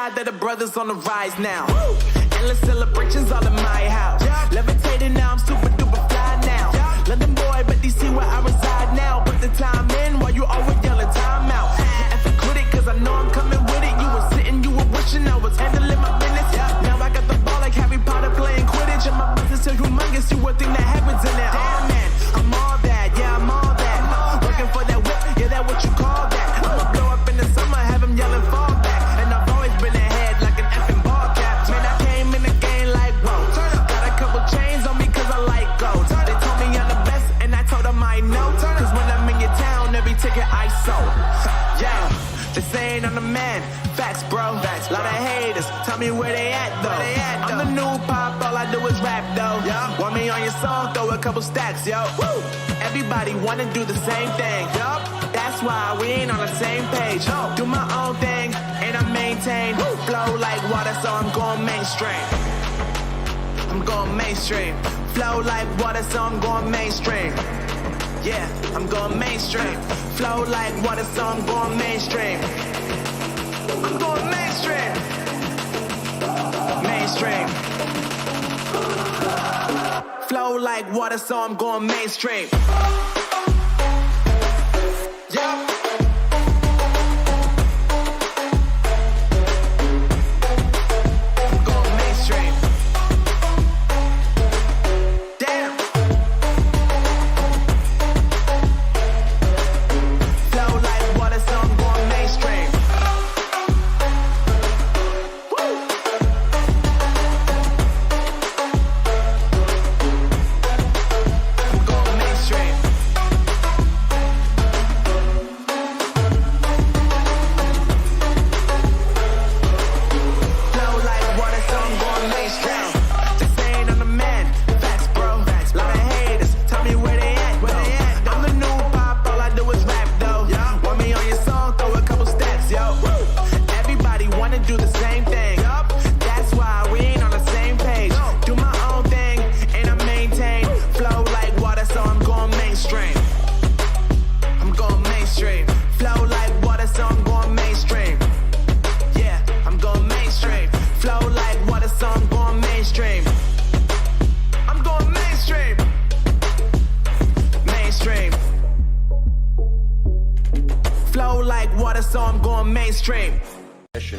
side that the brothers on the rise now. Woo! Endless celebrations all in my house. Yeah. Levitating now, I'm super duper fly now. Yeah. London boy, but DC where I reside now. Put the time in while you always yelling time out. And for quit it, cause I know I'm coming with it. You were sitting, you were wishing I was handling my business. Yeah. Now I got the ball like Harry Potter playing Quidditch. And my business is humongous, you would think that happens in there. Damn man, I'm all that, yeah, I'm all that. Working for that whip, yeah, that what you call that. I'ma blow up in the summer, have him yelling fall back. And I've always been ahead like an effing ball cap. Man, I came in the game like, whoa. Got a couple chains on me cause I like gold. They told me I'm the best and I told them I know. Cause when I'm in your town, every ticket I sold. Yeah, they saying I'm the man. Facts, bro. Facts, lot of haters. Tell me where they at, though. I'm the new pop, all I do is rap, though. Yeah. Want me on your song, throw a couple stacks, yo. Woo. Everybody wanna do the same thing. Yup. That's why we ain't on the same page. No. Do my own thing, and I maintain. Woo. Flow like water, so I'm going mainstream. I'm going mainstream. Flow like water, so I'm going mainstream. Yeah, I'm going mainstream. Flow like water, so I'm going mainstream. I'm going mainstream. Mainstream. Flow like water, so I'm going mainstream. Yeah. I'm going mainstream. Damn. Flow like water, so I'm going mainstream. So I'm going mainstream.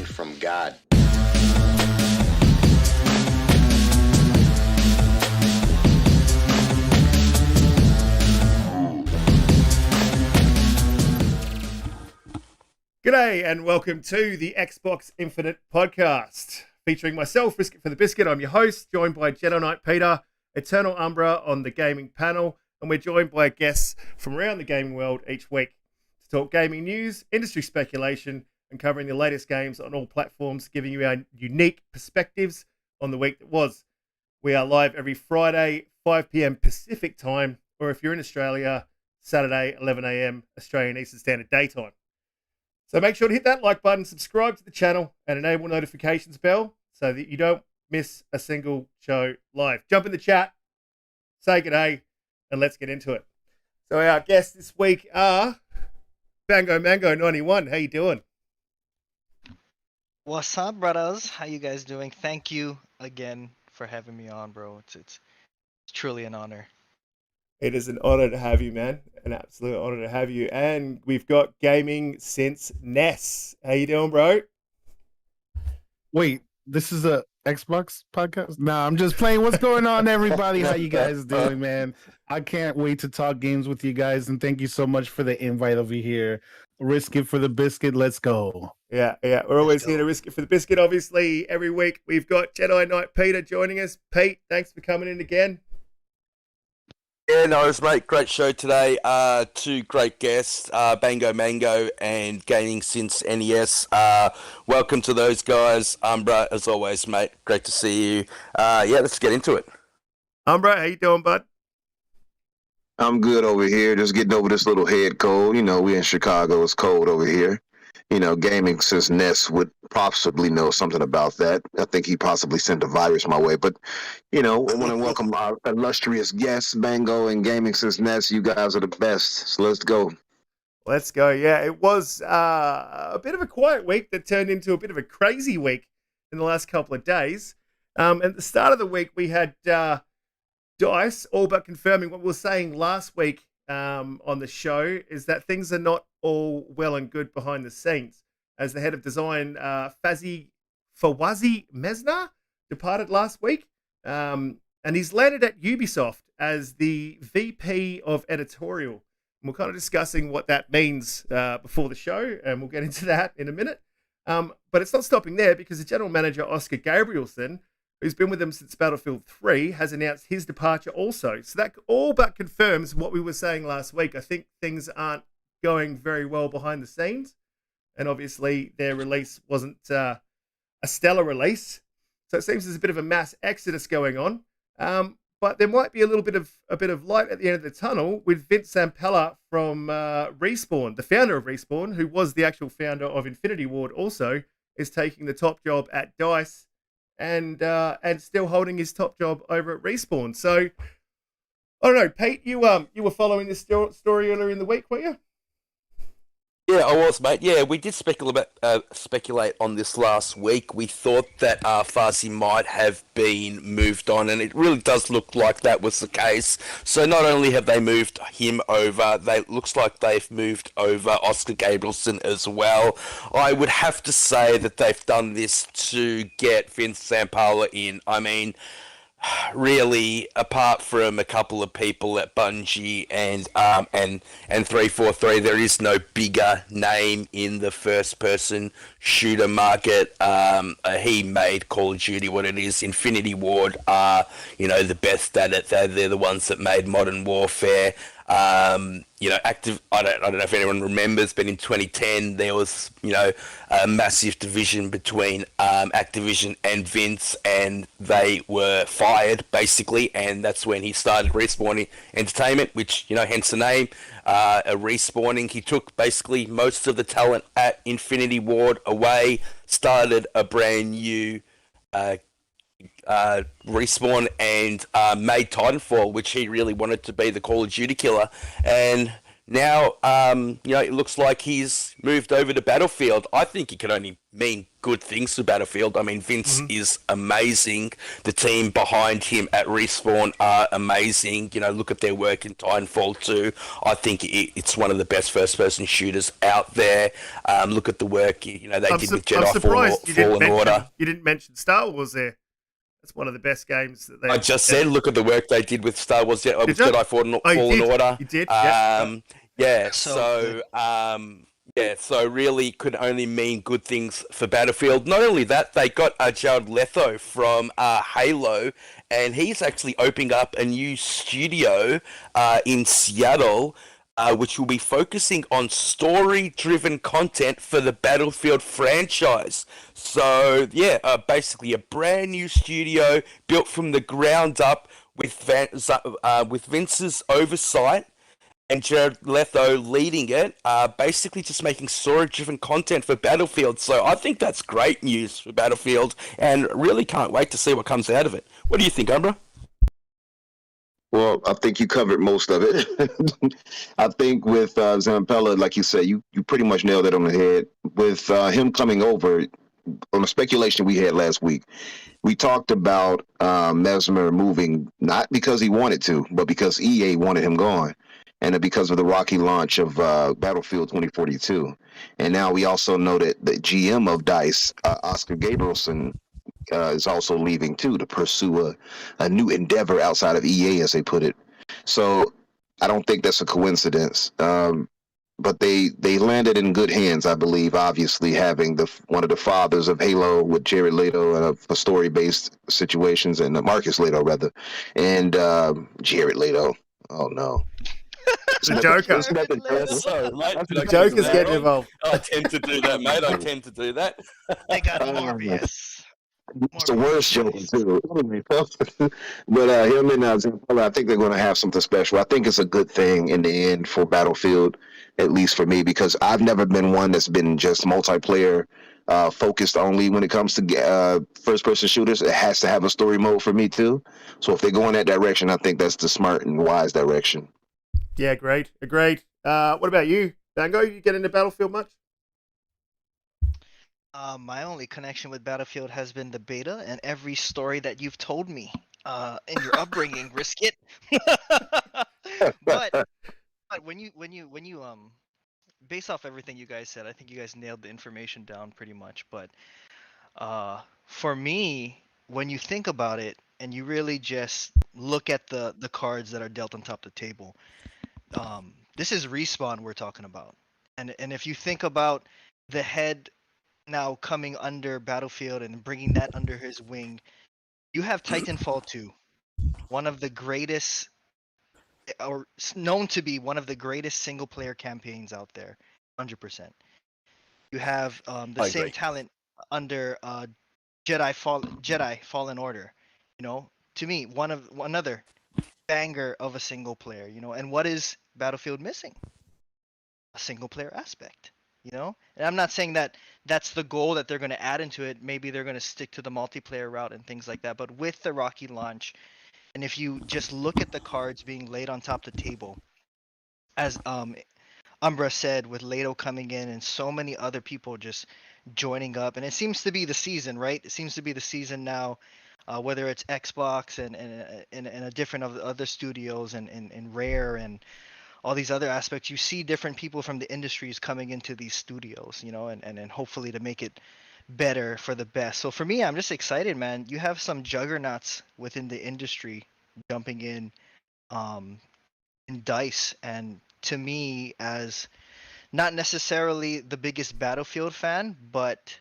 From God. G'day and welcome to the Xbox Infinite podcast, featuring myself, Biscuit for the Biscuit. I'm your host, joined by Jedi Knight Peter, Eternal Umbra on the gaming panel, and we're joined by guests from around the gaming world each week to talk gaming news, industry speculation, and covering the latest games on all platforms, giving you our unique perspectives on the week that was. We are live every Friday, 5 p.m. Pacific time, or if you're in Australia, Saturday, 11 a.m. Australian Eastern Standard Daytime. So make sure to hit that like button, subscribe to the channel, and enable notifications bell so that you don't miss a single show live. Jump in the chat, say g'day, and let's get into it. So our guests this week are Bango Mango 91. How you doing? What's up, brothers? How you guys doing? Thank you again for having me on, bro. It's truly an honor. It is an honor to have you, man. An absolute honor to have you. And we've got Gaming Since Ness. How you doing, bro? Wait, this is a Xbox podcast? Nah, I'm just playing. What's going on, everybody? How you guys doing, man? I can't wait to talk games with you guys, and thank you so much for the invite over here. Risk it for the biscuit. Let's go. Yeah. We're always here to risk it for the biscuit. Obviously, every week we've got Jedi Knight Peter joining us. Pete, thanks for coming in again. Yeah, no, mate. Great show today. Two great guests, Bango Mango and Gaming Since NES. Welcome to those guys. Umbra, as always, mate. Great to see you. Yeah, let's get into it. Umbra, how you doing, bud? I'm good over here. Just getting over this little head cold. You know, we in Chicago. It's cold over here. You know, Gaming Since Ness would possibly know something about that. I think he possibly sent a virus my way. But, you know, I want to welcome our illustrious guests, Bango and Gaming Since Ness. You guys are the best. So let's go. Let's go. Yeah, it was a bit of a quiet week that turned into a bit of a crazy week in the last couple of days. At the start of the week, we had DICE all but confirming what we were saying last week on the show, is that things are not all well and good behind the scenes, as the head of design, Fawazi Mesna, departed last week. And he's landed at Ubisoft as the VP of editorial. And we're kind of discussing what that means before the show, and we'll get into that in a minute. But it's not stopping there, because the general manager, Oscar Gabrielson, who's been with them since Battlefield 3, has announced his departure also. So that all but confirms what we were saying last week. I think things aren't going very well behind the scenes. And obviously their release wasn't a stellar release. So it seems there's a bit of a mass exodus going on. But there might be a bit of light at the end of the tunnel with Vince Zampella from Respawn, the founder of Respawn, who was the actual founder of Infinity Ward, also is taking the top job at DICE and still holding his top job over at Respawn. So I don't know, Pete, you were following this story earlier in the week, weren't you? Yeah, I was, mate. Yeah, we did speculate on this last week. We thought that Farsi might have been moved on, and it really does look like that was the case. So not only have they moved him over, looks like they've moved over Oscar Gabrielson as well. I would have to say that they've done this to get Vince Zampella in. I mean, really, apart from a couple of people at Bungie and 343, there is no bigger name in the first-person shooter market. He made Call of Duty what it is. Infinity Ward are, the best at it. They're the ones that made Modern Warfare. Active. I don't know if anyone remembers, but in 2010 there was, a massive division between Activision and Vince, and they were fired basically, and that's when he started Respawning Entertainment, which hence the name. Respawning. He took basically most of the talent at Infinity Ward away, started a brand new Respawn, and made Titanfall, which he really wanted to be the Call of Duty killer. And now, it looks like he's moved over to Battlefield. I think it could only mean good things for Battlefield. I mean, Vince is amazing. The team behind him at Respawn are amazing. Look at their work in Titanfall 2. I think it's one of the best first-person shooters out there. Look at the work they did with Jedi Fallen Order. You didn't mention Star Wars there. It's one of the best games that they. I just said, look at the work they did with Star Wars, with Jedi Fallen Order. You did. So really could only mean good things for Battlefield. Not only that, they got Jared Leto from Halo, and he's actually opening up a new studio in Seattle, which will be focusing on story-driven content for the Battlefield franchise. So, basically a brand new studio built from the ground up with Vince's oversight and Jared Leto leading it, basically just making story-driven content for Battlefield. So I think that's great news for Battlefield, and really can't wait to see what comes out of it. What do you think, Umbra? Well, I think you covered most of it. I think with Zampella, like you said, you pretty much nailed it on the head. With him coming over, on the speculation we had last week, we talked about Mesmer moving, not because he wanted to, but because EA wanted him gone, and because of the rocky launch of Battlefield 2042. And now we also know that the GM of DICE, Oscar Gabrielson, is also leaving too to pursue a new endeavor outside of EA, as they put it. So I don't think that's a coincidence. But they landed in good hands, I believe. Obviously, having one of the fathers of Halo with Jared Leto and for story-based situations, and Marcus Leto rather, and Jared Leto. Oh no. The Joker. The Joker's getting involved. I tend to do that, mate. I tend to do that. They got Morbius. It's the worst joke too. But him and Zampella, I think they're going to have something special. I think it's a good thing in the end for Battlefield, at least for me, because I've never been one that's been just multiplayer focused only when it comes to first-person shooters. It has to have a story mode for me too. So if they go in that direction, I think that's the smart and wise direction. Yeah, agreed. What about you, Bango, you get into Battlefield much? My only connection with Battlefield has been the beta and every story that you've told me in your upbringing, Brisket. but when you based off everything you guys said, I think you guys nailed the information down pretty much. But for me, when you think about it and you really just look at the cards that are dealt on top of the table, this is Respawn we're talking about. And if you think about the head now coming under Battlefield and bringing that under his wing, you have Titanfall 2, one of the greatest, or known to be one of the greatest single player campaigns out there, 100%. You have the I same agree. talent under Jedi Fallen Order. You know, to me, another banger of a single player. You know, and what is Battlefield missing? A single player aspect. You know, and I'm not saying that that's the goal that they're going to add into it. Maybe they're going to stick to the multiplayer route and things like that. But with the Rocky launch, and if you just look at the cards being laid on top of the table, as Umbra said, with Lato coming in and so many other people just joining up, and it seems to be the season, right? It seems to be the season now, whether it's Xbox and a different of the other studios and Rare and all these other aspects. You see different people from the industries coming into these studios, you know, and hopefully to make it better for the best. So for me, I'm just excited, man. You have some juggernauts within the industry jumping in DICE, and to me, as not necessarily the biggest Battlefield fan, but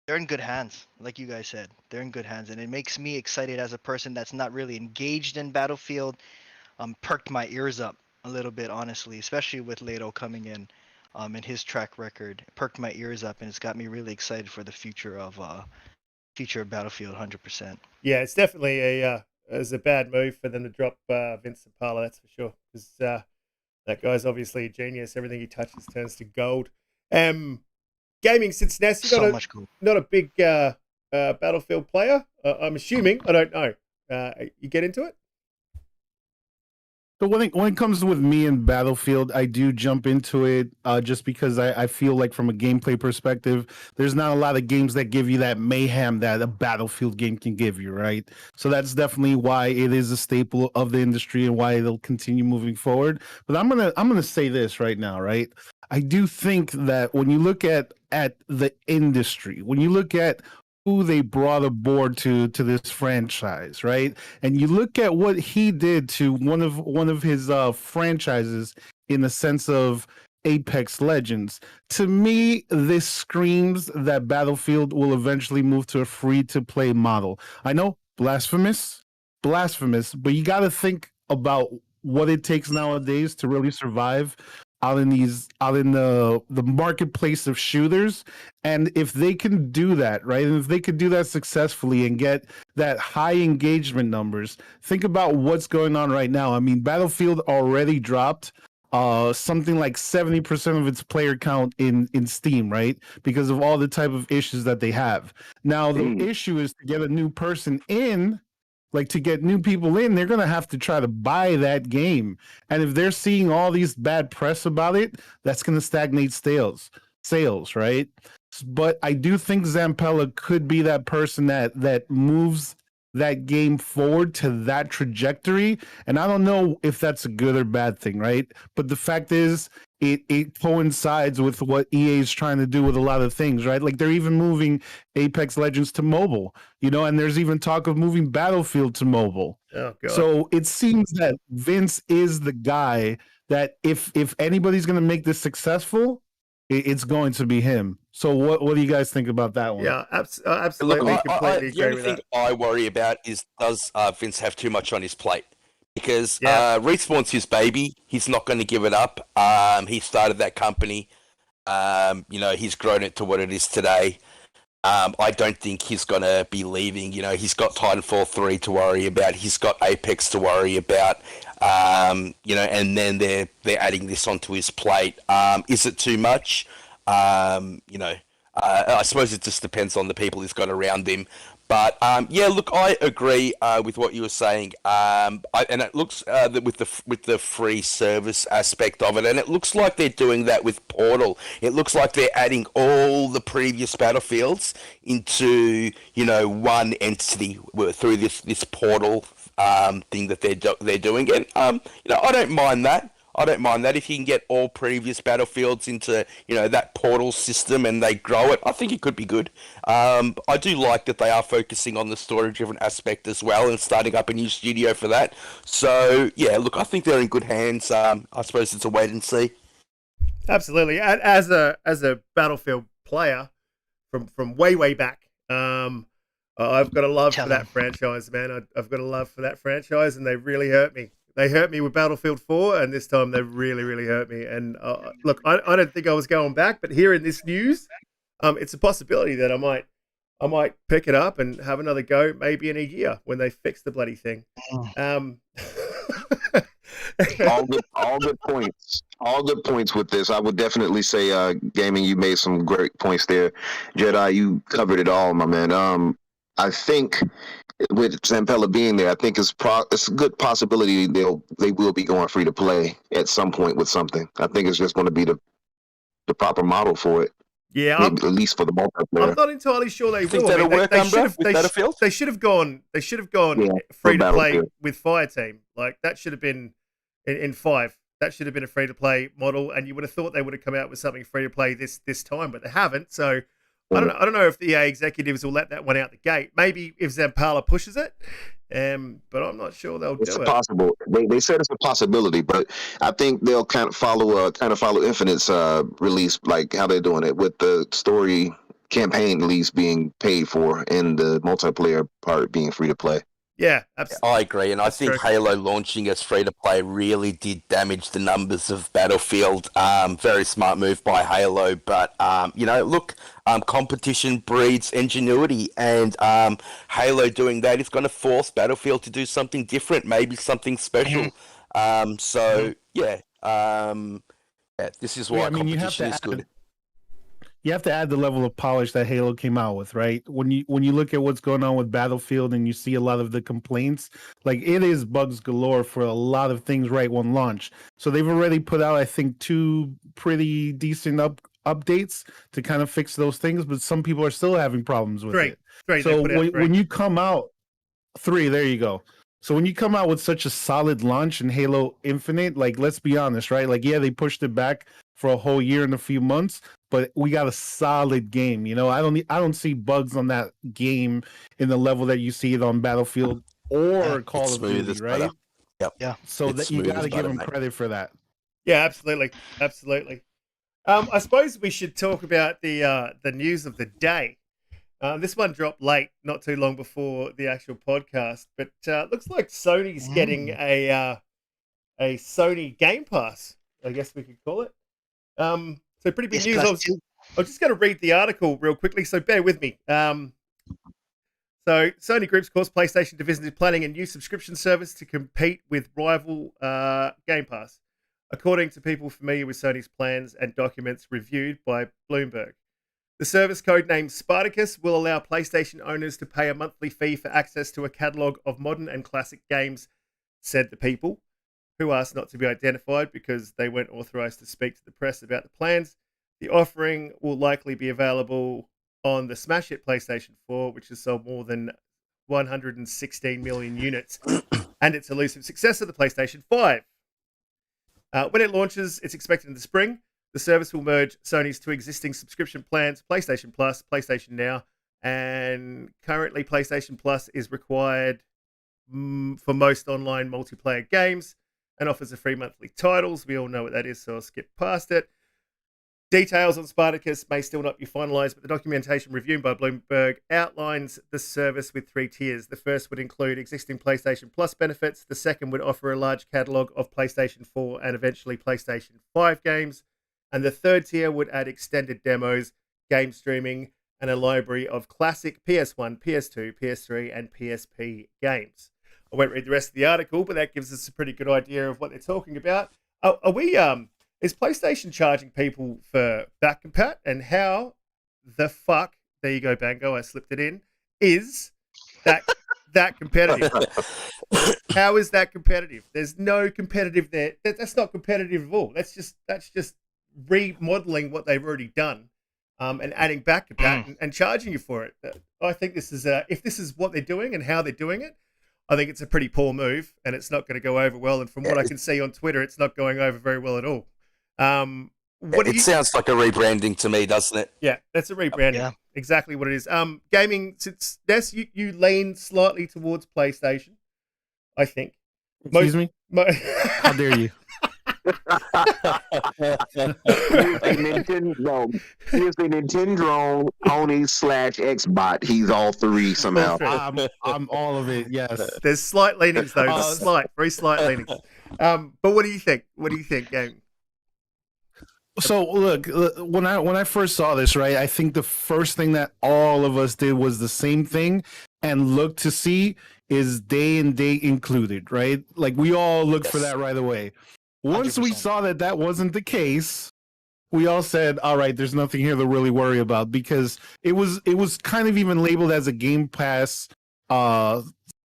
they're in good hands. Like you guys said, they're in good hands, and it makes me excited as a person that's not really engaged in Battlefield. Perked my ears up a little bit, honestly, especially with Lato coming in, and his track record. Perked my ears up, and it's got me really excited for the future of Battlefield, 100%. Yeah, it's definitely a bad move for them to drop Vincent Parla, that's for sure. Because that guy's obviously a genius. Everything he touches turns to gold. Gaming since NES, you're So much cool. not a big Battlefield player. I'm assuming. I don't know. You get into it? So when it comes with me in Battlefield, I do jump into it just because I feel like from a gameplay perspective, there's not a lot of games that give you that mayhem that a Battlefield game can give you, right? So that's definitely why it is a staple of the industry and why it'll continue moving forward. But I'm gonna say this right now, right? I do think that when you look at the industry, when you look at who they brought aboard to this franchise, right? And you look at what he did to one of his franchises in the sense of Apex Legends. To me, this screams that Battlefield will eventually move to a free-to-play model. I know, blasphemous, but you got to think about what it takes nowadays to really survive out in the marketplace of shooters. And if they can do that, right, and if they could do that successfully and get that high engagement numbers, think about what's going on right now. I mean, Battlefield already dropped something like 70% of its player count in Steam, right, because of all the type of issues that they have. Now the issue is to get a new person in. Like, to get new people in, they're going to have to try to buy that game. And if they're seeing all these bad press about it, that's going to stagnate sales, right? But I do think Zampella could be that person that moves that game forward to that trajectory. And I don't know if that's a good or bad thing, right? But the fact is, it coincides with what EA is trying to do with a lot of things, right? Like, they're even moving Apex Legends to mobile, you know, and there's even talk of moving Battlefield to mobile. Oh, God. So it seems that Vince is the guy that if anybody's going to make this successful, it's going to be him. So what do you guys think about that one? Yeah, absolutely. Look, Completely the agree only with thing that. I worry about is, does Vince have too much on his plate? Because Yeah. Respawn's his baby. He's not going to give it up. He started that company. You know, he's grown it to what it is today. I don't think he's going to be leaving. You know, he's got Titanfall 3 to worry about. He's got Apex to worry about. You know, and then they're adding this onto his plate. Is it too much? You know, I suppose it just depends on the people he's got around him. But yeah, look, I agree with what you were saying. And it looks that with the free service aspect of it, and it looks like they're doing that with Portal. It looks like they're adding all the previous Battlefields into one entity through this Portal thing that they're doing, and I don't mind that. I don't mind that if you can get all previous Battlefields into that Portal system and they grow it. I think it could be good. I do like that they are focusing on the story-driven aspect as well and starting up a new studio for that. So yeah, look, I think they're in good hands. I suppose it's a wait and see. Absolutely. As a Battlefield player from way back, I've got a love for that franchise, man. I've got a love for that franchise, and they really hurt me. They hurt me with Battlefield 4, and this time they really hurt me. And look, I don't think I was going back, but hearing this news, it's a possibility that I might pick it up and have another go, maybe in a year when they fix the bloody thing. All good points. All good points with this. I would definitely say, gaming, you made some great points there. Jedi, you covered it all, my man. I think with Zampella being there, I think it's a good possibility they will be going free to play at some point with something. I think it's just going to be the proper model for it. Yeah, at least for the multiplayer. I'm not entirely sure they think will. that'll work, Battlefield? They should have gone free to play with Fireteam. Like that should have been in 5. That should have been a free to play model, and you would have thought they would have come out with something free to play this time, but they haven't. So I don't know if the EA executives will let that one out the gate. Maybe if Zampella pushes it, but I'm not sure they'll do it. It's possible. They said it's a possibility, but I think they'll kind of follow Infinite's release, like how they're doing it with the story campaign at least being paid for and the multiplayer part being free to play. Yeah, absolutely. I agree, and I think Halo launching as free-to-play really did damage the numbers of Battlefield. Very smart move by Halo, but, look, competition breeds ingenuity, and Halo doing that is going to force Battlefield to do something different, maybe something special. This is why competition is good. You have to add the level of polish that Halo came out with, right? When you look at what's going on with Battlefield and you see a lot of the complaints, like it is bugs galore for a lot of things right when launch. So they've already put out, I think, 2 pretty decent updates to kind of fix those things, but some people are still having problems with it. So when you come out, 3, there you go. So when you come out with such a solid launch in Halo Infinite, like let's be honest, right? Like yeah, they pushed it back for a whole year and a few months, but we got a solid game. I don't see bugs on that game in the level that you see it on Battlefield or Call of Duty, right? Yep. Yeah. So that you got to give them credit for that. Yeah, absolutely. I suppose we should talk about the news of the day. This one dropped late, not too long before the actual podcast, but looks like Sony's getting a Sony Gamepass, I guess we could call it. So pretty big news. I'm just going to read the article real quickly, so bear with me. So Sony Group's course PlayStation division is planning a new subscription service to compete with rival Game Pass, according to people familiar with Sony's plans and documents reviewed by Bloomberg. The service, codenamed Spartacus, will allow PlayStation owners to pay a monthly fee for access to a catalogue of modern and classic games, said the people, who asked not to be identified because they weren't authorized to speak to the press about the plans. The offering will likely be available on the smash hit PlayStation 4, which has sold more than 116 million units, and its elusive successor, the PlayStation 5. When it launches, it's expected in the spring. The service will merge Sony's 2 existing subscription plans, PlayStation Plus, PlayStation Now, and currently PlayStation Plus is required for most online multiplayer games and offers a free monthly titles. We all know what that is, so I'll skip past it. Details on Spartacus may still not be finalized, but the documentation reviewed by Bloomberg outlines the service with 3 tiers. The first would include existing PlayStation Plus benefits. The second would offer a large catalog of PlayStation 4 and eventually PlayStation 5 games. And the third tier would add extended demos, game streaming, and a library of classic PS1, PS2, PS3, and PSP games. I won't read the rest of the article, but that gives us a pretty good idea of what they're talking about. Is PlayStation charging people for back compat? And how the fuck, there you go, Bango, I slipped it in, is that competitive? How is that competitive? There's no competitive there. That's not competitive at all. That's just remodeling what they've already done, and adding back to that and charging you for it. I think this is if this is what they're doing and how they're doing it, I think it's a pretty poor move, and it's not going to go over well. And from what I can see on Twitter, it's not going over very well at all. Sounds like a rebranding to me, doesn't it? Yeah, that's a rebranding. Yeah. Exactly what it is. Gaming, since Ness, you lean slightly towards PlayStation, I think. Excuse me? How dare you? Here's a Nintendo Oni / Xbot. He's all three somehow. I'm all of it. Yes. There's slight leanings though. Very slight leanings. But what do you think? What do you think, Game? So look, when I first saw this, right, I think the first thing that all of us did was the same thing and looked to see is day and date included, right? Like we all looked for that right away. Once 100%. We saw that wasn't the case, we all said, all right, there's nothing here to really worry about, because it was kind of even labeled as a Game Pass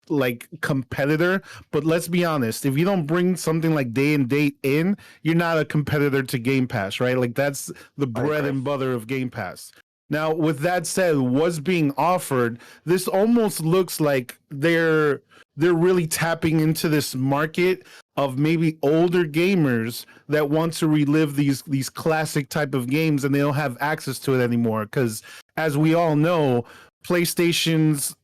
like competitor. But let's be honest, if you don't bring something like day and date in, you're not a competitor to Game Pass, right? Like that's the bread and butter of Game Pass. Now, with that said, what's being offered, this almost looks like they're really tapping into this market of maybe older gamers that want to relive these classic type of games, and they don't have access to it anymore. Because as we all know, PlayStation's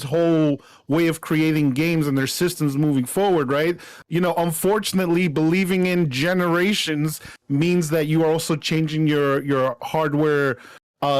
whole way of creating games and their systems moving forward, right? You know, unfortunately, believing in generations means that you are also changing your hardware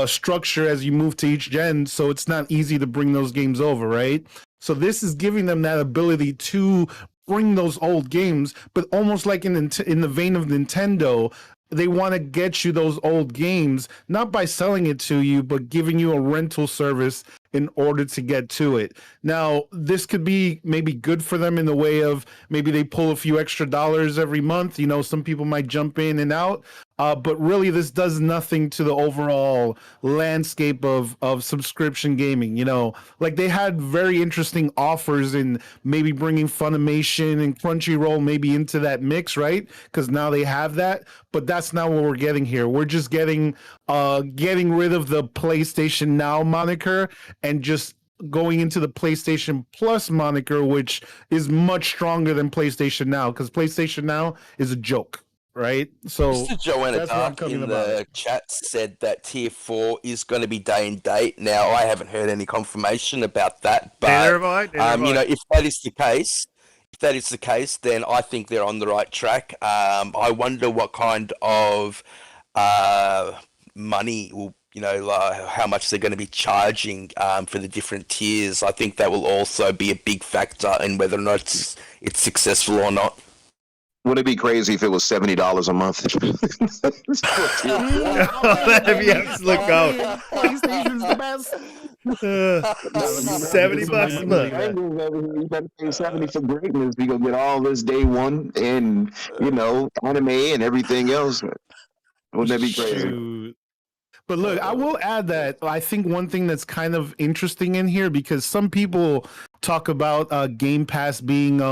structure as you move to each gen, so it's not easy to bring those games over, right? So this is giving them that ability to bring those old games, but almost like in the vein of Nintendo, they want to get you those old games, not by selling it to you, but giving you a rental service in order to get to it. Now, this could be maybe good for them in the way of maybe they pull a few extra dollars every month. You know, some people might jump in and out. But really, this does nothing to the overall landscape of subscription gaming. You know, like they had very interesting offers in maybe bringing Funimation and Crunchyroll maybe into that mix, right? Because now they have that. But that's not what we're getting here. We're just getting rid of the PlayStation Now moniker and just going into the PlayStation Plus moniker, which is much stronger than PlayStation Now, because PlayStation Now is a joke. Right, so Mr. Joanna Dark in the chat said that Tier 4 is going to be day and date. Now, I haven't heard any confirmation about that, but neither have I. You know, if that is the case, then I think they're on the right track. I wonder what kind of money will, you know, how much they're going to be charging for the different tiers. I think that will also be a big factor in whether or not it's successful or not. Would it be crazy if it was $70 a month? That'd be absolute gold. PlayStation's the best. $70 a month. You better pay 70 for greatness. We gonna get all this day one, and you know, anime and everything else. Wouldn't that be crazy? Shoot. But look, I will add that I think one thing that's kind of interesting in here, because some people talk about Game Pass being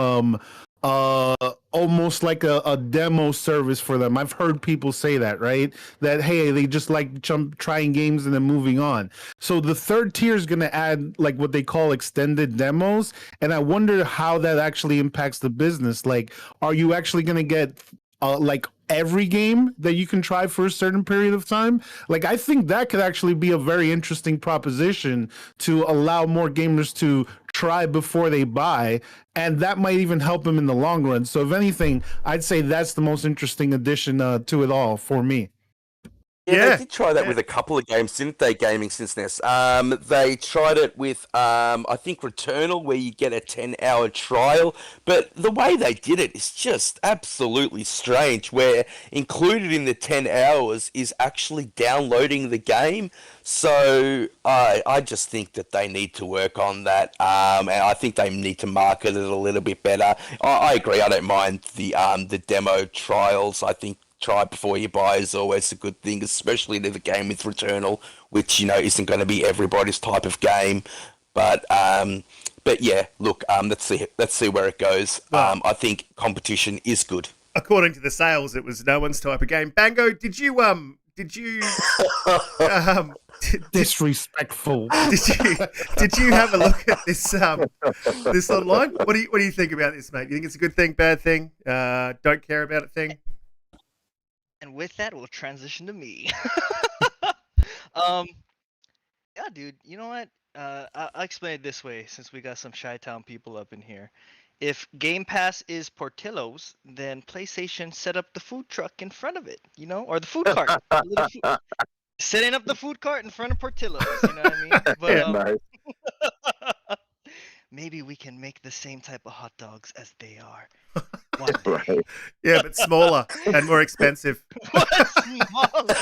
almost like a demo service for them. I've heard people say that, right? That, hey, they just like trying games and then moving on. So the third tier is going to add like what they call extended demos. And I wonder how that actually impacts the business. Like, are you actually going to get like every game that you can try for a certain period of time? Like, I think that could actually be a very interesting proposition to allow more gamers to try before they buy, and that might even help them in the long run. So if anything, I'd say that's the most interesting addition to it all for me. Yeah, they did try that with a couple of games, didn't they, Gaming Since NES? They tried it with, I think, Returnal, where you get a 10-hour trial. But the way they did it is just absolutely strange, where included in the 10 hours is actually downloading the game. So I just think that they need to work on that, and I think they need to market it a little bit better. I agree. I don't mind the demo trials. I think try before you buy is always a good thing, especially if the game with Returnal, which isn't going to be everybody's type of game. But yeah, look, let's see where it goes. Well- I think competition is good. According to the sales, it was no one's type of game. Bango, did you Disrespectful. did you have a look at this this online? What do you think about this, mate? You think it's a good thing, bad thing, don't care about it thing? And with that, we'll transition to me. Yeah, dude. You know what? I'll explain it this way, since we got some Chi-Town people up in here. If Game Pass is Portillo's, then PlayStation set up the food truck in front of it, or the food cart. Setting up the food cart in front of Portillo's, you know what I mean? But Yeah, Nice. maybe we can make the same type of hot dogs as they are. One day. Right. Yeah, but smaller and more expensive. Smaller.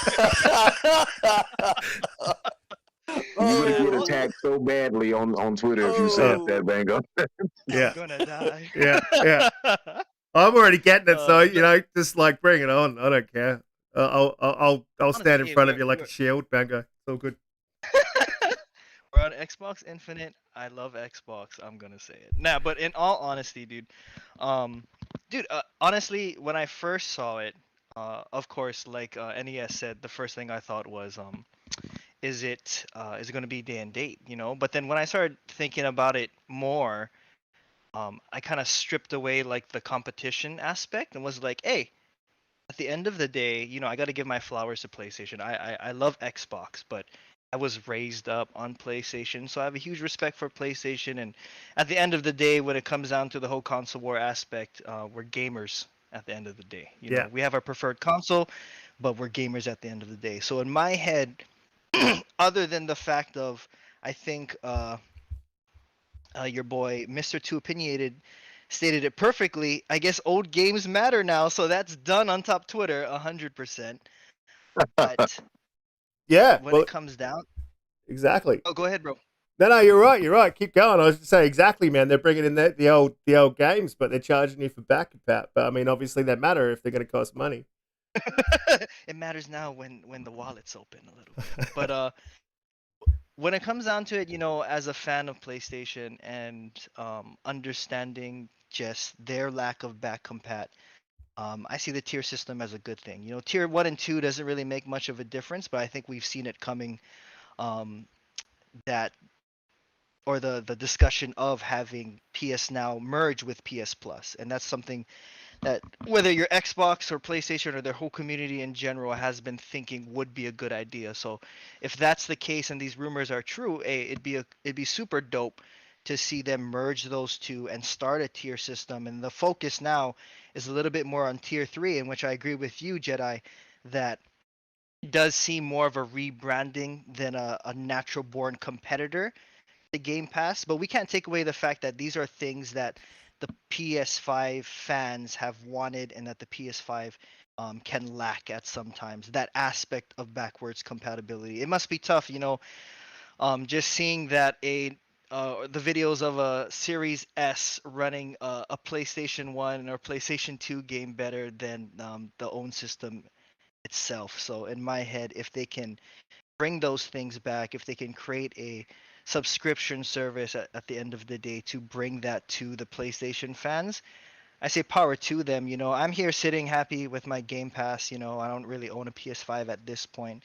You would get attacked so badly on Twitter if you said that, Bango. Yeah, I'm gonna die. yeah. I'm already getting it, so just like bring it on. I don't care. I'll stand in Honestly, front of you like a we're- shield, Bango. It's all good. We're on Xbox Infinite. I love Xbox. I'm gonna say it. Nah, but in all honesty, dude, honestly, when I first saw it, of course, like NES said, the first thing I thought was, is it going to be day and date, But then when I started thinking about it more, I kind of stripped away like the competition aspect and was like, hey, at the end of the day, I got to give my flowers to PlayStation. I love Xbox, but I was raised up on PlayStation, so I have a huge respect for PlayStation. And at the end of the day, when it comes down to the whole console war aspect, we're gamers at the end of the day. You Yeah. know, we have our preferred console, but we're gamers at the end of the day. So in my head, other than the fact of, I think your boy Mr. Too Opinionated stated it perfectly. I guess old games matter now, so that's done on top Twitter 100%. But Yeah, when well, it comes down, exactly. oh, go ahead, bro. No, you're right. You're right. Keep going. I was just saying exactly, man. They're bringing in the old games, but they're charging you for backup. But I mean, obviously, they matter if they're going to cost money. It matters now when the wallet's open a little bit. But when it comes down to it, as a fan of PlayStation and understanding just their lack of back compat, I see the tier system as a good thing. Tier 1 and 2 doesn't really make much of a difference, but I think we've seen it coming, that or the discussion of having PSNow merge with PS Plus, and that's something that whether you're Xbox or PlayStation or their whole community in general has been thinking would be a good idea. So if that's the case and these rumors are true, it'd be super dope to see them merge those two and start a tier system. And the focus now is a little bit more on tier 3, in which I agree with you, Jedi, that it does seem more of a rebranding than a natural born competitor to Game Pass. But we can't take away the fact that these are things that the PS5 fans have wanted and that the PS5 can lack at sometimes. That aspect of backwards compatibility. It must be tough, just seeing that the videos of a Series S running a PlayStation 1 or PlayStation 2 game better than the own system itself. So in my head, if they can bring those things back, if they can create a subscription service at the end of the day to bring that to the PlayStation fans, I say power to them. I'm here sitting happy with my Game Pass. I don't really own a PS5 at this point.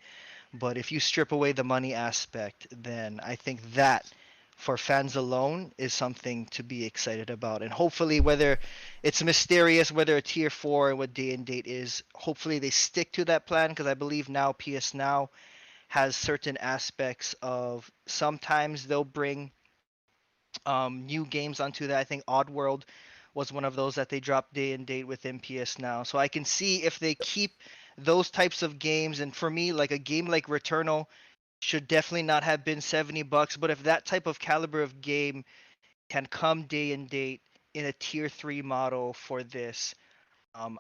But if you strip away the money aspect, then I think that for fans alone is something to be excited about. And hopefully, whether it's mysterious, whether a tier 4 and what day and date is, hopefully they stick to that plan, because I believe now PSNow has certain aspects of sometimes they'll bring new games onto that. I think Oddworld was one of those that they dropped day and date within PSNow. So I can see if they keep those types of games, and for me, like a game like Returnal should definitely not have been $70, but if that type of caliber of game can come day and date in a tier 3 model for this,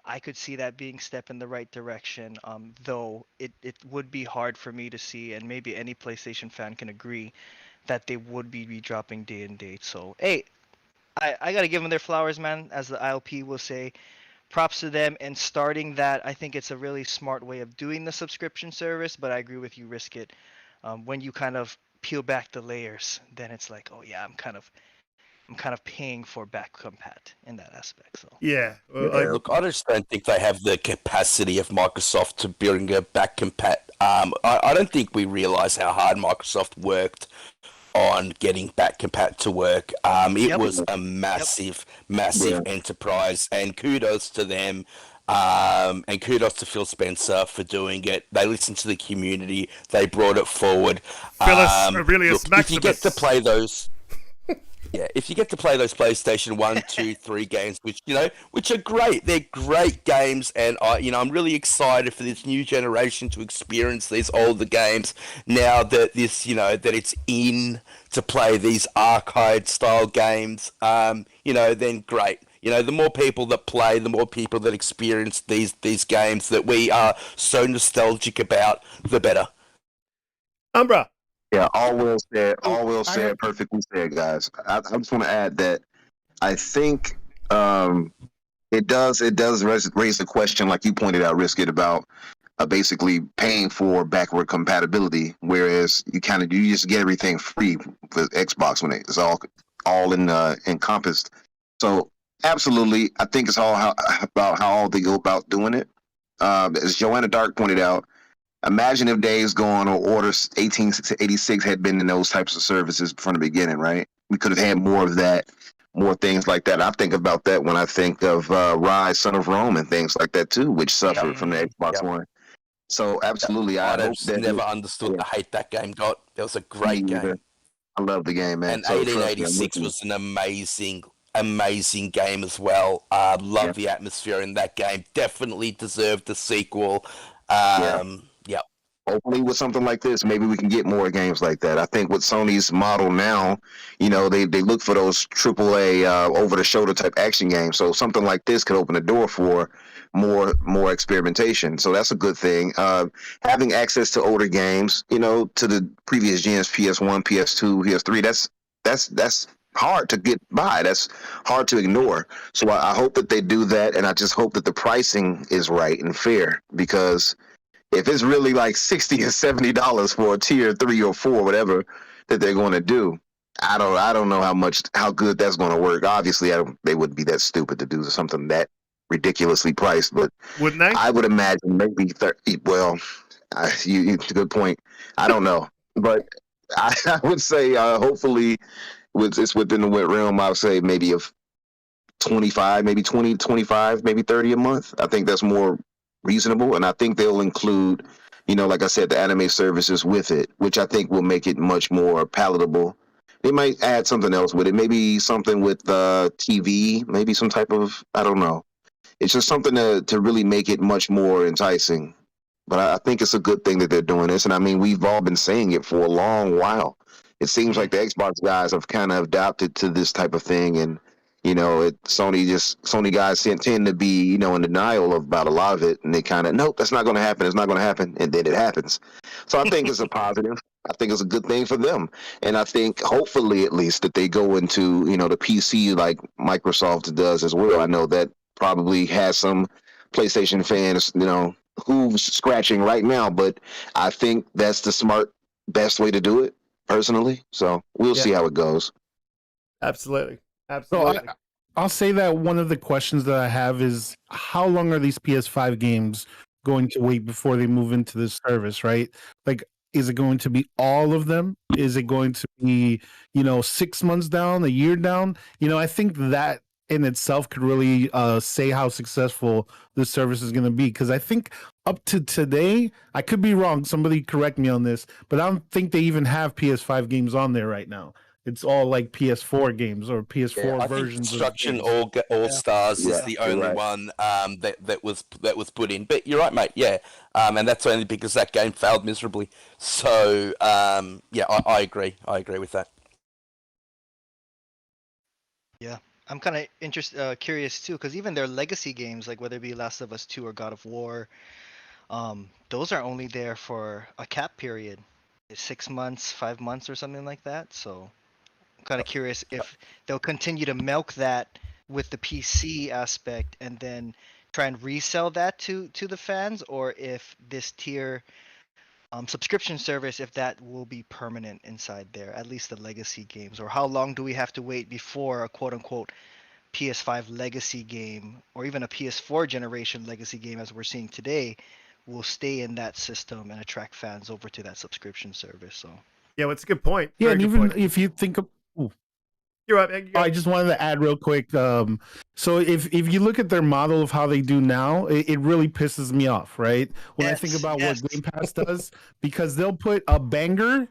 I could see that being step in the right direction, though it would be hard for me to see, and maybe any PlayStation fan can agree, that they would be dropping day and date. So, hey, I got to give them their flowers, man. As the ILP will say, props to them and starting that. I think it's a really smart way of doing the subscription service. But I agree with you, Risk It. When you kind of peel back the layers, then it's like, oh yeah, I'm kind of paying for back compat in that aspect. So Yeah. Well, Yeah. Look, I just don't think they have the capacity of Microsoft to bring a back compat. I don't think we realize how hard Microsoft worked on getting back compat to work. It Yep. was a massive Yeah. enterprise, and kudos to them. And kudos to Phil Spencer for doing it. They listened to the community. They brought it forward. Phyllis Aurelius Look, if you get to Maximus. play those, yeah, if you get to play those PlayStation 1, 2, 3 games, which are great, they're great games, and I'm really excited for this new generation to experience these older games now that that it's in to play these arcade style games. Then great. The more people that play, the more people that experience these games that we are so nostalgic about, the better. Umbra. Yeah, all well said. Oh, All well I said. have- Perfectly said, guys. I just want to add that I think it does raise the question, like you pointed out, Risk It, about basically paying for backward compatibility, whereas you just get everything free with Xbox when it's all encompassed. So absolutely, I think it's all about how they go about doing it. As Joanna Dark pointed out, imagine if Days Gone or Order 1886 had been in those types of services from the beginning, right? We could have had more of that, more things like that. I think about that when I think of Rise, Son of Rome, and things like that too, which suffered from the Xbox Yep. One. So absolutely, I I hope just that never understood the hate that game got. It was a great Me either. game. I love the game, man. And So trust me, I'm 1886 with you. was an amazing game as well. Love the atmosphere in that game. Definitely deserved the sequel. Yeah. Hopefully with something like this, maybe we can get more games like that. I think with Sony's model now, they look for those AAA over-the-shoulder type action games. So something like this could open the door for more experimentation. So that's a good thing. Having access to older games, to the previous gens, PS1, PS2, PS3, that's hard to get by. That's hard to ignore. So I hope that they do that, and I just hope that the pricing is right and fair, because if it's really like $60 or $70 for a tier 3 or 4, whatever that they're going to do, I don't know how good that's going to work. Obviously, they wouldn't be that stupid to do something that ridiculously priced, but Wouldn't they? I would imagine maybe 30. Well, it's a good point. I don't know, but I would say hopefully it's within the realm. I would say maybe of 25, maybe 20, 25, maybe 30 a month. I think that's more reasonable, and I think they'll include, like I said, the anime services with it, which I think will make it much more palatable. They might add something else with it, maybe something with TV, maybe some type of, I don't know. It's just something to really make it much more enticing. But I think it's a good thing that they're doing this, and I mean, we've all been saying it for a long while. It seems like the Xbox guys have kind of adapted to this type of thing, and Sony guys tend to be, in denial about a lot of it, and they kind of, nope, that's not going to happen. It's not going to happen, and then it happens. So I think it's a positive. I think it's a good thing for them, and I think hopefully at least that they go into the PC like Microsoft does as well. I know that probably has some PlayStation fans, who's scratching right now, but I think that's the best way to do it personally. So we'll see how it goes. Absolutely. So Absolutely. I'll say that one of the questions that I have is, how long are these PS5 games going to wait before they move into this service, right? Like, is it going to be all of them? Is it going to be, 6 months down, a year down? I think that in itself could really say how successful this service is going to be. Because I think up to today, I could be wrong, somebody correct me on this, but I don't think they even have PS5 games on there right now. It's all like PS4 games or PS4 I think versions. Construction of games. All Stars is Yeah, the you're only right. one that was put in. But you're right, mate. Yeah, and that's only because that game failed miserably. So I agree. I agree with that. Yeah, I'm kind of curious too, because even their legacy games, like whether it be Last of Us 2 or God of War, those are only there for a cap period, 6 months, 5 months, or something like that. So I'm kind of curious if they'll continue to milk that with the PC aspect, and then try and resell that to the fans, or if this tier subscription service, if that will be permanent inside there, at least the legacy games, or how long do we have to wait before a quote unquote PS5 legacy game or even a PS4 generation legacy game, as we're seeing today, will stay in that system and attract fans over to that subscription service. So Yeah, well, it's a good point. Yeah, Very and good even point. if you think of, You're right. Man. I just wanted to add real quick. So if you look at their model of how they do now, it really pisses me off, right? When I think Yes, about yes. what Game Pass does, because they'll put a banger,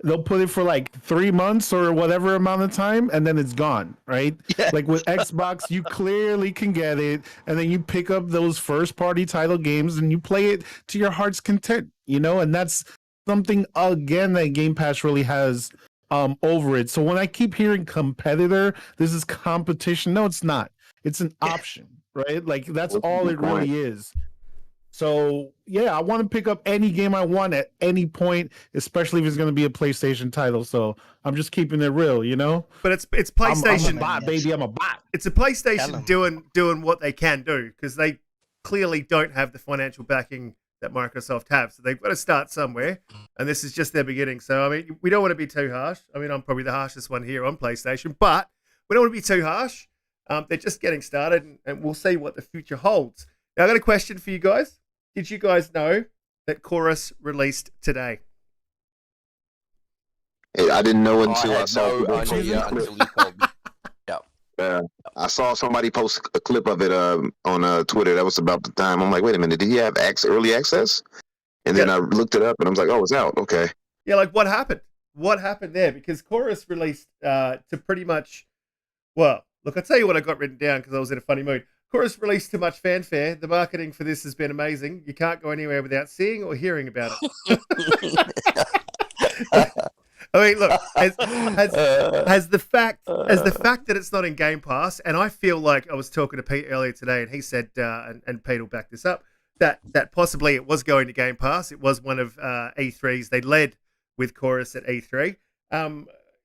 they'll put it for like 3 months or whatever amount of time, and then it's gone, right? Yes. Like with Xbox, you clearly can get it, and then you pick up those first party title games and you play it to your heart's content, you know, and that's something again that Game Pass really has over it. So when I keep hearing competitor, this is competition. No, it's not. It's an option, right? Like that's all it really is. So yeah, I want to pick up any game I want at any point, especially if it's going to be a PlayStation title. So I'm just keeping it real, you know. But it's I'm PlayStation. a bot, baby. I'm a bot. It's a Tell PlayStation 'em. doing what they can do, because they clearly don't have the financial backing that Microsoft have. So they've got to start somewhere, and this is just their beginning. So I mean, we don't want to be too harsh. I mean, I'm probably the harshest one here on PlayStation, but we don't want to be too harsh. They're just getting started, and we'll see what the future holds. Now, I got a question for you guys. Did you guys know that Chorus released today? I didn't know until I had saw no people idea post a clip. until you told me. I saw somebody post a clip of it on Twitter. That was about the time. I'm like, wait a minute, did he have early access? And then I looked it up, and I was like, oh, it's out. Okay. Yeah, like what happened? What happened there? Because Chorus released to pretty much, well, look, I'll tell you what I got written down because I was in a funny mood. Chorus released too much fanfare. The marketing for this has been amazing. You can't go anywhere without seeing or hearing about it. I mean, look, as the fact that it's not in Game Pass, and I feel like I was talking to Pete earlier today, and he said, and Pete will back this up, that possibly it was going to Game Pass. It was one of E3's. They led with Chorus at E3.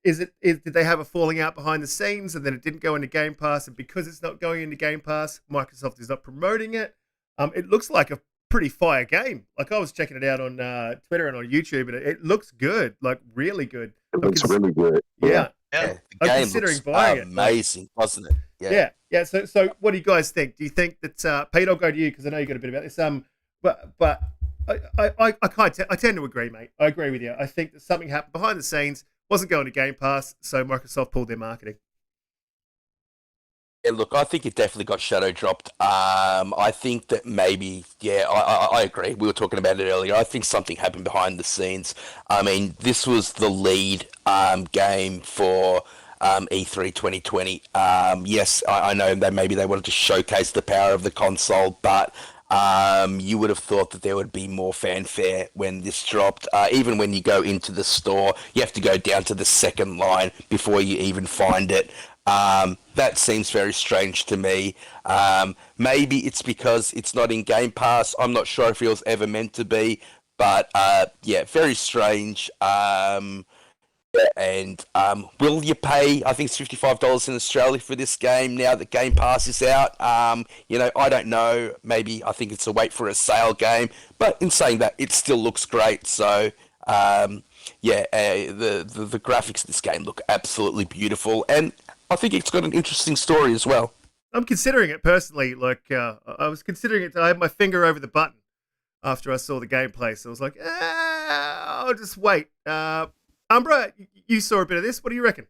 Did they have a falling out behind the scenes, and then it didn't go into Game Pass, and because it's not going into Game Pass, Microsoft is not promoting it? It looks like a pretty fire game. Like I was checking it out on Twitter and on YouTube, and it looks good, like really good. It looks really good. Yeah. Yeah, the I'm game considering looks buying it. amazing, wasn't it? Yeah. So what do you guys think? Do you think that Pete? I'll go to you because I know you got a bit about this. But I tend to agree, mate. I agree with you. I think that something happened behind the scenes, wasn't going to Game Pass, so Microsoft pulled their marketing. Yeah, look, I think it definitely got shadow dropped. I think that maybe, I agree. We were talking about it earlier. I think something happened behind the scenes. I mean, this was the lead game for E3 2020. Yes, I know that maybe they wanted to showcase the power of the console, but you would have thought that there would be more fanfare when this dropped. Even when you go into the store, you have to go down to the second line before you even find it. That seems very strange to me. Maybe it's because it's not in Game Pass. I'm not sure if it was ever meant to be, but very strange. And will you pay? I think it's $55 in Australia for this game now that Game Pass is out. I don't know. Maybe I think it's a wait for a sale game. But in saying that, it still looks great. So the graphics of this game look absolutely beautiful, and I think it's got an interesting story as well. I'm considering it personally. Like I was considering it. I had my finger over the button after I saw the gameplay, so I was like, I'll just wait. Umbra, you saw a bit of this. What do you reckon?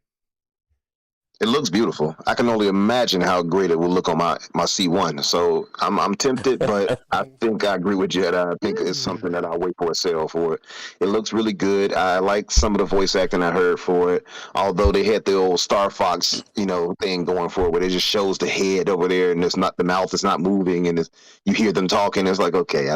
It looks beautiful. I can only imagine how great it will look on my C1. So I'm tempted, but I think I agree with Jed. I think it's something that I'll wait for a sale for it. It looks really good. I like some of the voice acting I heard for it. Although they had the old Star Fox, thing going for it, where it just shows the head over there, and it's not the mouth is not moving, and you hear them talking. It's like okay.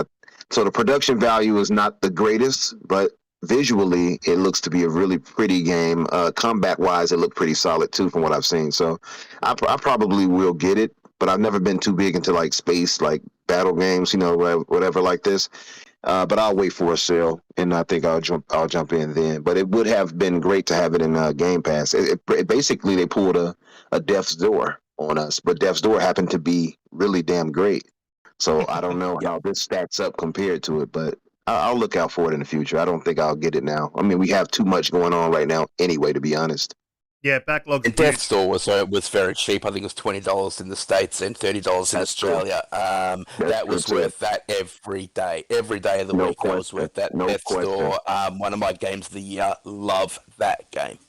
So the production value is not the greatest, but visually, it looks to be a really pretty game. Combat-wise, it looked pretty solid, too, from what I've seen. So I probably will get it, but I've never been too big into, like, space, like, battle games, whatever like this. But I'll wait for a sale, and I think I'll jump in then. But it would have been great to have it in Game Pass. It basically, they pulled a Death's Door on us, but Death's Door happened to be really damn great. So I don't know how this stacks up compared to it, but I'll look out for it in the future. I don't think I'll get it now. I mean, we have too much going on right now anyway, to be honest. Yeah, backlog's And Death huge. Store was very cheap. I think it was $20 in the States and $30 in That's true. Australia. That was true, too. worth that every day. Every day of the No week, that was question. worth that. No Death question. Store, one of my games of the year. Love that game.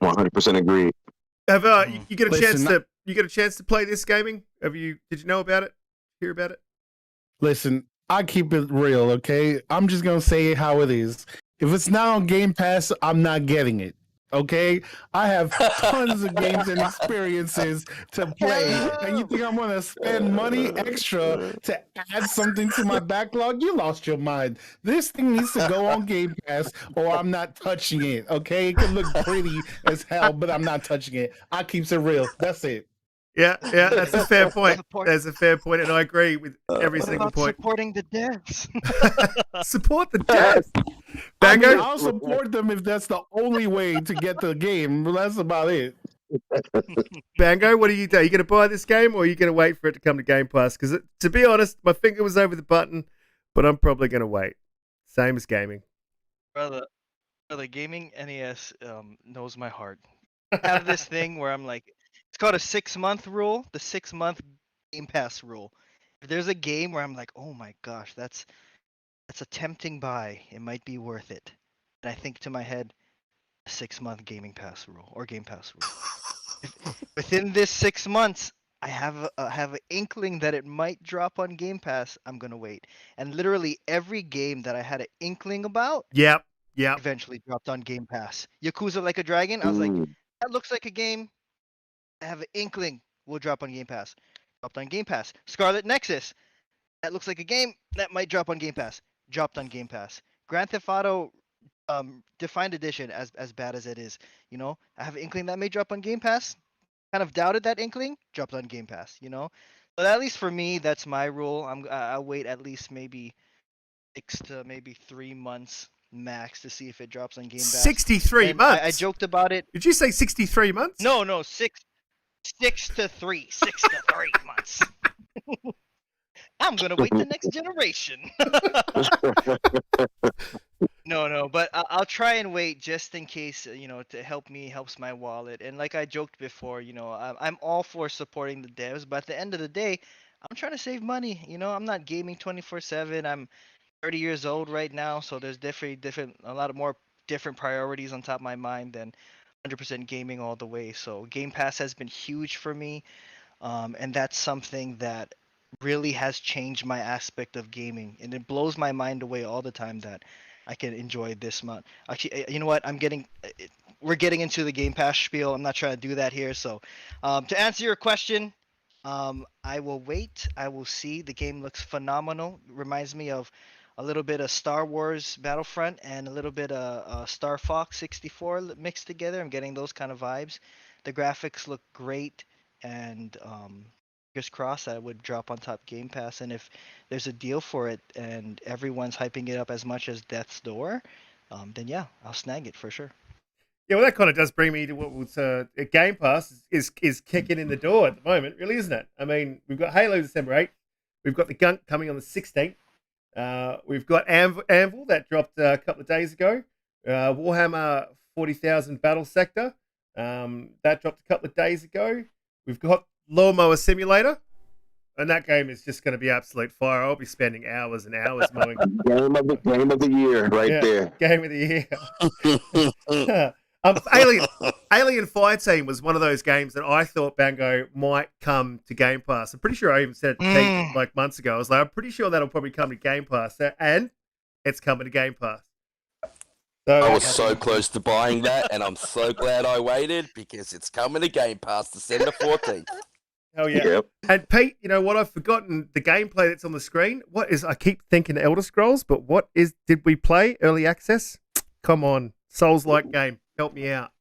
100% agree. Have Mhm. you get a Listen, chance to play this gaming? Did you know about it? Hear about it? Listen, I keep it real, okay? I'm just gonna say it how it is. If it's not on Game Pass, I'm not getting it. Okay, I have tons of games and experiences to play, and you think I'm gonna spend money extra to add something to my backlog? You lost your mind. This thing needs to go on Game Pass, or I'm not touching it. Okay, it can look pretty as hell, but I'm not touching it. I keeps it real. That's it. Yeah, that's a fair point. Support- That's a fair point, and I agree with every What single about point. supporting the devs? Support the devs. I mean, Bango, I'll support them if that's the only way to get the game. But that's about it. Bango, what do? You going to buy this game, or are you going to wait for it to come to Game Pass? Because to be honest, my finger was over the button, but I'm probably going to wait. Same as gaming. brother, gaming NES knows my heart. I have this thing where I'm like, it's called a 6-month rule, the 6-month Game Pass rule. If there's a game where I'm like, oh my gosh, that's a tempting buy, it might be worth it. And I think to my head, a 6-month Gaming Pass rule or Game Pass rule. Within this 6 months, I have an inkling that it might drop on Game Pass. I'm gonna wait. And literally every game that I had an inkling about Yep. eventually dropped on Game Pass. Yakuza Like a Dragon, I was like, Mm. that looks like a game I have an inkling will drop on Game Pass. Dropped on Game Pass. Scarlet Nexus, that looks like a game that might drop on Game Pass. Dropped on Game Pass. Grand Theft Auto Defined Edition, as bad as it is, I have an inkling that may drop on Game Pass. Kind of doubted that inkling, dropped on Game Pass, But at least for me, that's my rule. I'll wait at least maybe 6 to maybe 3 months max to see if it drops on Game Pass. 63 And months. I joked about it. Did you say 63 months? No, 6 to 3 months. I'm gonna wait the next generation. No, but I'll try and wait just in case, to helps my wallet. And like I joked before, I'm all for supporting the devs, but at the end of the day, I'm trying to save money. I'm not gaming 24/7. I'm 30 years old right now, so there's a lot of more different priorities on top of my mind than 100% gaming all the way. So Game Pass has been huge for me, and that's something that really has changed my aspect of gaming, and it blows my mind away all the time that I can enjoy this much. Actually, you know what? We're getting into the Game Pass spiel. I'm not trying to do that here. So, to answer your question, I will wait. I will see. The game looks phenomenal. Reminds me of a little bit of Star Wars Battlefront and a little bit of Star Fox 64 mixed together. I'm getting those kind of vibes. The graphics look great, and fingers crossed that it would drop on top Game Pass. And if there's a deal for it and everyone's hyping it up as much as Death's Door, then yeah, I'll snag it for sure. Yeah, well, that kind of does bring me to what was Game Pass is kicking in the door at the moment, really, isn't it? I mean, we've got Halo December 8th. We've got the Gunk coming on the 16th. We've got Anvil that dropped a couple of days ago. Warhammer 40,000 Battle Sector that dropped a couple of days ago. We've got Lawnmower Simulator, and that game is just going to be absolute fire. I'll be spending hours and hours mowing. Game of the year, right there. Game of the year. Alien Fireteam was one of those games that I thought Bango might come to Game Pass. I'm pretty sure I even said it to Pete like months ago. I was like, I'm pretty sure that'll probably come to Game Pass, and it's coming to Game Pass. So, I was so close to buying that, and I'm so glad I waited because it's coming to Game Pass December 14th. hell yeah. Yep. And Pete, you know what? I've forgotten the gameplay that's on the screen. What is? I keep thinking Elder Scrolls, but what is? Did we play early access? Come on, Souls-like game. Help me out.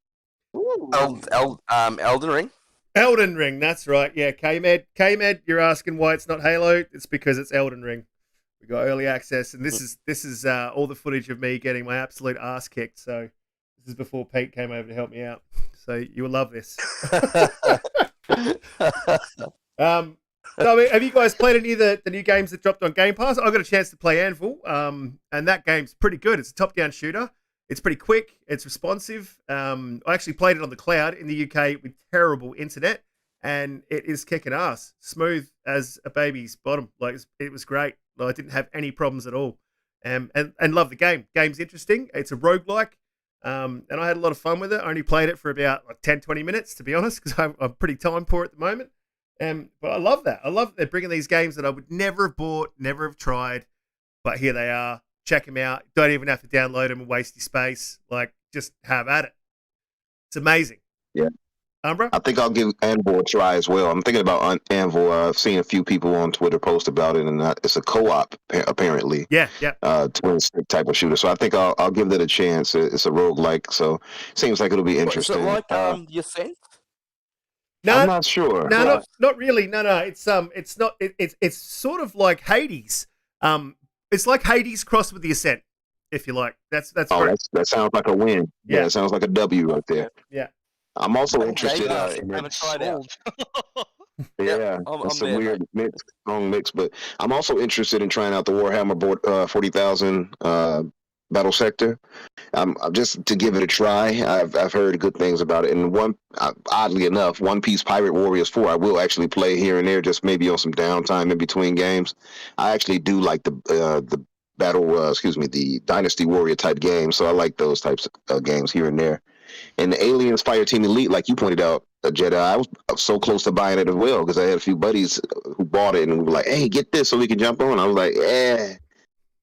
Elden Ring. Elden Ring, that's right. Yeah, K-Med, you're asking why it's not Halo. It's because it's Elden Ring. We got early access, and this is all the footage of me getting my absolute ass kicked. So this is before Pete came over to help me out. So you will love this. So, I mean, have you guys played any of the new games that dropped on Game Pass? I got a chance to play Anvil, and that game's pretty good. It's a top-down shooter. It's pretty quick. It's responsive. I actually played it on the cloud in the UK with terrible internet, and it is kicking ass. Smooth as a baby's bottom. Like, it was great. Like, I didn't have any problems at all. And love the game. Game's interesting. It's a roguelike. And I had a lot of fun with it. I only played it for about like 10, 20 minutes, to be honest, because I'm pretty time poor at the moment. But I love that. I love that they're bringing these games that I would never have bought, never have tried. But here they are. Check them out. Don't even have to download them and waste your space. Like, just have at it. It's amazing. Yeah. Umbra? I think I'll give Anvil a try as well. I'm thinking about Anvil. I've seen a few people on Twitter post about it, and it's a co-op, apparently. Yeah. Twin stick type of shooter. So I think I'll give that a chance. It's a roguelike, so seems like it'll be interesting. Is it like the Ascent? No, I'm not sure. No, not really. No. It's not. It's sort of like Hades. It's like Hades crossed with the Ascent, if you like. That's that sounds like a win. Yeah, it sounds like a W right there. Yeah. I'm also interested in haven't tried out. Yeah, I'm it's a there, weird mix, strong mix. But I'm also interested in trying out the Warhammer 40,000 battle sector. I'm just to give it a try. I've heard good things about it. And oddly enough, One Piece Pirate Warriors 4, I will actually play here and there, just maybe on some downtime in between games. I actually do like the the Dynasty Warrior type games. So I like those types of games here and there. And the Aliens Fireteam Elite, like you pointed out, Jedi, I was so close to buying it as well because I had a few buddies who bought it and we were like, hey, get this so we can jump on. I was like,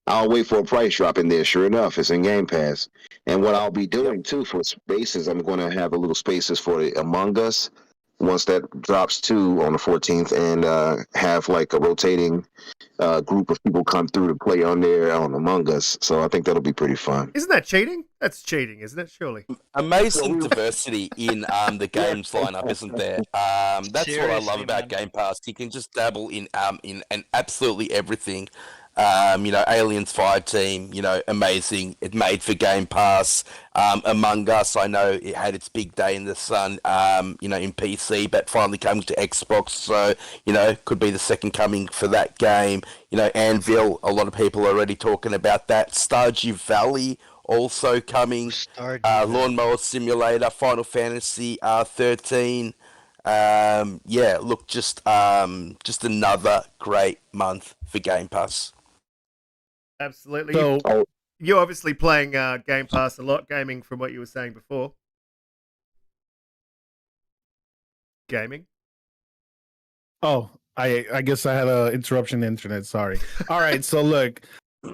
I'll wait for a price drop in there. Sure enough, it's in Game Pass. And what I'll be doing, too, for spaces, I'm going to have a little spaces for the Among Us once that drops, too, on the 14th, and have, like, a rotating group of people come through to play on there on Among Us. So I think that'll be pretty fun. Isn't that cheating? That's cheating, isn't it? Surely. Amazing diversity in the games lineup, isn't there? That's what I love about Game Pass. You can just dabble in absolutely everything. Aliens Fireteam, amazing. It made for Game Pass. Among Us, I know it had its big day in the sun, in PC, but finally coming to Xbox. So, could be the second coming for that game. Anvil, a lot of people are already talking about that. Stardew Valley also coming. Lawnmower Simulator, Final Fantasy 13. Just another great month for Game Pass. Absolutely. So, You're obviously playing Game Pass a lot, gaming from what you were saying before. Gaming? oh, I guess I had an interruption in the internet. Sorry. All right, so look,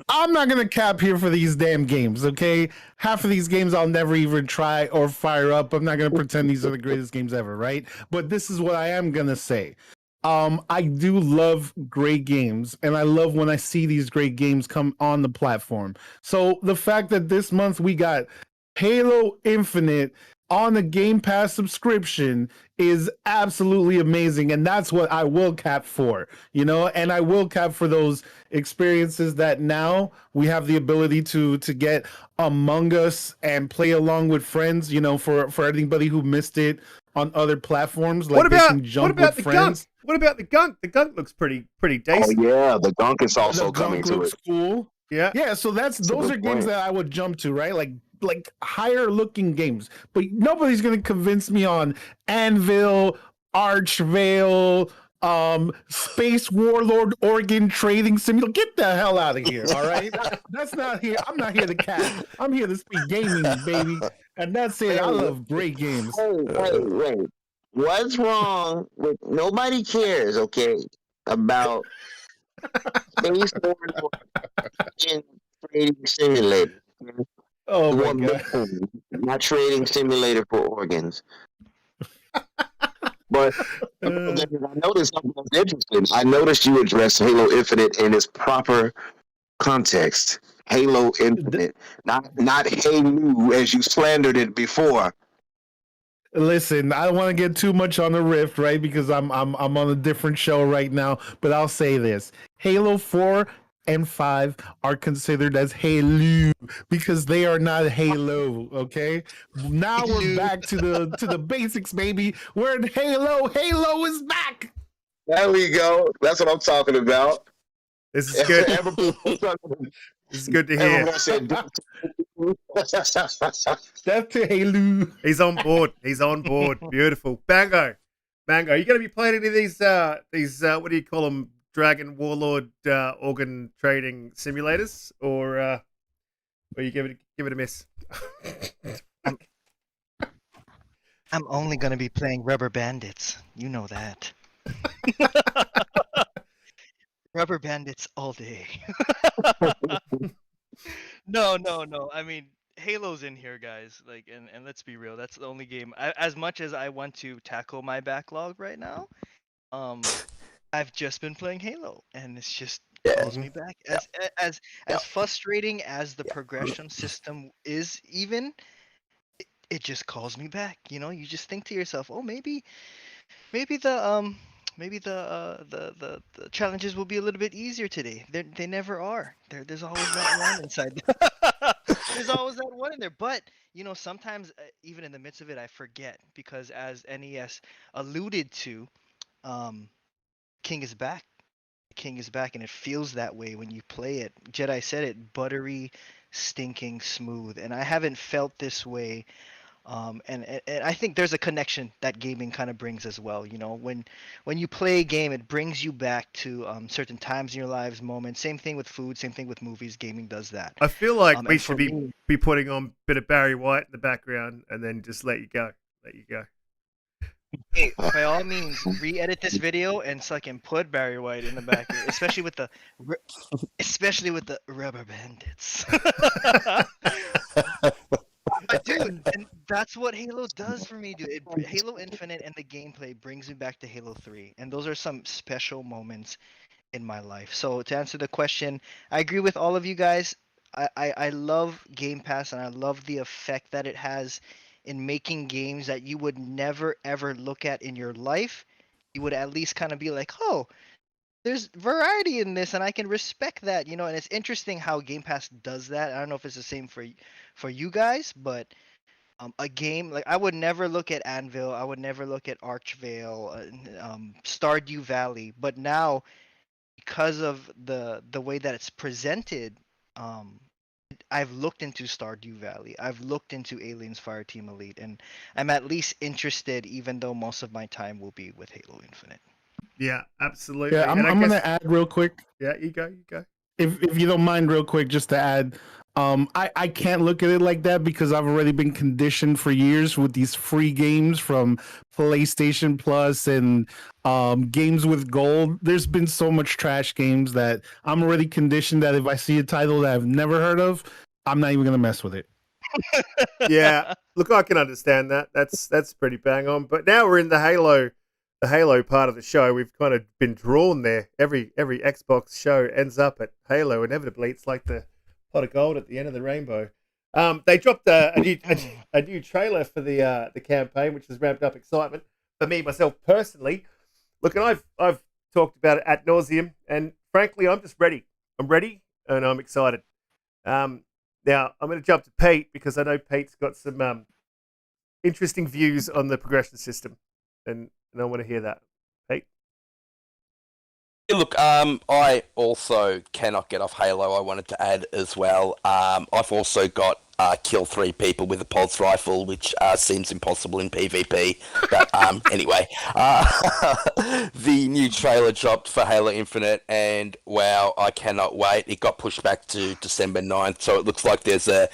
I'm not gonna cap here for these damn games, okay? Half of these games I'll never even try or fire up. I'm not gonna pretend these are the greatest games ever, right? But this is what I am gonna say. I do love great games, and I love when I see these great games come on the platform. So the fact that this month we got Halo Infinite on the Game Pass subscription is absolutely amazing, and that's what I will cap for, and I will cap for those experiences that now we have the ability to get Among Us and play along with friends, for anybody who missed it on other platforms. Like they can jump with friends. What about the Gunk? The Gunk looks pretty decent. Oh, yeah, the Gunk is also The coming Gunk to looks it. cool. Yeah. So those a are good games point. that I would jump to, right? Like higher looking games. But nobody's gonna convince me on Anvil, Archvale, Space Warlord Organ Trading Simulator. Get the hell out of here, all right? That's not here. I'm not here to cap. I'm here to speak gaming, baby. And that's it. I love great games. Wait. What's wrong with nobody cares, okay, about Space Warlord in Trading Simulator? Oh my One god. mission, not Trading Simulator for organs. But I noticed something that's interesting. I noticed you addressed Halo Infinite in its proper context. Halo Infinite, not Halo as you slandered it before. Listen, I don't want to get too much on the Rift, right? Because I'm on a different show right now. But I'll say this: Halo 4 and 5 are considered as Halo because they are not Halo. Okay, now we're back to the basics, baby. We're in Halo. Halo is back. There we go. That's what I'm talking about. This is good. Everybody, This is good to hear. everybody said, Death to Halo. He's on board. He's on board. Beautiful. Bango. Bango. Are you going to be playing any of these what do you call them? Dragon Warlord organ trading simulators, or you give it a miss? I'm only gonna be playing Rubber Bandits. You know that. Rubber Bandits all day. No. I mean, Halo's in here, guys. Like, and let's be real. That's the only game. As much as I want to tackle my backlog right now, I've just been playing Halo, and it's just calls me back. As frustrating as the progression system is, even it just calls me back. You know, you just think to yourself, oh, maybe the challenges will be a little bit easier today. They never are. There's always that one inside. There's always that one in there. But you know, sometimes even in the midst of it, I forget, because as NES alluded to, King is back. King is back, and it feels that way when you play it. Jedi said it, buttery, stinking smooth, and I haven't felt this way. And I think there's a connection that gaming kind of brings as well. You know, when you play a game, it brings you back to certain times in your lives, moments. Same thing with food, same thing with movies. Gaming does that. I feel like we and should for me- be putting on a bit of Barry White in the background and then just let you go. Hey, by all means, re-edit this video and fucking put Barry White in the back, especially with the Rubber Bandits. But dude, and that's what Halo does for me, dude. Halo Infinite and the gameplay brings me back to Halo 3, and those are some special moments in my life. So to answer the question, I agree with all of you guys. I love Game Pass, and I love the effect that it has in making games that you would never ever look at in your life. You would at least kind of be like, oh, there's variety in this, and I can respect that, you know. And it's interesting how Game Pass does that. I don't know if it's the same for you guys, but a game like, I would never look at Anvil, I would never look at Archvale, Stardew Valley, but now, because of the way that it's presented, I've looked into Stardew Valley, I've looked into Aliens Fireteam Elite, and I'm at least interested, even though most of my time will be with Halo Infinite. Yeah, absolutely. Yeah, I'm going to add real quick. Yeah, you go. If you don't mind, real quick, just to add, I can't look at it like that because I've already been conditioned for years with these free games from PlayStation Plus and games with gold. There's been so much trash games that I'm already conditioned that if I see a title that I've never heard of, I'm not even gonna mess with it. Yeah, look, I can understand that. That's pretty bang on. But now we're in the Halo part of the show. We've kind of been drawn there. Every Xbox show ends up at Halo inevitably. It's like the pot of gold at the end of the rainbow. They dropped a new trailer for the campaign, which has ramped up excitement for me myself personally. Look, and I've talked about it ad nauseum, and frankly, I'm just ready. I'm ready, and I'm excited. Now I'm going to jump to Pete because I know Pete's got some interesting views on the progression system, and I want to hear that. Pete? Yeah, look, I also cannot get off Halo. I wanted to add as well. I've also got kill 3 people with a pulse rifle, which seems impossible in PvP. But anyway, the new trailer dropped for Halo Infinite, and wow, I cannot wait. It got pushed back to December 9th, so it looks like there's a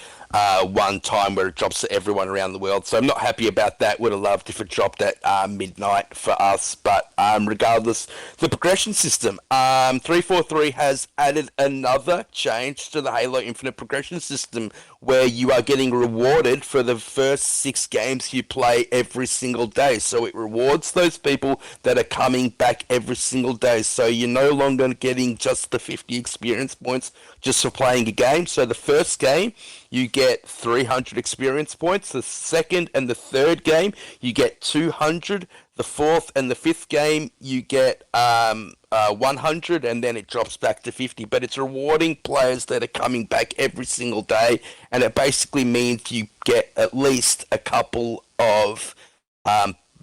one time where it drops to everyone around the world. So I'm not happy about that. Would have loved if it dropped at midnight for us. But regardless, the progression system, 343 has added another change to the Halo Infinite progression system, where you are getting rewarded for the first 6 games you play every single day. So it rewards those people that are coming back every single day. So you're no longer getting just the 50 experience points just for playing a game. So the first game, you get 300 experience points. The second and the third game, you get 200. The fourth and the fifth game, you get 100, and then it drops back to 50. But it's rewarding players that are coming back every single day, and it basically means you get at least a couple of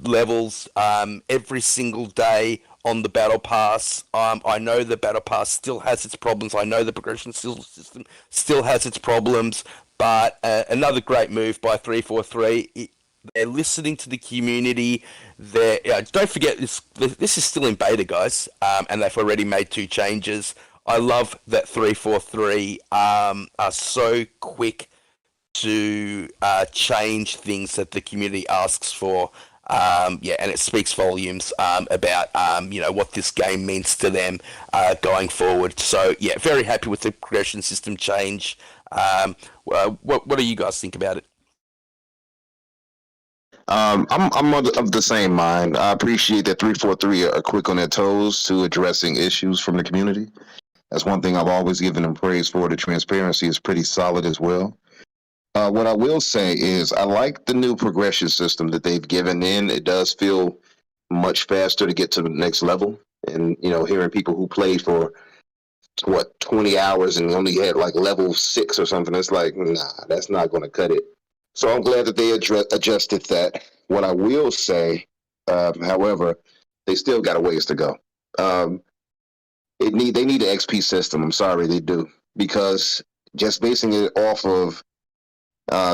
levels every single day on the Battle Pass. I know the Battle Pass still has its problems. I know the progression system still has its problems. But another great move by 343. They're listening to the community. Don't forget this is still in beta, guys, and they've already made 2 changes. I love that 343 are so quick to change things that the community asks for. And it speaks volumes about what this game means to them going forward. So yeah, very happy with the progression system change. What do you guys think about it? I'm of the same mind. I appreciate that 343 are quick on their toes to addressing issues from the community. That's one thing I've always given them praise for. The transparency is pretty solid as well. What I will say is I like the new progression system that they've given in. It does feel much faster to get to the next level. And, hearing people who played for 20 hours and only had like level 6 or something, it's like, nah, that's not going to cut it. So I'm glad that they adjusted that. What I will say, however, they still got a ways to go. They need an XP system. I'm sorry, they do, because just basing it off of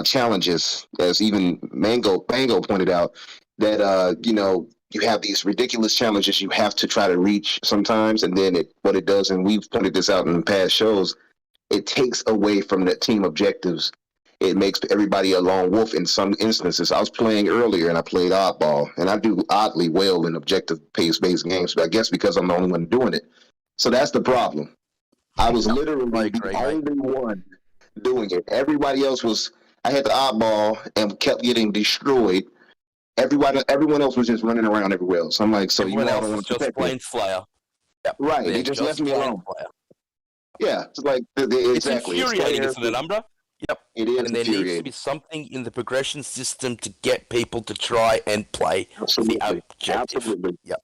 challenges, as even Bango pointed out, that you have these ridiculous challenges you have to try to reach sometimes, and then what it does, and we've pointed this out in past shows, it takes away from the team objectives. It makes everybody a lone wolf in some instances. I was playing earlier and I played oddball, and I do oddly well in objective pace-based games, but I guess because I'm the only one doing it. So that's the problem. I was literally the only one doing it. Everybody else I had the oddball and kept getting destroyed. Everyone else was just running around everywhere else. I'm like, so everyone you all else don't is want to just plain Slayer. Yep. Right, they just left me alone. Slayer. Yeah, it's like It's exactly. infuriating, isn't it, Umbra? Yep. It is and there needs to be something in the progression system to get people to try and play the objective. Absolutely. Yep.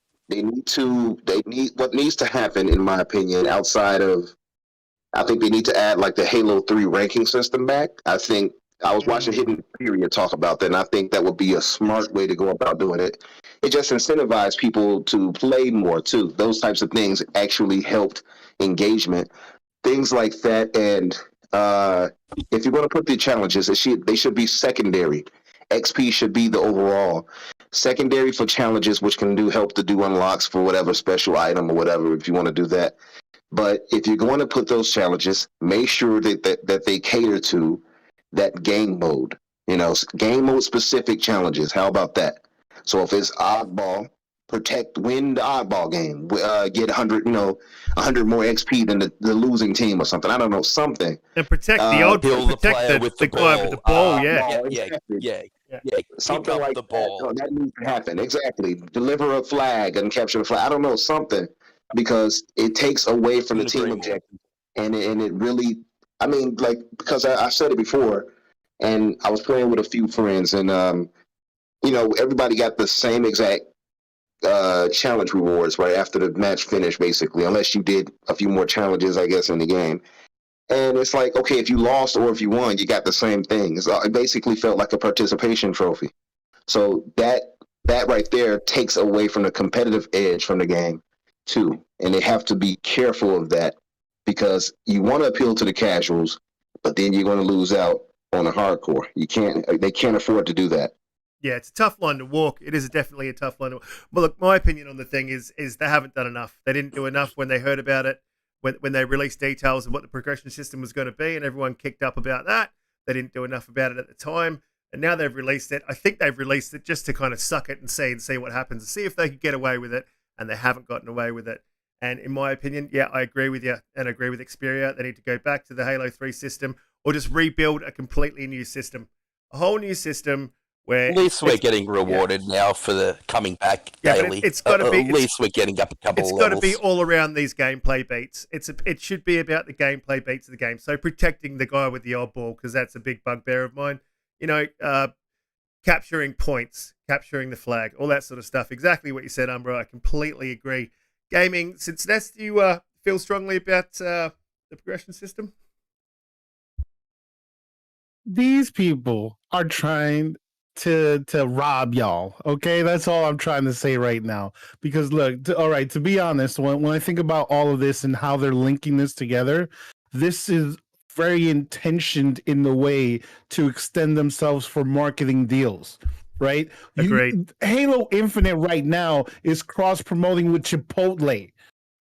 What needs to happen, in my opinion, outside of, I think they need to add like the Halo 3 ranking system back. I think I was watching Hidden Period talk about that, and I think that would be a smart way to go about doing it. It just incentivized people to play more too. Those types of things actually helped engagement. Things like that, and if you're going to put the challenges, they should be secondary. XP should be the overall. Secondary for challenges, which can help to do unlocks for whatever special item or whatever, if you want to do that. But if you're going to put those challenges, make sure that they cater to that game mode. Game mode specific challenges. How about that? So if it's oddball, win the oddball game, get 100 more XP than the losing team or something. I don't know, something. And protect the odd kill the player with the guy with the ball. Yeah, something like the ball. That needs to happen. Exactly. Deliver a flag and capture the flag. I don't know, something, because it takes away from the team objective, and it really, I mean, like, because I said it before, and I was playing with a few friends, and everybody got the same exact challenge rewards right after the match finished, basically, unless you did a few more challenges, I guess, in the game. And it's like, okay, if you lost or if you won, you got the same thing. It basically felt like a participation trophy. So that right there takes away from the competitive edge from the game too. And they have to be careful of that, because you want to appeal to the casuals, but then you're going to lose out on the hardcore. They can't afford to do that. Yeah, it's a tough line to walk. It is definitely a tough line to walk. But look, my opinion on the thing is they haven't done enough. They didn't do enough when they heard about it, when they released details of what the progression system was going to be, and everyone kicked up about that. They didn't do enough about it at the time, and now they've released it. I think they've released it just to kind of suck it and see what happens, and see if they could get away with it, and they haven't gotten away with it. And in my opinion, yeah, I agree with you, and I agree with Xperia. They need to go back to the Halo 3 system, or just rebuild a completely new system, a whole new system. Where at least we're getting rewarded now for the coming back daily. But it's got to be. At least we're getting up a couple of levels. It's got to be all around these gameplay beats. It should be about the gameplay beats of the game. So protecting the guy with the oddball, because that's a big bugbear of mine. Capturing points, capturing the flag, all that sort of stuff. Exactly what you said, Umbra. I completely agree. Gaming, since Ness, do you feel strongly about the progression system? These people are trying to rob y'all. Okay, that's all I'm trying to say right now. Because look, all right, to be honest, when I think about all of this and how they're linking this together, this is very intentioned in the way to extend themselves for marketing deals. Right? Agreed. Halo Infinite right now is cross promoting with Chipotle.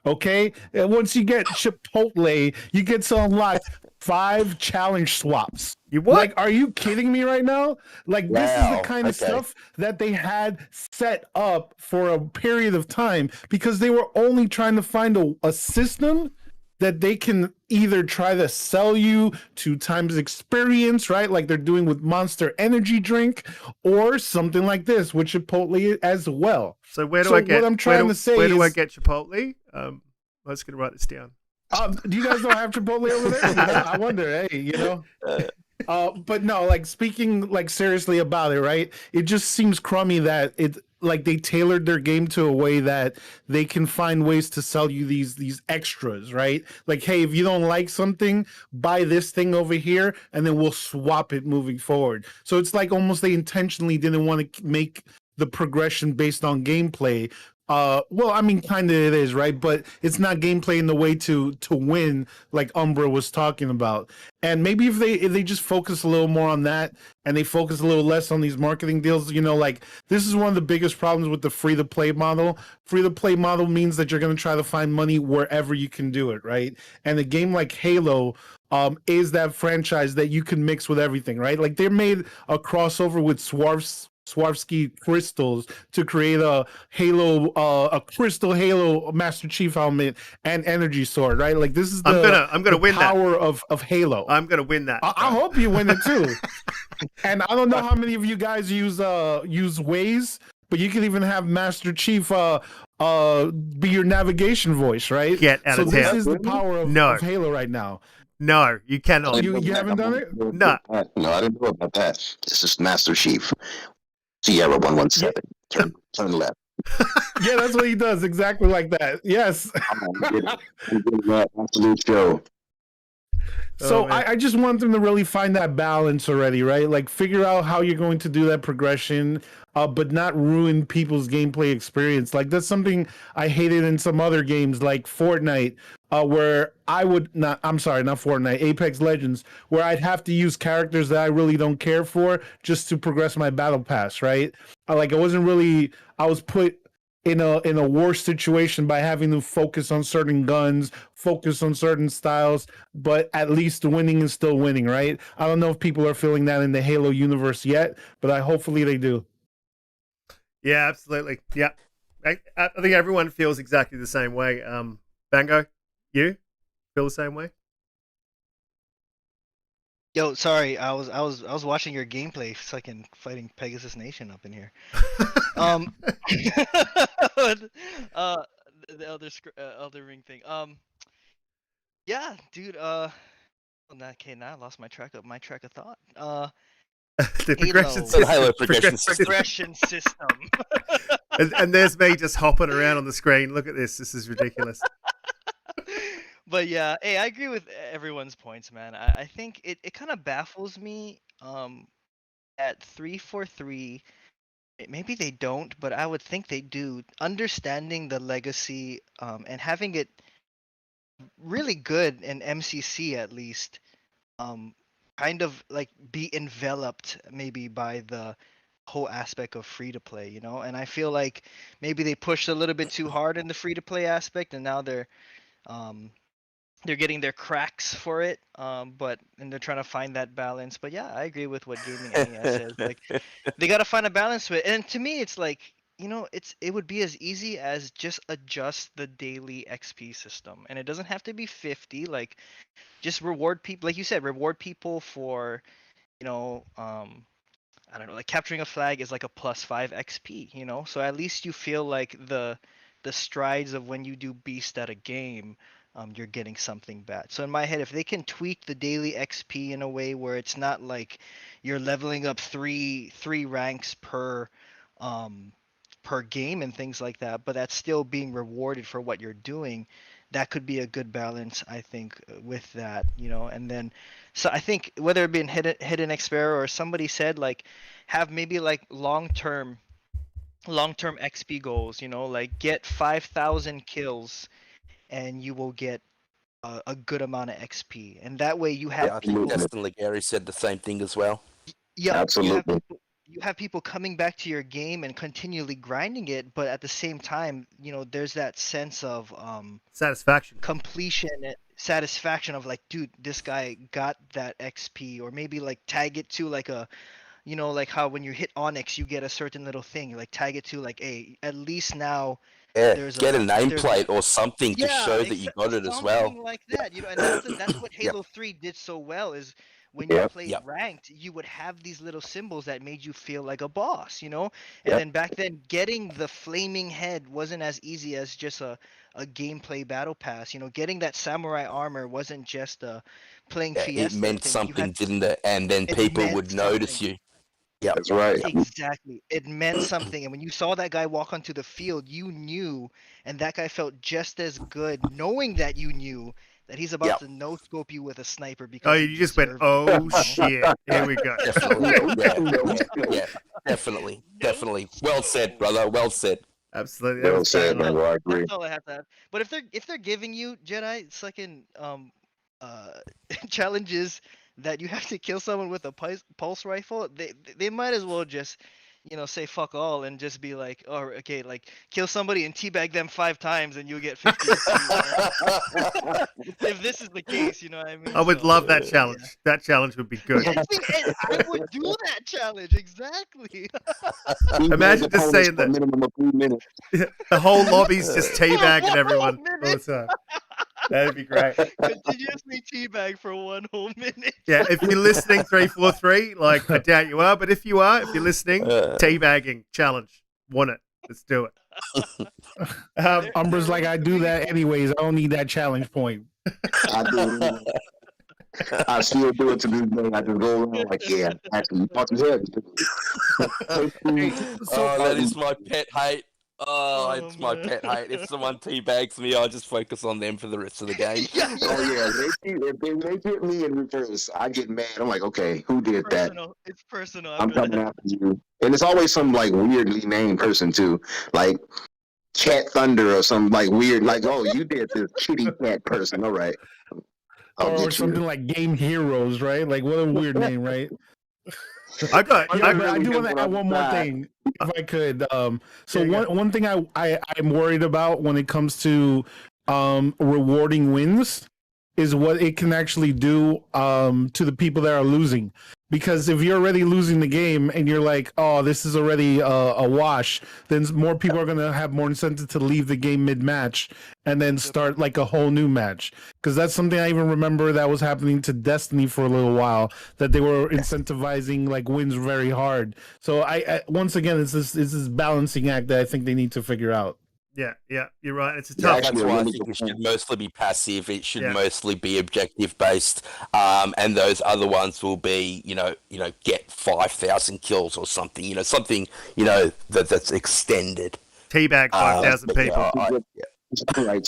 Okay, and once you get Chipotle, you get to unlock 5 challenge swaps. You what? Like, are you kidding me right now? Like, this is the Wow, kind of okay. stuff that they had set up for a period of time because they were only trying to find a system that they can either try to sell you 2 times experience, right? Like they're doing with Monster Energy drink, or something like this with Chipotle as well. So where do I get? What I'm trying to say where do I is, get Chipotle? I'm just gonna write this down. do you guys don't have Chipotle over there? I wonder, hey, you know. But no, like speaking like seriously about it, right? It just seems crummy that it like they tailored their game to a way that they can find ways to sell you these extras, right? Like, hey, if you don't like something, buy this thing over here, and then we'll swap it moving forward. So it's like almost they intentionally didn't want to make the progression based on gameplay. Well, I mean, kind of it is, right? But it's not gameplay in the way to win, like Umbra was talking about. And maybe if they just focus a little more on that, and they focus a little less on these marketing deals, you know, like this is one of the biggest problems with the free to play model. Free to play model means that you're going to try to find money wherever you can do it, right? And a game like Halo is that franchise that you can mix with everything, right? Like they made a crossover with Swarovski crystals to create a Halo, a crystal Halo Master Chief helmet and energy sword, right? Like this is I'm gonna win that. power of Halo. I'm gonna win that. I hope you win it too. And I don't know how many of you guys use Waze, but you can even have Master Chief be your navigation voice, right? Get out so of this town. is the power of Halo right now. No, you cannot. You haven't done it? No. No, I didn't know about that. This is Master Chief. Sierra 117. Turn left. Yeah, that's what he does. Exactly like that. Yes. Absolute show. So man. I just want them to really find that balance already, right? Like figure out how you're going to do that progression, but not ruin people's gameplay experience. Like that's something I hated in some other games like Fortnite, where I would not, I'm sorry, not Fortnite, Apex Legends, where I'd have to use characters that I really don't care for just to progress my battle pass, right? Like I was put in a worse situation by having to focus on certain guns, focus on certain styles, but at least winning is still winning, right? I don't know if people are feeling that in the Halo universe yet, but hopefully they do. Yeah, absolutely. Yeah, I think everyone feels exactly the same way. Bango, you feel the same way? Yo, sorry, I was watching your gameplay, fucking fighting Pegasus Nation up in here. The Elder Ring thing. Yeah, dude. Okay, now I lost my track of thought. The progression Halo. Halo progression Progression system. and there's me just hopping around on the screen. Look at this. This is ridiculous. But yeah, hey, I agree with everyone's points, man. I think it kind of baffles me at 343. Maybe they don't, but I would think they do. Understanding the legacy and having it really good in MCC at least, kind of like be enveloped maybe by the whole aspect of free to play, you know? And I feel like maybe they pushed a little bit too hard in the free to play aspect, and now they're getting their cracks for it, and they're trying to find that balance. But yeah, I agree with what Gaming NES says. Like, they got to find a balance to it. And to me, it's like, you know, it would be as easy as just adjust the daily XP system, and it doesn't have to be 50. Like, just reward people, like you said, reward people for, you know, I don't know, like capturing a flag is like a +5 XP, you know. So at least you feel like the strides of when you do beast at a game. You're getting something back. So in my head, if they can tweak the daily XP in a way where it's not like you're leveling up three ranks per game and things like that, but that's still being rewarded for what you're doing, that could be a good balance, I think, with that, and then, so I think whether it be in hidden expert or somebody said like, have maybe like long-term XP goals, like get 5,000 kills and you will get a good amount of XP, and that way you have Yeah, I think people. Destin Legary said the same thing as well. Yeah, Absolutely. you have people coming back to your game and continually grinding it, but at the same time, there's that sense of Satisfaction. completion and satisfaction of like, dude, this guy got that XP, or maybe like tag it to like a, like how when you hit Onyx, you get a certain little thing, like tag it to like, hey, at least now Yeah, there's get a there's nameplate or something to show that you got it as well. something like that, and that's what Halo 3 did so well, is when you Yep. played Yep. ranked, you would have these little symbols that made you feel like a boss, and Yep. then back then getting the flaming head wasn't as easy as just a gameplay battle pass. Getting that samurai armor wasn't just playing Yeah, Fiesta it meant thing. something, didn't it? And then It people meant would notice something. you. Yep. That's right. Exactly. It meant something. And when you saw that guy walk onto the field, you knew, and that guy felt just as good knowing that you knew that he's about Yep. to no scope you with a sniper because Oh, he you just went, deserved it, oh shit. Here we go. Definitely. Yeah, definitely. Definitely. Well said, brother. Well said. Absolutely. That Well was said, bang on. man. I agree. That's all I have to have. But if they're giving you Jedi second challenges that you have to kill someone with a pulse rifle, they might as well just say fuck all and just be like, oh, okay, like kill somebody and teabag them 5 times and you'll get 50 XP. If this is the case, you know what I mean? I would So, love that yeah. challenge. That challenge would be good. I would do that challenge, exactly. Imagine just saying for a that. minimum of 3 minutes. The whole lobby's just teabagging One everyone whole all the minute. time. That'd be great. Continuously teabag for 1 whole minute. Yeah, if you're listening, 343, like I doubt you are, but if you are, if you're listening, teabagging challenge. Want it. Let's do it. Umbra's like, I do that anyways. I don't need that challenge point. I do. I still do it to this day. I just go around like, yeah, actually, you talk to him. Oh, that is my pet hate. Oh, Oh, it's my man. pet hate. If someone teabags me, I just focus on them for the rest of the game. Oh yeah, if they get me in reverse, I get mad. I'm like, okay, who did that? Personal. It's personal. I'm after coming that. after you. And it's always some like weirdly named person too, like Cat Thunder or some like weird, like, oh, you did this kitty cat person. All right, I'll Or get something you. like Game Heroes, right? Like, what a weird name, right? I got. Yeah, really but I do want good to add one more outside. thing, if I could. So Yeah, you one thing I'm worried about when it comes to rewarding wins is what it can actually do to the people that are losing. Because if you're already losing the game and you're like, oh, this is already a wash, then more people are going to have more incentive to leave the game mid-match and then start like a whole new match. Because that's something I even remember that was happening to Destiny for a little while, that they were incentivizing like wins very hard. So I once again, it's this balancing act that I think they need to figure out. Yeah, you're right. It's a Yeah, tough. actually, That's a why I really think good it should point. mostly be passive. It should Yeah. mostly be objective based, and those other ones will be, get 5,000 kills or something. Something that's extended. Teabag 5,000 But yeah, people. Right,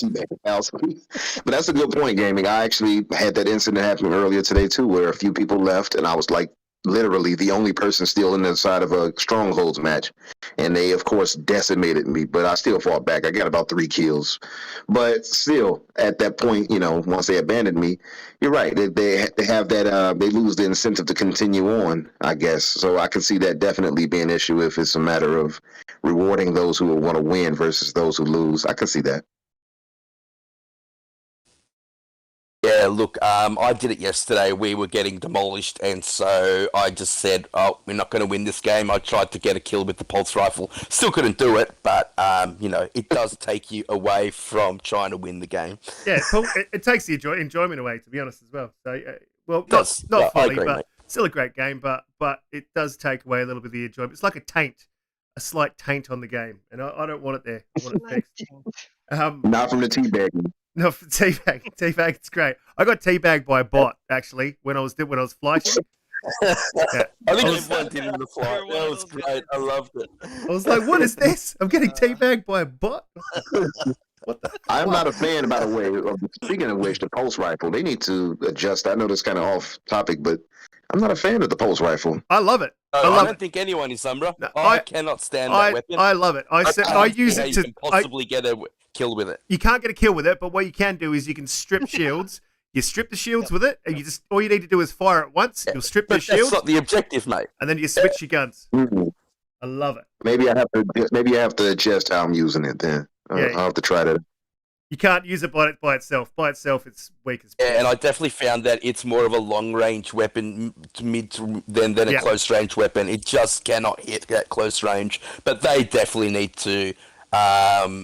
but that's a good point, gaming. I actually had that incident happen earlier today too, where a few people left, and I was like literally the only person still inside of a strongholds match, and they of course decimated me. But I still fought back. I got about 3 kills, but still at that point, once they abandoned me, you're right. They have that. They lose the incentive to continue on, I guess. So I can see that definitely being an issue if it's a matter of rewarding those who want to win versus those who lose. I can see that. Yeah, look, I did it yesterday. We were getting demolished, and so I just said, "Oh, we're not going to win this game." I tried to get a kill with the pulse rifle, still couldn't do it, but it does take you away from trying to win the game. Yeah, it takes the enjoyment away, to be honest, as well. So, well, Does. not Yeah, I fully, agree, but mate. still a great game. But it does take away a little bit of the enjoyment. It's like a slight taint on the game, and I don't want it there. I want it fixed. Not from the teabagging. No, for teabag, it's great. I got teabagged by a bot actually when I was flighting. Yeah. I think I was- everyone did in the flight. You're one That of was those great. I loved it. I was like, "What is this? I'm getting teabagged by a bot." What the? I'm not a fan, by the way. Speaking of which, the pulse rifle, they need to adjust. I know that's kind of off topic, but I'm not a fan of the pulse rifle. I love it. No, I I love don't it. think anyone is, Umbra. No, I cannot stand that weapon. I love it. I don't use see how it you to. can possibly get a kill with it. You can't get a kill with it, but what you can do is you can strip shields. You strip the shields with it, and you just all you need to do is fire it once. You'll strip the But that's shields, not the objective, mate. and then you switch your guns. Mhm. I love it. Maybe I have to adjust how I'm using it. Then Yeah. I'll have to try that. You can't use it by itself. By itself, it's weak as. Yeah, and I definitely found that it's more of a long-range weapon than a Yeah. close-range weapon. It just cannot hit that close range. But they definitely need to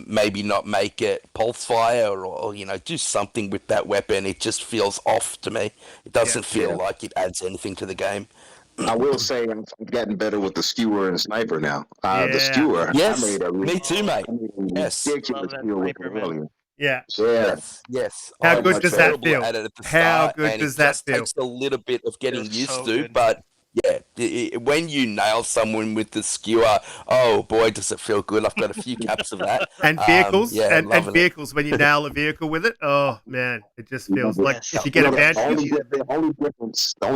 maybe not make it pulse fire or do something with that weapon. It just feels off to me. It doesn't feel like it adds anything to the game. I will say I'm getting better with the skewer and sniper now. The Yeah. skewer, Yes, I made a me too, mate. Yes. ridiculous Love that skewer with sniper, it man. earlier. Yeah. Yeah. Yes. How I good was does that terrible feel? at it at the How start, good and does it that just feel? takes a little bit of getting Feels used so to, good. but yeah, when you nail someone with the skewer, oh boy, does it feel good! I've got a few caps of that. And vehicles, yeah, and loving it. vehicles. When you nail a vehicle with it, oh man, it just feels like Yes. if you get Well, the advantage. only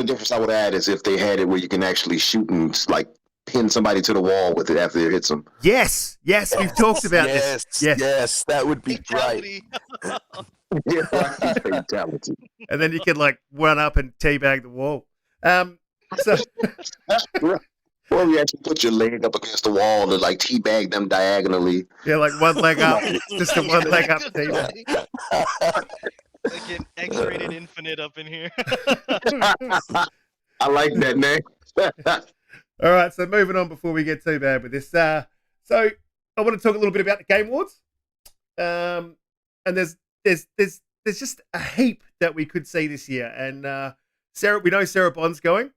difference I would add is if they had it where you can actually shoot and like pin somebody to the wall with it after it hits them. Yes, we've talked about this. Yes, that would be great. Fatality. Fatality. And then you can like run up and teabag the wall. So Or you actually put your leg up against the wall and like teabag them diagonally. yeah, like one leg up, just a one leg up teabag. Like an X-rated infinite up in here. I like that name. All right, so moving on before we get too bad with this. So I want to talk a little bit about the Game Awards. And there's just a heap that we could see this year. And we know Sarah Bond's going.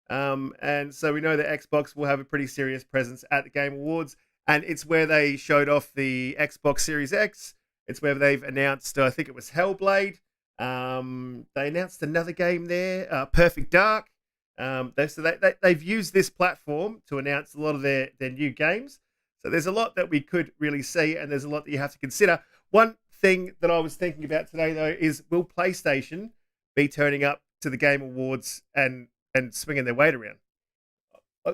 And so we know that Xbox will have a pretty serious presence at the Game Awards. And it's where they showed off the Xbox Series X. It's where they've announced, I think it was Hellblade. They announced another game there, Perfect Dark. They've used this platform to announce a lot of their new games. So there's a lot that we could really see, and there's a lot that you have to consider. One thing that I was thinking about today, though, is will PlayStation be turning up to the Game Awards and swinging their weight around?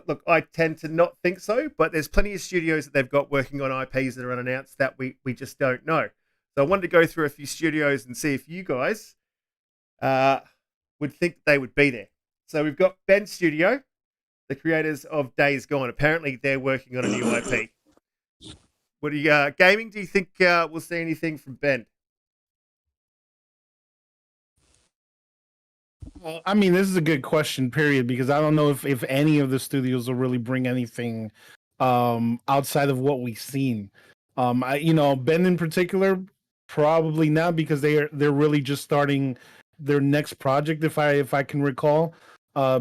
Look, I tend to not think so, but there's plenty of studios that they've got working on IPs that are unannounced that we just don't know. So I wanted to go through a few studios and see if you guys would think they would be there. So we've got Ben Studio, the creators of Days Gone. Apparently, they're working on a new IP. What do you gaming? Do you think we'll see anything from Ben? Well, I mean, this is a good question, period, because I don't know if any of the studios will really bring anything outside of what we've seen. Ben in particular, probably not, because they're really just starting their next project, if I can recall,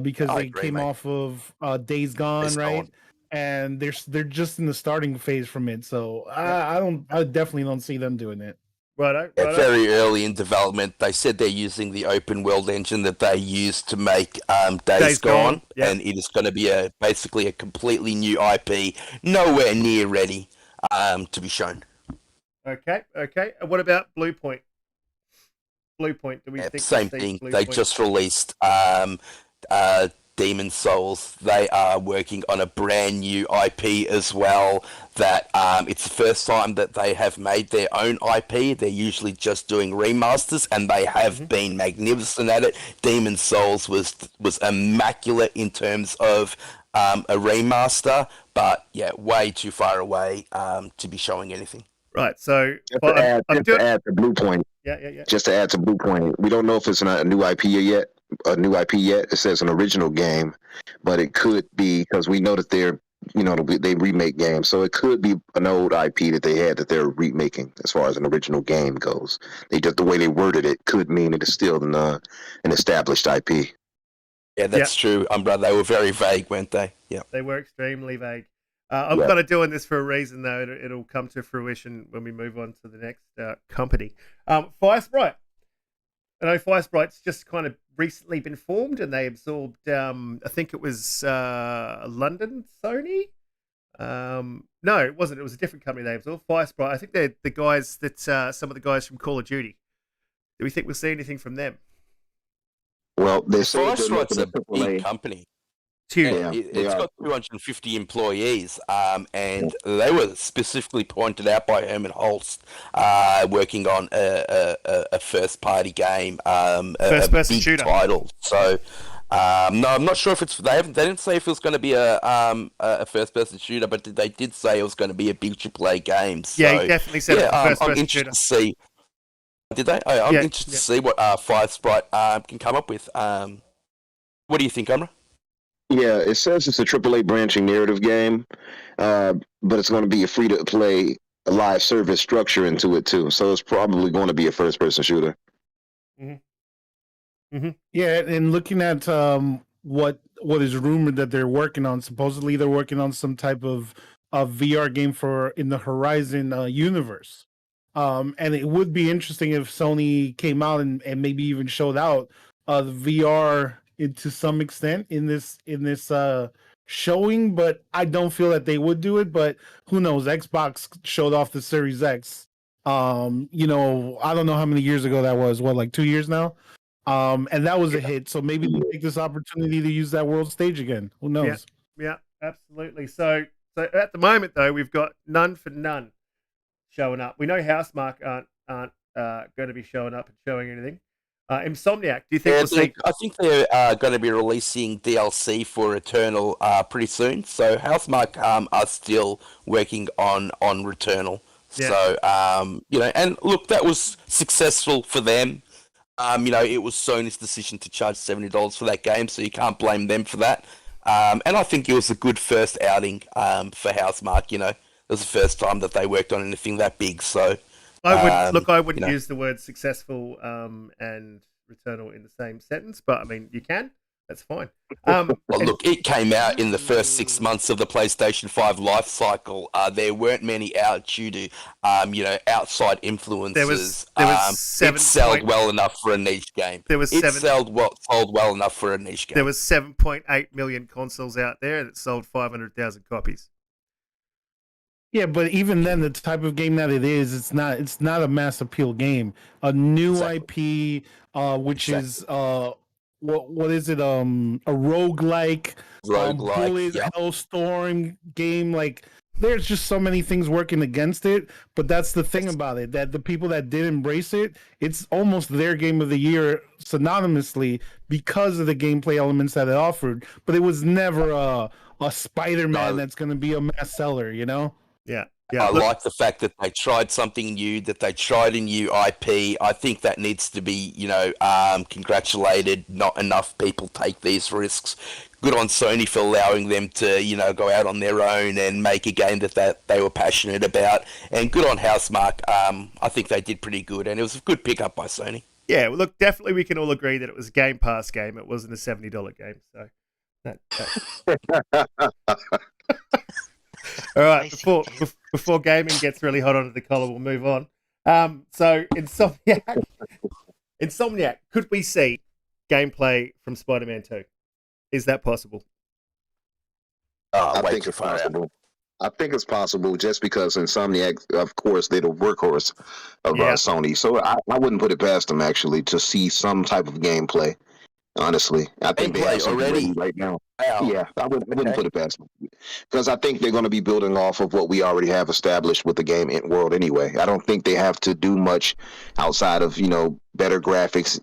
because they came off of Days Gone, right? And they're just in the starting phase from it. So I definitely don't see them doing it. Righto. Very early in development. They said they're using the open world engine that they used to make Days Gone, yeah. and it is going to be basically a completely new IP, nowhere near ready to be shown. Okay. And what about Bluepoint? Bluepoint, do we think Same we'll see thing. Bluepoint? They just released Demon Souls. They are working on a brand new IP as well. That it's the first time that they have made their own IP. They're usually just doing remasters, and they have been magnificent at it. Demon Souls was immaculate in terms of a remaster, but yeah, way too far away to be showing anything. Right. So To add to Bluepoint. Yeah. Just to add to Bluepoint, we don't know if it's a new IP yet. It says an original game, but it could be, because we know that they remake games, so it could be an old IP that they had that they're remaking. As far as an original game goes, the way they worded it could mean it is still an established IP. Yeah, that's true. They were very vague, weren't they? Yeah, they were extremely vague. I'm kind of doing this for a reason, though. It'll come to fruition when we move on to the next company. Firesprite. I know Firesprite's just kind of recently been formed, and they absorbed, I think it was London Sony. No, it wasn't. It was a different company. They was Fire Sprite. I think they're the guys that some of the guys from Call of Duty. Do we think we'll see anything from them? Well, they say Fire they're Strike's looking a at big AAA. company. It's huge. Yeah, they It's are. got 250 employees, and they were specifically pointed out by Herman Holst, working on a first-party game, a First-person big shooter. title. So, no, I'm not sure if it's they didn't say if it was going to be a first-person shooter, but they did say it was going to be a big AAA game. So, Yeah, he definitely said it's a I'm first-person interested shooter. to see. Did they? I'm Yeah, interested yeah. to see what Fire Sprite can come up with. What do you think, Umra? Yeah, it says it's a AAA branching narrative game, but it's going to be a free to play live service structure into it too. So it's probably going to be a first person shooter. Yeah, and looking at what is rumored that they're working on, supposedly they're working on some type of VR game for in the Horizon universe. And it would be interesting if Sony came out and maybe even showed out the VR to some extent in this showing, but I don't feel that they would do it. But who knows? Xbox showed off the Series X. I don't know how many years ago that was. What, like 2 years now? And that was a hit. So maybe they take this opportunity to use that world stage again. Who knows? Yeah, absolutely. So at the moment though, we've got None for None showing up. We know Housemark aren't going to be showing up and showing anything. Insomniac, do you think we'll see? I think they're going to be releasing DLC for Returnal pretty soon. So Housemark are still working on Returnal. Yeah. So and look, that was successful for them. It was Sony's decision to charge $70 for that game, so you can't blame them for that. And I think it was a good first outing for Housemark. It was the first time that they worked on anything that big. So I wouldn't use the word successful and Returnal in the same sentence, but I mean, you can. That's fine. Well, look, it came out in the first 6 months of the PlayStation 5 life cycle. There weren't many out due to, outside influences. There was 7. It sold well enough for a niche game. Sold well enough for a niche game. There was 7.8 million consoles out there that sold 500,000 copies. Yeah, but even then, the type of game that it is, it's not a mass appeal game. A new IP, which is what is it? A roguelike, bullet Hellstorm game. Like, there's just so many things working against it. But that's the thing about it, that the people that did embrace it, it's almost their game of the year synonymously because of the gameplay elements that it offered. But it was never a Spider-Man that's going to be a mass seller, Yeah. I like the fact that they tried something new, that they tried a new IP. I think that needs to be, congratulated. Not enough people take these risks. Good on Sony for allowing them to, go out on their own and make a game that they were passionate about. And good on Housemark. I think they did pretty good, and it was a good pickup by Sony. Yeah, well, look, definitely we can all agree that it was a Game Pass game. It wasn't a $70 game. So all right, before gaming gets really hot under the collar, we'll move on. So Insomniac, could we see gameplay from Spider-Man 2? Is that possible? I think it's possible. I think it's possible just because Insomniac, of course, they're the workhorse of Sony. So I wouldn't put it past them, actually, to see some type of gameplay. Honestly, I think they have something ready right now. Wow. Yeah, I wouldn't put it past them because I think they're going to be building off of what we already have established with the game world anyway. I don't think they have to do much outside of better graphics,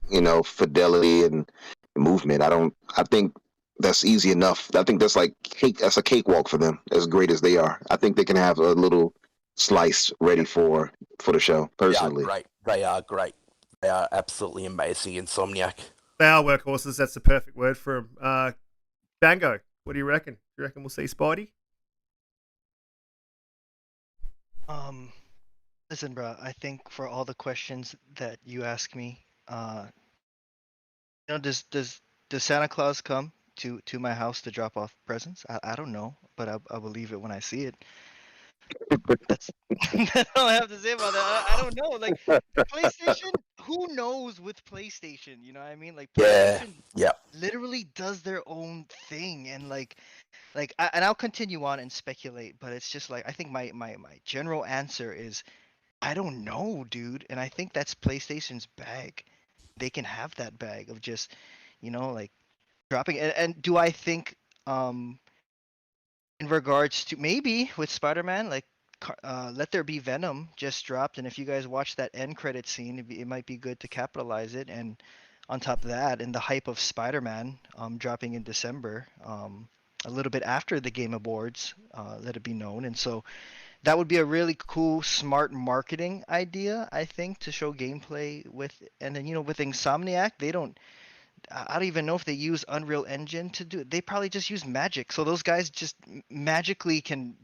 fidelity and movement. I think that's easy enough. I think that's like that's a cakewalk for them. As great as they are, I think they can have a little slice ready for the show. Personally, They are great. They are absolutely amazing. Insomniac. They are workhorses. That's the perfect word for them. Bango, what do you reckon? Do you reckon we'll see Spidey? Listen, bro. I think for all the questions that you ask me, does Santa Claus come to my house to drop off presents? I don't know, but I believe it when I see it. That's all I have to say about that. I don't know. Like PlayStation, who knows with PlayStation? You know what I mean? Like PlayStation literally does their own thing, and like and I'll continue on and speculate, but it's just like I think my general answer is I don't know, dude, and I think that's PlayStation's bag. They can have that bag of just, like dropping. And do I think in regards to maybe with Spider-Man, like Let There Be Venom just dropped, and if you guys watch that end credit scene, it might be good to capitalize it. And on top of that, in the hype of Spider-Man dropping in December, a little bit after the Game Awards, let it be known, and so that would be a really cool, smart marketing idea, I think, to show gameplay with. And then with Insomniac, they don't. I don't even know if they use Unreal Engine to do it. They probably just use Magic. So those guys just magically can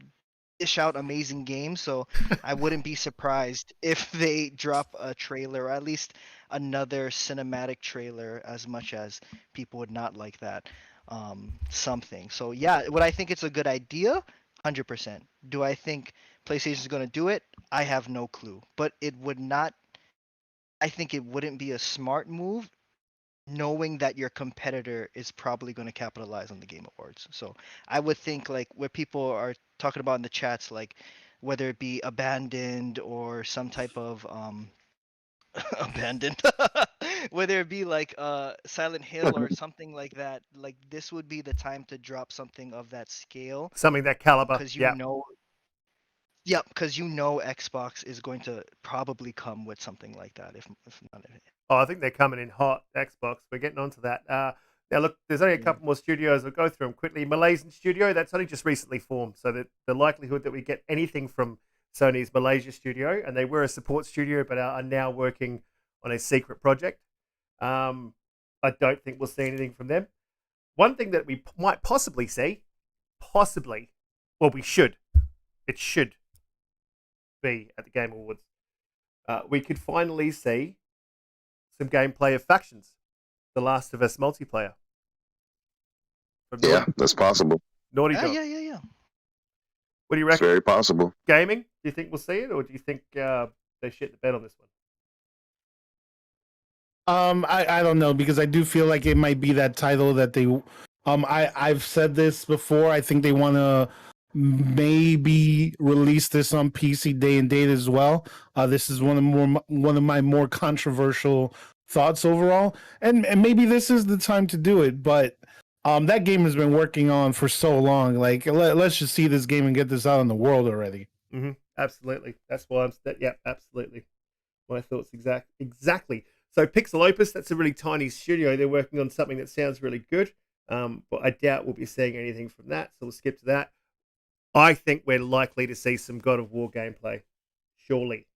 dish out amazing games. So I wouldn't be surprised if they drop a trailer, or at least another cinematic trailer, as much as people would not like that. Something. So yeah, would I think it's a good idea? 100%. Do I think PlayStation is going to do it? I have no clue. But it would not. I think it wouldn't be a smart move, knowing that your competitor is probably going to capitalize on the Game Awards. So I would think like what people are talking about in the chats, like whether it be abandoned or some type of abandoned, whether it be like Silent Hill or something like that, like this would be the time to drop something of that scale, Something that caliber. because Yeah. Yep, because Xbox is going to probably come with something like that, if not. Oh, I think they're coming in hot, Xbox. We're getting onto that. Now, look, there's only a couple more studios. I'll go through them quickly. Malaysian studio, that's only just recently formed. So the likelihood that we get anything from Sony's Malaysia studio, and they were a support studio, but are now working on a secret project. I don't think we'll see anything from them. One thing that we might possibly see, well, we should. It should be at the Game Awards. We could finally see some gameplay of Factions, The Last of Us multiplayer. Yeah, that's possible. Naughty Yeah, Dog. yeah. What do you It's reckon? very possible. Gaming? Do you think we'll see it, or do you think they shit the bed on this one? I don't know, because I do feel like it might be that title that they I've said this before. I think they want to maybe release this on PC day and date as well. This is one of my more controversial thoughts overall, and maybe this is the time to do it. But that game has been working on for so long. Like let's just see this game and get this out in the world already. Mm-hmm. Absolutely. That's why yeah, absolutely. My thoughts exactly. So Pixel Opus, that's a really tiny studio. They're working on something that sounds really good, but I doubt we'll be seeing anything from that. So we'll skip to that. I think we're likely to see some God of War gameplay. Surely.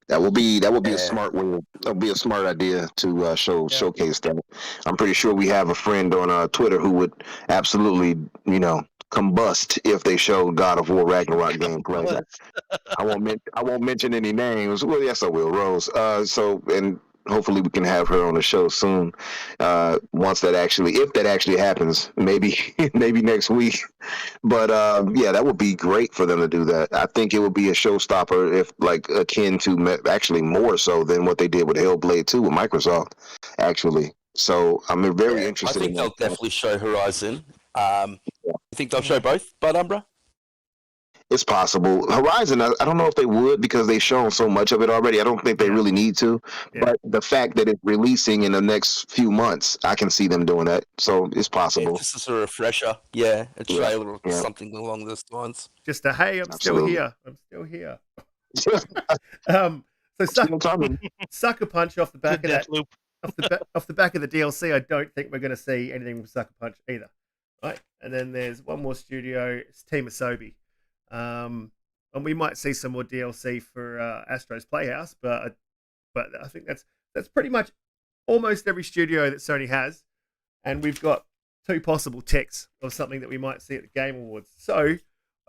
That will be a smart way. That'll be a smart idea to showcase that. I'm pretty sure we have a friend on Twitter who would absolutely, combust if they showed God of War Ragnarok gameplay. I won't mention any names. Well, yes, I will, Rose. And hopefully we can have her on the show soon. If that actually happens, maybe next week. But yeah, that would be great for them to do that. I think it would be a showstopper, if like akin to actually more so than what they did with Hellblade 2 with Microsoft. Actually, so I'm very interested. I think they'll definitely show Horizon. You think they'll show both, Bud Umbra? It's possible. Horizon, I don't know if they would, because they've shown so much of it already. I don't think they really need to. Yeah. But the fact that it's releasing in the next few months, I can see them doing that. So it's possible. Yeah, just as a refresher. Yeah, a trailer or something along those lines. Just a hey, I'm Absolutely. still here. So Sucker Punch off the back of that Loop. off the back of the DLC. I don't think we're going to see anything from Sucker Punch either. Right, and then there's one more studio. It's Team Asobi. And we might see some more DLC for Astro's Playhouse, but I think that's pretty much almost every studio that Sony has, and we've got two possible ticks of something that we might see at the Game Awards. So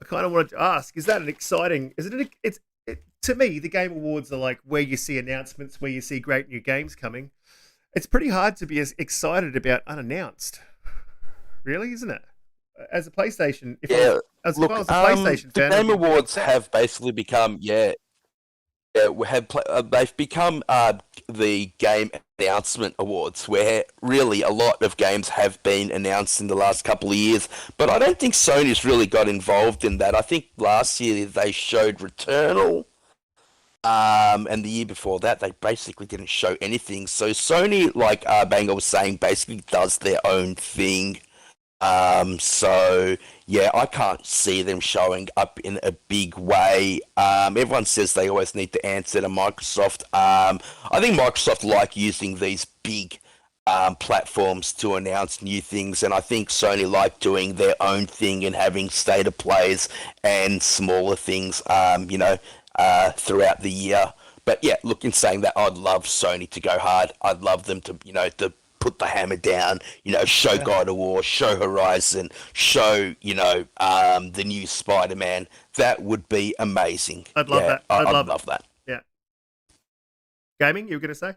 I kind of wanted to ask: is that an exciting? To me, the Game Awards are like where you see announcements, where you see great new games coming. It's pretty hard to be as excited about unannounced, really, isn't it? As a PlayStation, if I was a PlayStation fan, the Game Awards have basically become Yeah, they've become the Game Announcement Awards, where really a lot of games have been announced in the last couple of years. But I don't think Sony's really got involved in that. I think last year they showed Returnal, and the year before that they basically didn't show anything. So Sony, like Banger was saying, basically does their own thing. So yeah, I can't see them showing up in a big way. Everyone says they always need to answer to Microsoft. I think Microsoft like using these big platforms to announce new things, and I think Sony like doing their own thing and having state of plays and smaller things, throughout the year. But yeah, look, in saying that, I'd love Sony to go hard. I'd love them to put the hammer down, show God of War, show Horizon, show, the new Spider-Man. That would be amazing. I'd love that. I'd love love that. Yeah. Gaming, you were going to say?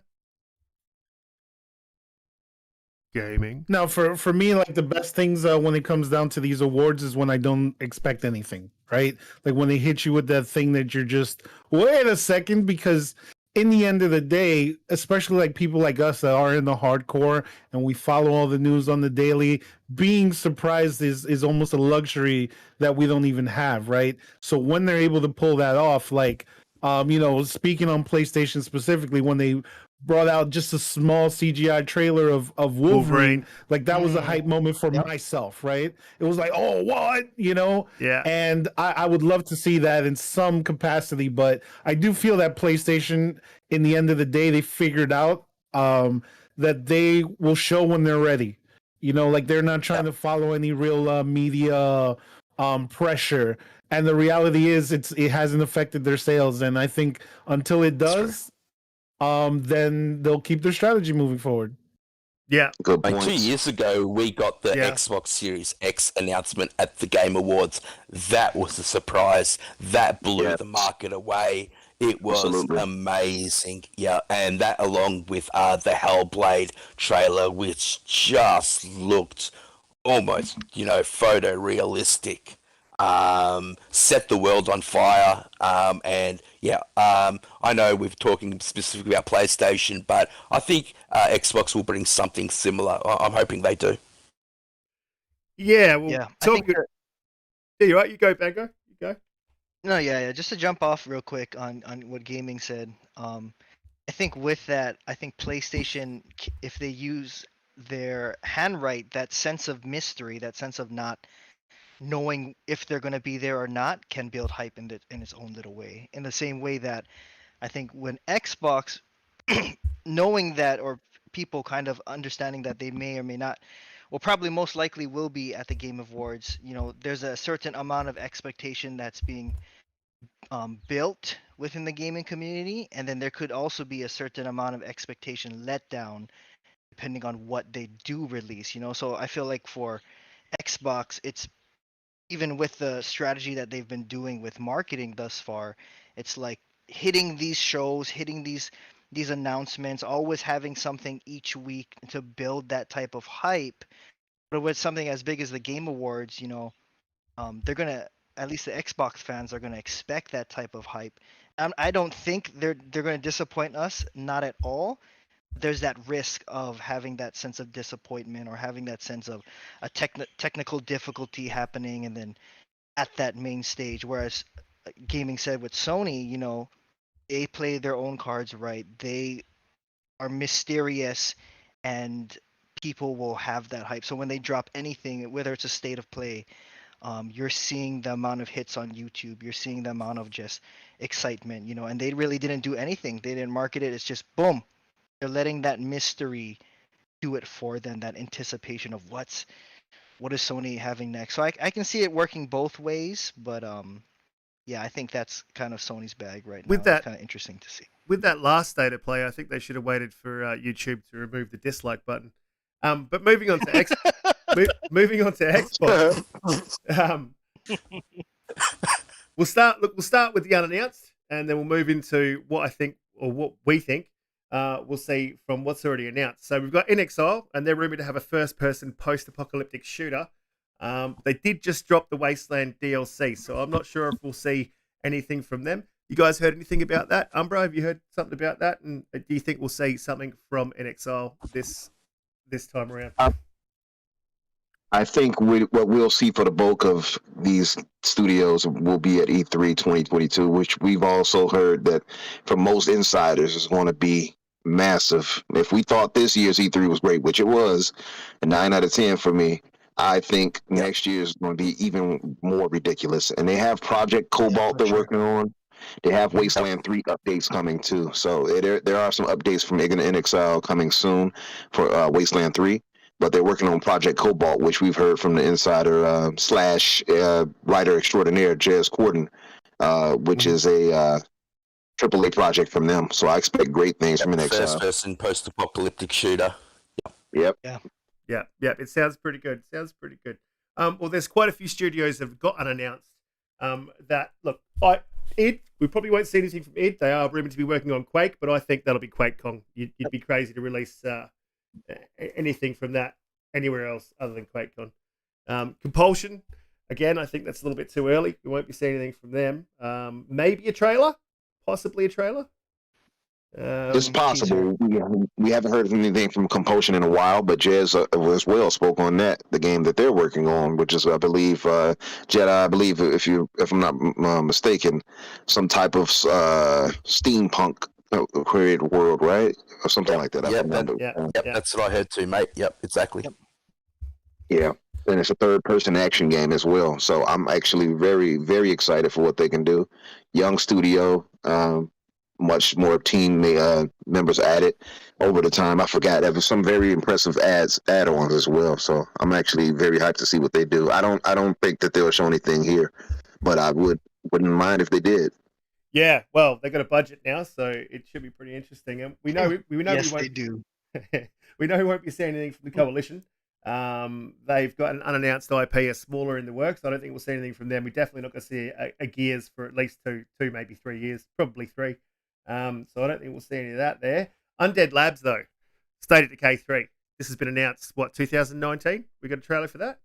Gaming. No, for me, like the best things when it comes down to these awards is when I don't expect anything, right? Like when they hit you with that thing that you're just, wait a second, because in the end of the day, especially like people like us that are in the hardcore and we follow all the news on the daily, being surprised is almost a luxury that we don't even have, right? So when they're able to pull that off, like, speaking on PlayStation specifically, when they brought out just a small CGI trailer of Wolverine, like that was a hype moment for myself, right? It was like, oh, what? Yeah. And I would love to see that in some capacity, but I do feel that PlayStation, in the end of the day, they figured out that they will show when they're ready. Like they're not trying to follow any real media pressure. And the reality is it hasn't affected their sales. And I think until it does, then they'll keep their strategy moving forward. Yeah. Good Like point. 2 years ago, we got the Xbox Series X announcement at the Game Awards. That was a surprise. That blew the market away. It was Absolutely. amazing. Yeah, and that along with the Hellblade trailer, which just looked almost, photorealistic. Set the world on fire. I know we're talking specifically about PlayStation, but I think Xbox will bring something similar. I'm hoping they do. Yeah. Well, Yeah, I think yeah, you're right. You go, Bango. You go. No, yeah. Just to jump off real quick on what gaming said. I think with that, I think PlayStation, if they use their handwrite, that sense of mystery, that sense of not knowing if they're going to be there or not, can build hype in its own little way. In the same way that I think when Xbox, knowing that, or people kind of understanding that they may or may not, well, probably most likely will be at the Game Awards, there's a certain amount of expectation that's being built within the gaming community, and then there could also be a certain amount of expectation let down depending on what they do release. So I feel like for Xbox, it's, even with the strategy that they've been doing with marketing thus far, it's like hitting these shows, hitting these announcements, always having something each week to build that type of hype. But with something as big as the Game Awards, they're gonna, at least the Xbox fans are gonna expect that type of hype. I don't think they're gonna disappoint us, not at all. There's that risk of having that sense of disappointment, or having that sense of a technical difficulty happening, and then at that main stage. Whereas gaming said with Sony, they play their own cards right. They are mysterious, and people will have that hype. So when they drop anything, whether it's a state of play, you're seeing the amount of hits on YouTube. You're seeing the amount of just excitement, and they really didn't do anything. They didn't market it. It's just boom. They're letting that mystery do it for them, that anticipation of what is Sony having next. So I can see it working both ways, but I think that's kind of Sony's bag right now. With that- it's kind of interesting to see. With that last state of play, I think they should have waited for YouTube to remove the dislike button. But moving on to moving on to Xbox. We'll start with the unannounced, and then we'll move into what I think, or what we think we'll see from what's already announced. So we've got In Exile, and they're rumored to have a first-person post-apocalyptic shooter. They did just drop the Wasteland DLC, so I'm not sure if we'll see anything from them. You guys heard anything about that? Umbra, have you heard something about that? And do you think we'll see something from NXL this time around? I think what we'll see for the bulk of these studios will be at E3 2022, which we've also heard that from most insiders is going to be massive. If we thought this year's E3 was great, which it was, a 9 out of 10 for me, I think next year is going to be even more ridiculous. And they have Project Cobalt they're working on. They have Wasteland 3 updates coming too. So there are some updates from NXL coming soon for Wasteland 3. But they're working on Project Cobalt, which we've heard from the insider slash writer extraordinaire, Jez Corden, which is a AAA project from them. So I expect great things from NXL. First-person post-apocalyptic shooter. Yep. Yeah. It sounds pretty good. Well, there's quite a few studios that have got unannounced. That look, id, we probably won't see anything from id. They are rumored to be working on Quake, but I think that'll be QuakeCon. You'd be crazy to release anything from that anywhere else other than QuakeCon. Compulsion, again, I think that's a little bit too early. We won't be seeing anything from them. Maybe a trailer, possibly a trailer. It's possible. We haven't heard anything from Compulsion in a while, but Jez as well spoke on that, the game that they're working on, which is, I believe, Jedi. I believe, if I'm not mistaken, some type of steampunk created world, right, or something like that. That's what I heard too, mate. Yep, exactly. Yeah, and it's a third-person action game as well. So I'm actually very, very excited for what they can do. Young studio. Much more team members added over the time. I forgot there was some very impressive add-ons as well. So I'm actually very hyped to see what they do. I don't think that they'll show anything here, but I wouldn't mind if they did. Yeah, well, they got a budget now, so it should be pretty interesting. And we know yes, we won't, they do. we know we won't be seeing anything from the Coalition. They've got an unannounced IP, a smaller in the works. I don't think we'll see anything from them. We're definitely not going to see a Gears for at least two, maybe 3 years, probably 3. So I don't think we'll see any of that there. Undead Labs, though, State of Decay 3. This has been announced, 2019? We got a trailer for that?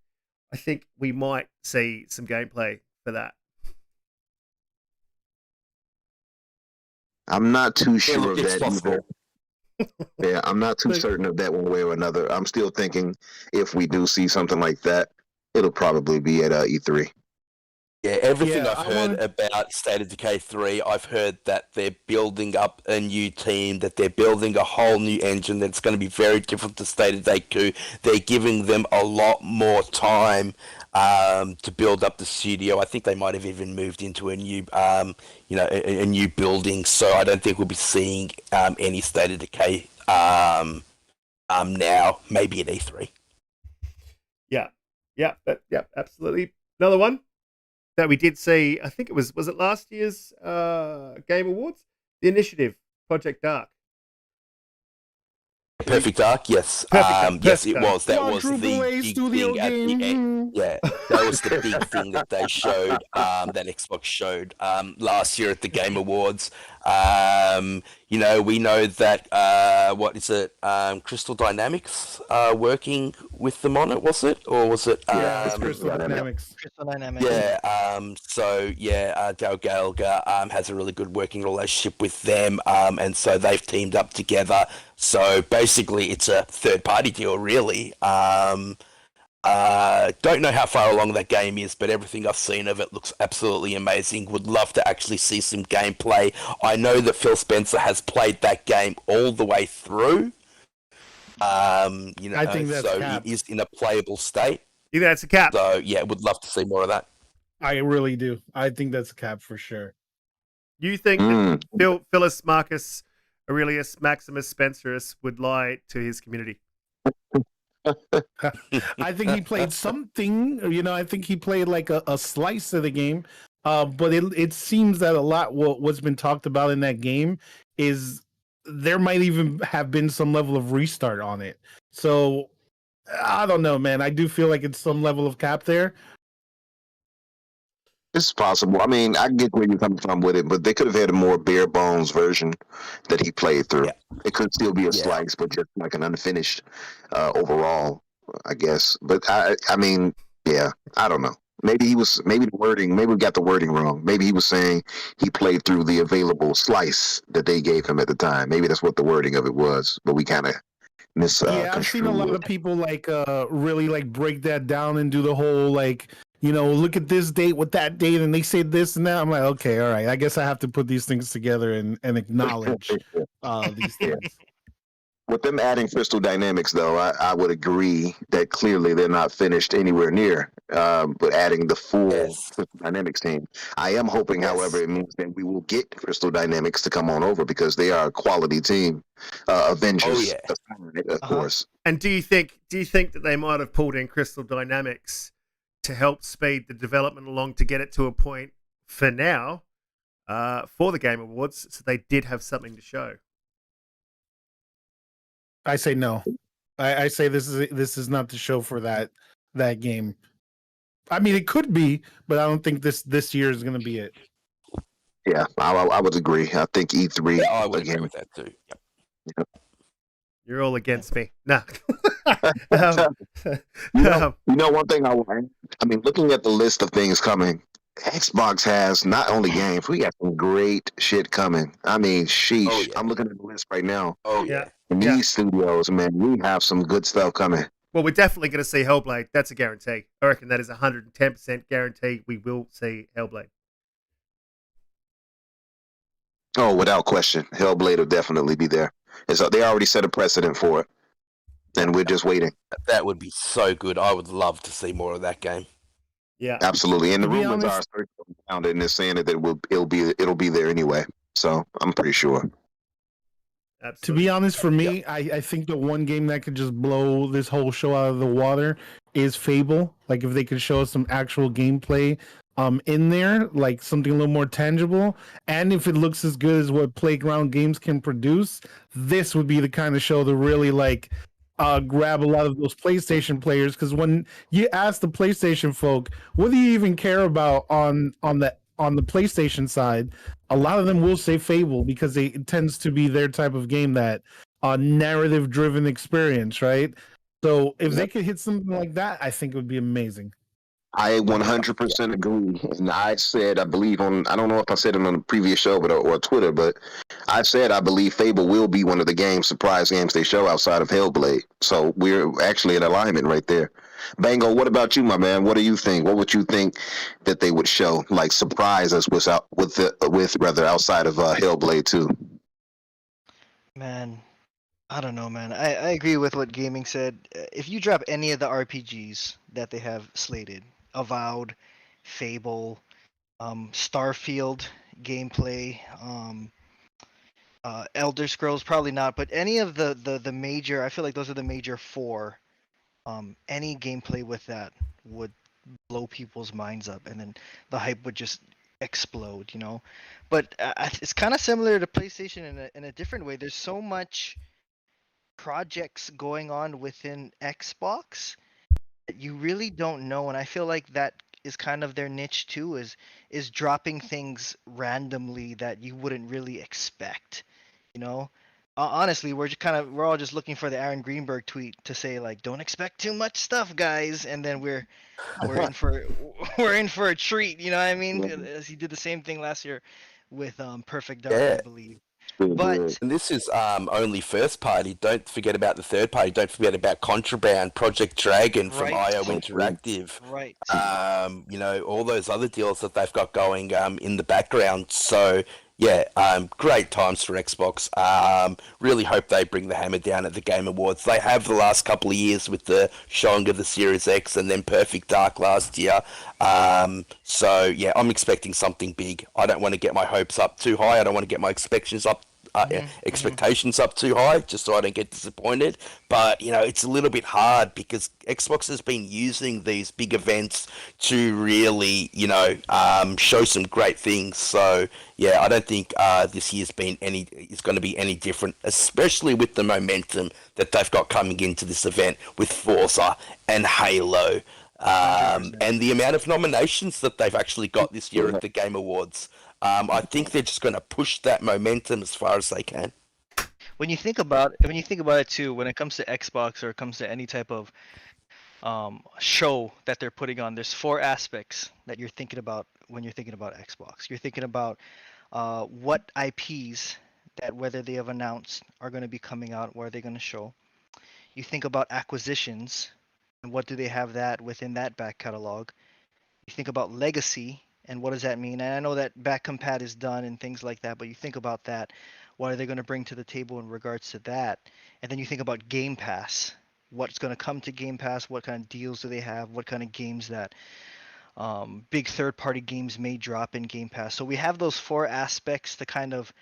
I think we might see some gameplay for that. I'm not too sure of that possible. either. Yeah, I'm not too certain of that one way or another. I'm still thinking if we do see something like that, it'll probably be at E3. Yeah, everything I've heard about State of Decay 3, I've heard that they're building up a new team, that they're building a whole new engine that's going to be very different to State of Decay 2. They're giving them a lot more time to build up the studio. I think they might have even moved into a new, a new building. So I don't think we'll be seeing any State of Decay now. Maybe at E3. Yeah, absolutely. Another one that we did see, I think it was it last year's Game Awards? The Initiative, Project Dark. Perfect Dark, yes. Yes, it was. That was the big thing at the end. Yeah, that was the big thing that they showed, that Xbox showed last year at the Game Awards. We know that, what is it, Crystal Dynamics working with them on it, was it? Or was it... it's Crystal Dynamics. Crystal Dynamics. Yeah, Dale Gallagher has a really good working relationship with them, and so they've teamed up together. So basically, it's a third-party deal, really. Don't know how far along that game is, but everything I've seen of it looks absolutely amazing. Would love to actually see some gameplay. I know that Phil Spencer has played that game all the way through. I think that's so capped. it is in a playable state. You think that's a cap? So yeah, would love to see more of that. I really do. I think that's a cap for sure. You think that Phyllis Marcus Aurelius Maximus Spencerus would lie to his community? I think he played something, I think he played like a slice of the game. But it seems that a lot what's been talked about in that game is there might even have been some level of restart on it. So I don't know, man. I do feel like it's some level of cap there. It's possible. I mean, I get where you're coming from with it, but they could have had a more bare bones version that he played through. Yeah. It could still be a slice, but just like an unfinished overall, I guess. But I mean, I don't know. Maybe the wording. Maybe we got the wording wrong. Maybe he was saying he played through the available slice that they gave him at the time. Maybe that's what the wording of it was. But we kind of Yeah, I've seen a lot of people like really like break that down and do the whole like, you know, look at this date with that date and they say this and that. I'm like, okay, all right. I guess I have to put these things together and acknowledge these things. With them adding Crystal Dynamics, though, I would agree that clearly they're not finished anywhere near. But adding the full Crystal Dynamics team, I am hoping, however, it means that we will get Crystal Dynamics to come on over because they are a quality team. Avengers, of course. And do you think that they might have pulled in Crystal Dynamics to help speed the development along to get it to a point for now for the Game Awards, so they did have something to show? I say no. I say this is not the show for that game. I mean, it could be, but I don't think this year is going to be it. Yeah, I would agree. I think E3. Yeah, I would agree with that too. Yep. You're all against me. No. You know, one thing I mean, looking at the list of things coming, Xbox has not only games, we got some great shit coming. I mean, sheesh. Oh, yeah. I'm looking at the list right now. Oh yeah. In these studios, man, we have some good stuff coming. Well, we're definitely going to see Hellblade. That's a guarantee. I reckon that is 110% guarantee we will see Hellblade. Oh, without question. Hellblade will definitely be there. And so they already set a precedent for it. And we're just waiting. That would be so good. I would love to see more of that game. Yeah, Absolutely. And the To be rumors honest- are circling around it and they're saying that it'll be there anyway. So I'm pretty sure. absolutely. To be honest, for me, I think the one game that could just blow this whole show out of the water is Fable. Like if they could show us some actual gameplay in there, like something a little more tangible, and if it looks as good as what Playground Games can produce, this would be the kind of show to really like grab a lot of those PlayStation players. Because when you ask the PlayStation folk, what do you even care about on the PlayStation side, a lot of them will say Fable because it tends to be their type of game, that narrative driven experience, right? So if they could hit something like that, I think it would be amazing. I 100% agree. And I said, I believe I don't know if I said it on a previous show or Twitter, but I said I believe Fable will be one of the surprise games they show outside of Hellblade. So we're actually in alignment right there. Bango, what about you, my man? What do you think? What would you think that they would show, like surprise us with outside of Hellblade 2? Man, I don't know, man. I agree with what Gaming said. If you drop any of the RPGs that they have slated, Avowed, Fable, Starfield gameplay, Elder Scrolls, probably not, but any of the major, I feel like those are the major four. Any gameplay with that would blow people's minds up, and then the hype would just explode, you know. But it's kind of similar to PlayStation in a different way. There's so much projects going on within Xbox that you really don't know, and I feel like that is kind of their niche too, is dropping things randomly that you wouldn't really expect, you know. Honestly, we're all just looking for the Aaron Greenberg tweet to say like, don't expect too much stuff, guys, and then we're in for a treat, you know what I mean? As he did the same thing last year with Perfect Dark, I believe. But And this is only first party. Don't forget about the third party. Don't forget about Contraband, Project Dragon from Right. IO Interactive. right, You know, all those other deals that they've got going in the background. So yeah, great times for Xbox. Really hope they bring the hammer down at the Game Awards. They have the last couple of years with the showing of the Series X and then Perfect Dark last year. So yeah, I'm expecting something big. I don't want to get my hopes up too high. I don't want to get my expectations up too high, just so I don't get disappointed. But you know, it's a little bit hard because Xbox has been using these big events to really, you know, show some great things. So yeah, I don't think this year's is going to be any different, especially with the momentum that they've got coming into this event with Forza and Halo. And the amount of nominations that they've actually got this year at the Game Awards. I think they're just going to push that momentum as far as they can. when you think about it too, when it comes to Xbox or it comes to any type of show that they're putting on. There's 4 aspects that you're thinking about when you're thinking about Xbox. You're thinking about what IPs that whether they have announced are going to be coming out, where are they going to show. You think about acquisitions and what do they have that within that back catalog. You think about legacy and what does that mean. And I know that back compat is done and things like that, but you think about that. What are they going to bring to the table in regards to that? And then you think about Game Pass. What's going to come to Game Pass? What kind of deals do they have? What kind of games that big third-party games may drop in Game Pass? So we have those 4 aspects to kind of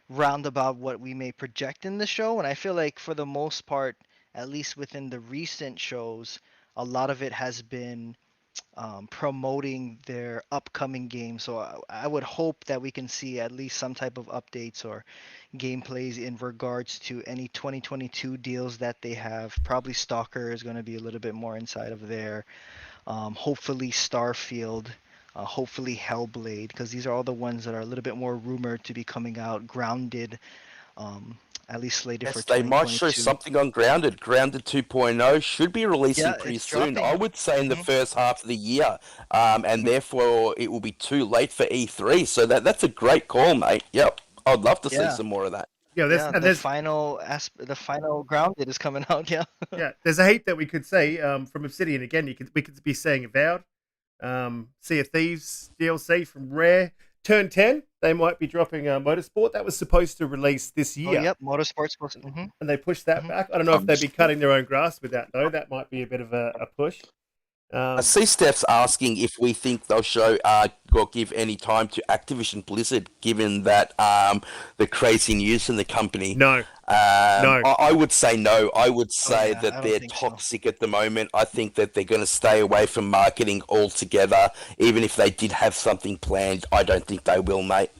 roundabout what we may project in the show. And I feel like for the most part, at least within the recent shows, a lot of it has been promoting their upcoming games. So I would hope that we can see at least some type of updates or gameplays in regards to any 2022 deals that they have. Probably Stalker is going to be a little bit more inside of there. Hopefully Starfield. Hopefully Hellblade, because these are all the ones that are a little bit more rumored to be coming out. Grounded, at least slated for Yes, they might 2022. show something on Grounded. Grounded 2.0 should be releasing Yeah, pretty it's soon. dropping. I would say in the Mhm. first half of the year, and therefore it will be too late for E3. So that's a great call, mate. Yep, I'd love to see Yeah. some more of that. Yeah, Yeah, and the there's the final Grounded is coming out. Yeah. yeah, there's a heap that we could see from Obsidian. Again, we could be seeing Avowed, Sea of Thieves DLC from Rare. Turn 10, they might be dropping Motorsport. That was supposed to release this year. Oh, yep. Motorsports was. Mhm. And they pushed that Mhm. back. I don't know if they'd be cutting their own grass with that, though. That might be a bit of a push. I see Steph's asking if we think they'll show or give any time to Activision Blizzard, given that the crazy news in the company. No. No. No. I would say no. I would say yeah, I that don't they're think so. toxic at the moment. I think that they're going to stay away from marketing altogether. Even if they did have something planned, I don't think they will, mate.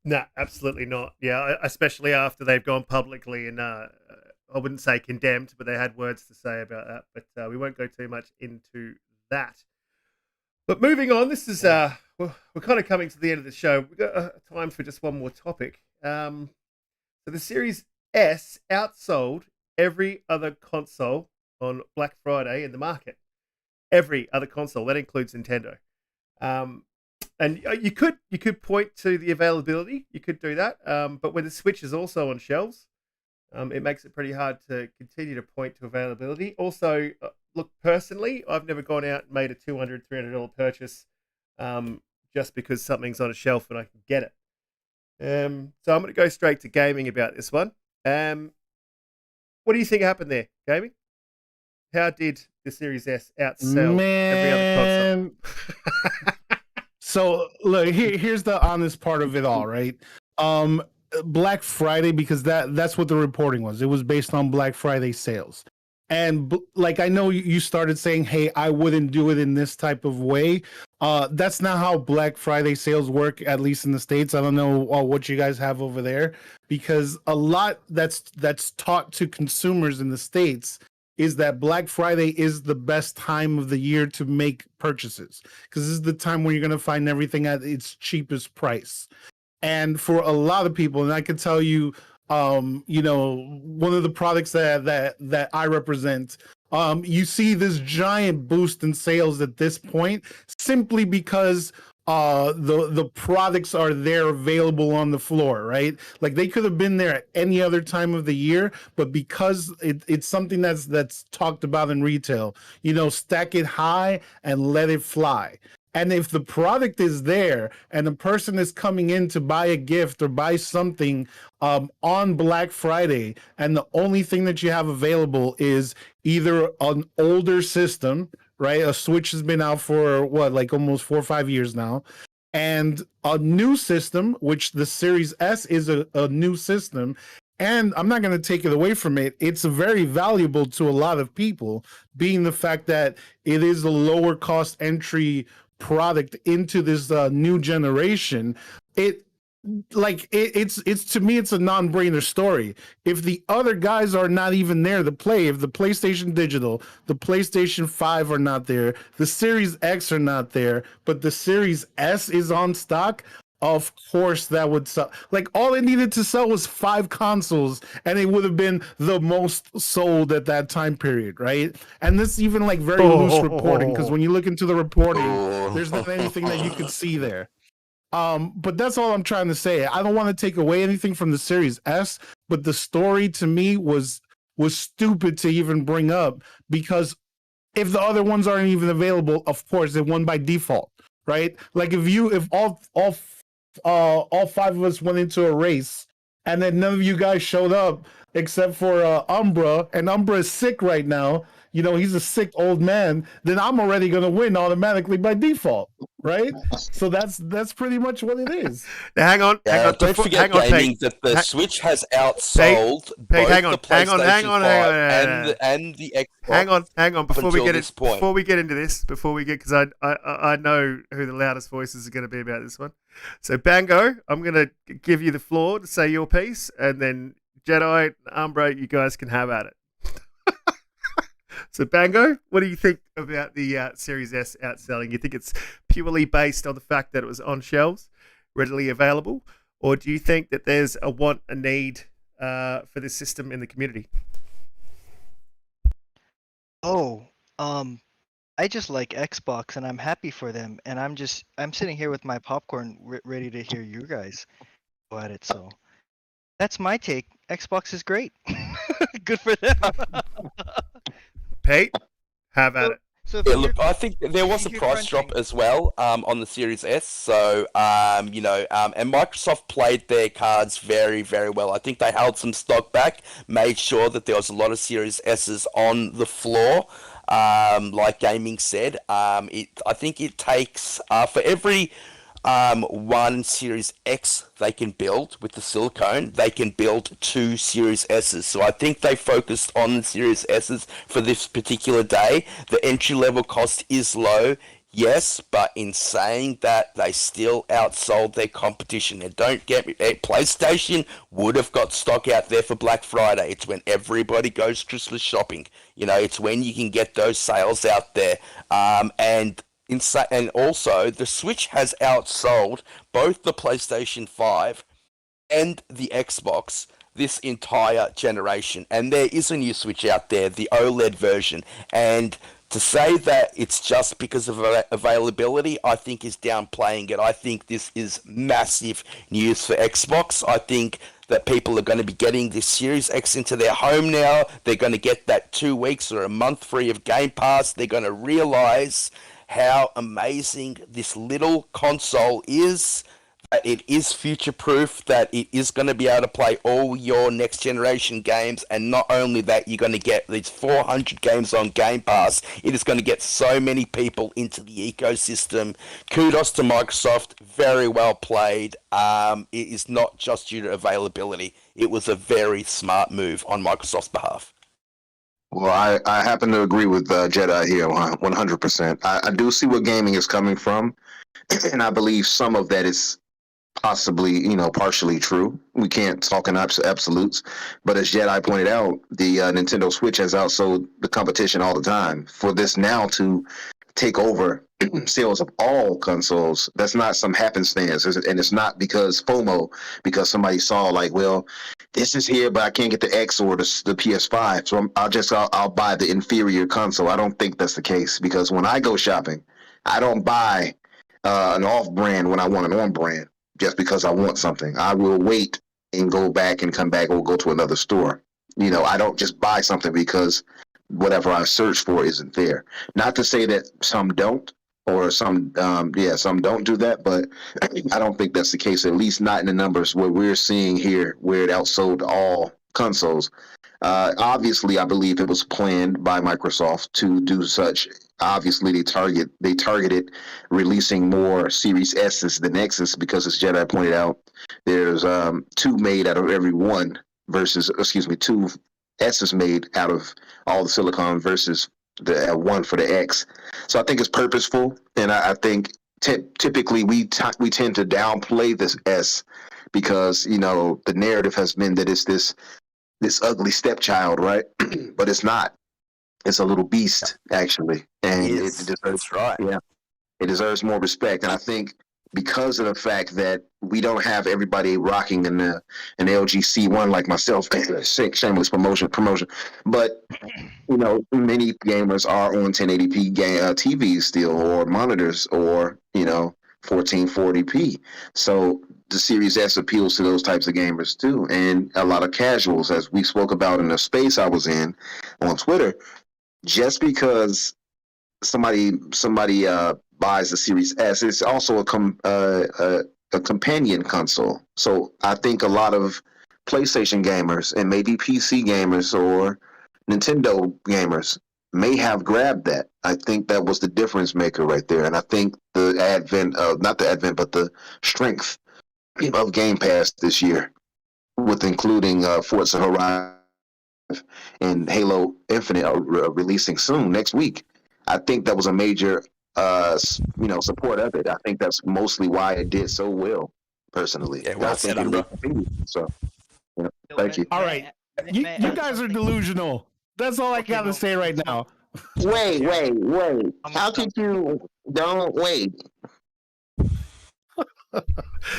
No, absolutely not. Yeah, especially after they've gone publicly and I wouldn't say condemned, but they had words to say about that. But we won't go too much into that. But moving on, this is we're kind of coming to the end of the show. We've got time for just one more topic. So the Series S outsold every other console on Black Friday in the market. Every other console, that includes Nintendo. And you could point to the availability. You could do that. But when the Switch is also on shelves, it makes it pretty hard to continue to point to availability. Also, look, personally, I've never gone out and made a $200, $300 purchase just because something's on a shelf and I can get it. So I'm going to go straight to gaming about this one. What do you think happened there, gaming? How did the Series S outsell every other console? So look, here's the honest part of it all, right? Black Friday, because that's what the reporting was. It was based on Black Friday sales. And like, I know you started saying, hey, I wouldn't do it in this type of way. That's not how Black Friday sales work, at least in the States. I don't know what you guys have over there, because a lot that's taught to consumers in the States is that Black Friday is the best time of the year to make purchases, because this is the time when you're going to find everything at its cheapest price. And for a lot of people, and I can tell you, one of the products that I represent, you see this giant boost in sales at this point simply because the products are there available on the floor, right? Like, they could have been there at any other time of the year, but because it's something that's talked about in retail, stack it high and let it fly. And if the product is there and a person is coming in to buy a gift or buy something on Black Friday, and the only thing that you have available is either an older system, right? A Switch has been out for almost 4 or 5 years now, and a new system, which the Series S is a new system. And I'm not going to take it away from it. It's very valuable to a lot of people, being the fact that it is a lower cost entry product into this new generation. It's to me, it's a non-brainer story. If the other guys are not even there to play, if the PlayStation Digital, the PlayStation 5 are not there, the Series X are not there, but the Series S is on stock, of course that would sell. Like all it needed to sell was 5 consoles, and it would have been the most sold at that time period, right? And this is even like very loose reporting, because when you look into the reporting, there's not anything that you could see there. But that's all I'm trying to say. I don't want to take away anything from the Series S, but the story to me was stupid to even bring up, because if the other ones aren't even available, of course it won by default, right? Like if all 5 of us went into a race and then none of you guys showed up except for Umbra, and Umbra is sick right now, you know, he's a sick old man, then I'm already going to win automatically by default, right? So that's pretty much what it is. Now, hang on. Don't forget, gaming, that the Switch has outsold both hang on, the PlayStation hang on, 5 and the Xbox. Hang on. Before we get into this, because I know who the loudest voices are going to be about this one. So Bango, I'm going to give you the floor to say your piece, and then Jedi, Umbra, you guys can have at it. So Bango, what do you think about the Series S outselling? You think it's purely based on the fact that it was on shelves, readily available, or do you think that there's a want, a need for this system in the community? I just like Xbox, and I'm happy for them, and I'm sitting here with my popcorn ready to hear you guys go at it. So that's my take. Xbox is great. Good for them. Pete, have at it. So Yeah, look, I think there was a price drop as well on the Series S. So, and Microsoft played their cards very, very well. I think they held some stock back, made sure that there was a lot of Series S's on the floor. Like gaming said, I think it takes for every one Series X they can build with the silicone, they can build 2 Series S's. So I think they focused on the Series S's for this particular day. The entry level cost is low, yes, but in saying that, they still outsold their competition. And don't get me, PlayStation would have got stock out there for Black Friday. It's when everybody goes Christmas shopping. You know, it's when you can get those sales out there. And also, the Switch has outsold both the PlayStation 5 and the Xbox this entire generation. And there is a new Switch out there, the OLED version. And to say that it's just because of availability, I think is downplaying it. I think this is massive news for Xbox. I think that people are going to be getting this Series X into their home now. They're going to get that 2 weeks or a month free of Gamepass. They're going to realize how amazing this little console is, that it is future-proof, that it is going to be able to play all your next-generation games, and not only that, you're going to get these 400 games on Game Pass. It is going to get so many people into the ecosystem. Kudos to Microsoft, very well played. It is not just due to availability. It was a very smart move on Microsoft's behalf. Well, I happen to agree with Jedi here 100%. I do see where gaming is coming from, and I believe some of that is possibly, partially true. We can't talk in absolutes, but as Jedi pointed out, the Nintendo Switch has outsold the competition all the time. For this now to take over sales of all consoles, that's not some happenstance, and it's not because FOMO, because somebody saw like, well, this is here, but I can't get the X or the PS5, so I'll buy the inferior console. I don't think that's the case, because when I go shopping, I don't buy an off-brand when I want an on-brand just because I want something. I will wait and go back and come back or go to another store. I don't just buy something because whatever I search for isn't there. Not to say that some don't, or some don't do that, but I don't think that's the case, at least not in the numbers where we're seeing here, where it outsold all consoles. Obviously, I believe it was planned by Microsoft to do such. Obviously, they targeted releasing more Series S's than X's, because, as Jedi pointed out, there's 2 made out of every one versus, 2 S's made out of all the silicon versus the 1 for the X. So I think it's purposeful, and I think typically we tend to downplay this S, because the narrative has been that it's this ugly stepchild, right? But it's not. It's a little beast, actually, and it deserves, That's right. Yeah, it deserves more respect. And I think because of the fact that we don't have everybody rocking an LG C1 like myself. Shameless promotion. But many gamers are on 1080p TVs still, or monitors, or 1440p. So the Series S appeals to those types of gamers too, and a lot of casuals, as we spoke about in the space I was in on Twitter. Just because somebody buys the Series S, it's also a companion console. So I think a lot of PlayStation gamers and maybe PC gamers or Nintendo gamers may have grabbed that. I think that was the difference maker right there. And I think the but the strength of Game Pass this year, with including Forza Horizon and Halo Infinite releasing soon next week. I think that was a major support of it. I think that's mostly why it did so well, personally. Yeah, well said, Umbra. So, thank you. All right. You guys are delusional. That's all I got to say right now. Wait. How could you? Don't wait.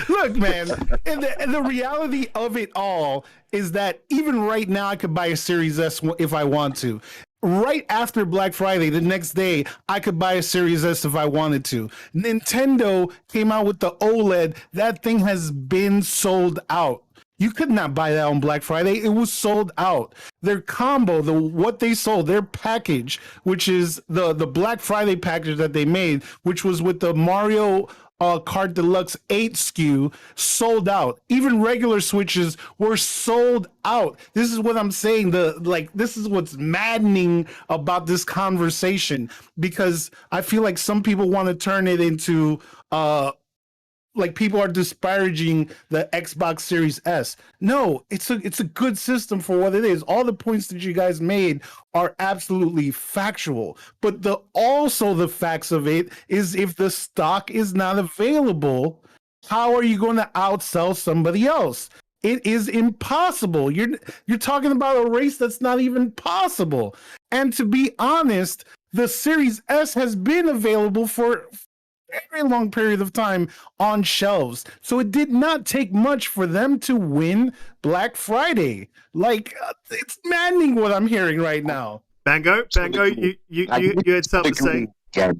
Look, man, and the reality of it all is that even right now, I could buy a Series S if I want to. Right after Black Friday, the next day, I could buy a Series S if I wanted to. Nintendo came out with the OLED. That thing has been sold out. You could not buy that on Black Friday. It was sold out. Their combo, what they sold, their package, which is the Black Friday package that they made, which was with the Mario Kart Deluxe 8 SKU, sold out. Even regular Switches were sold out. This is what I'm saying. This is what's maddening about this conversation, because I feel like some people want to turn it into like people are disparaging the Xbox Series S. No, it's a good system for what it is. All the points that you guys made are absolutely factual. But also the facts of it is, if the stock is not available, how are you going to outsell somebody else? It is impossible. You're talking about a race that's not even possible. And to be honest, the Series S has been available for very long period of time on shelves. So it did not take much for them to win Black Friday. It's maddening what I'm hearing right now. Bango, you had something to say? Yeah.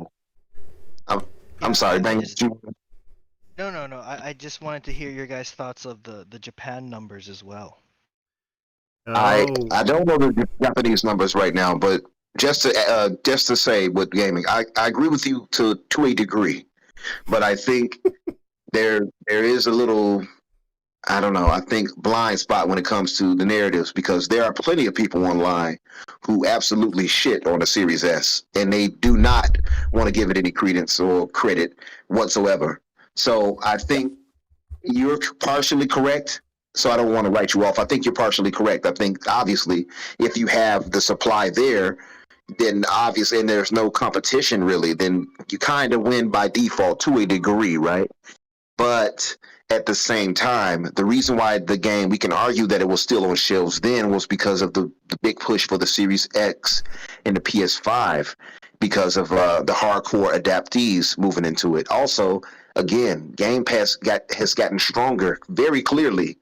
I'm sorry, Bango. No. I just wanted to hear your guys' thoughts of the Japan numbers as well. I don't know the Japanese numbers right now, but just to say with gaming, I agree with you to a degree, but I think there is a little, I don't know, I think blind spot when it comes to the narratives, because there are plenty of people online who absolutely shit on the Series S, and they do not want to give it any credence or credit whatsoever. So I think you're partially correct. So I don't want to write you off. I think you're partially correct. I think obviously if you have the supply there, then obviously, and there's no competition really, then you kind of win by default to a degree, right? But at the same time, the reason why the game, we can argue that it was still on shelves then, was because of the big push for the Series X and the PS5, because of the hardcore adaptees moving into it. Also, again, Game Pass has gotten stronger very clearly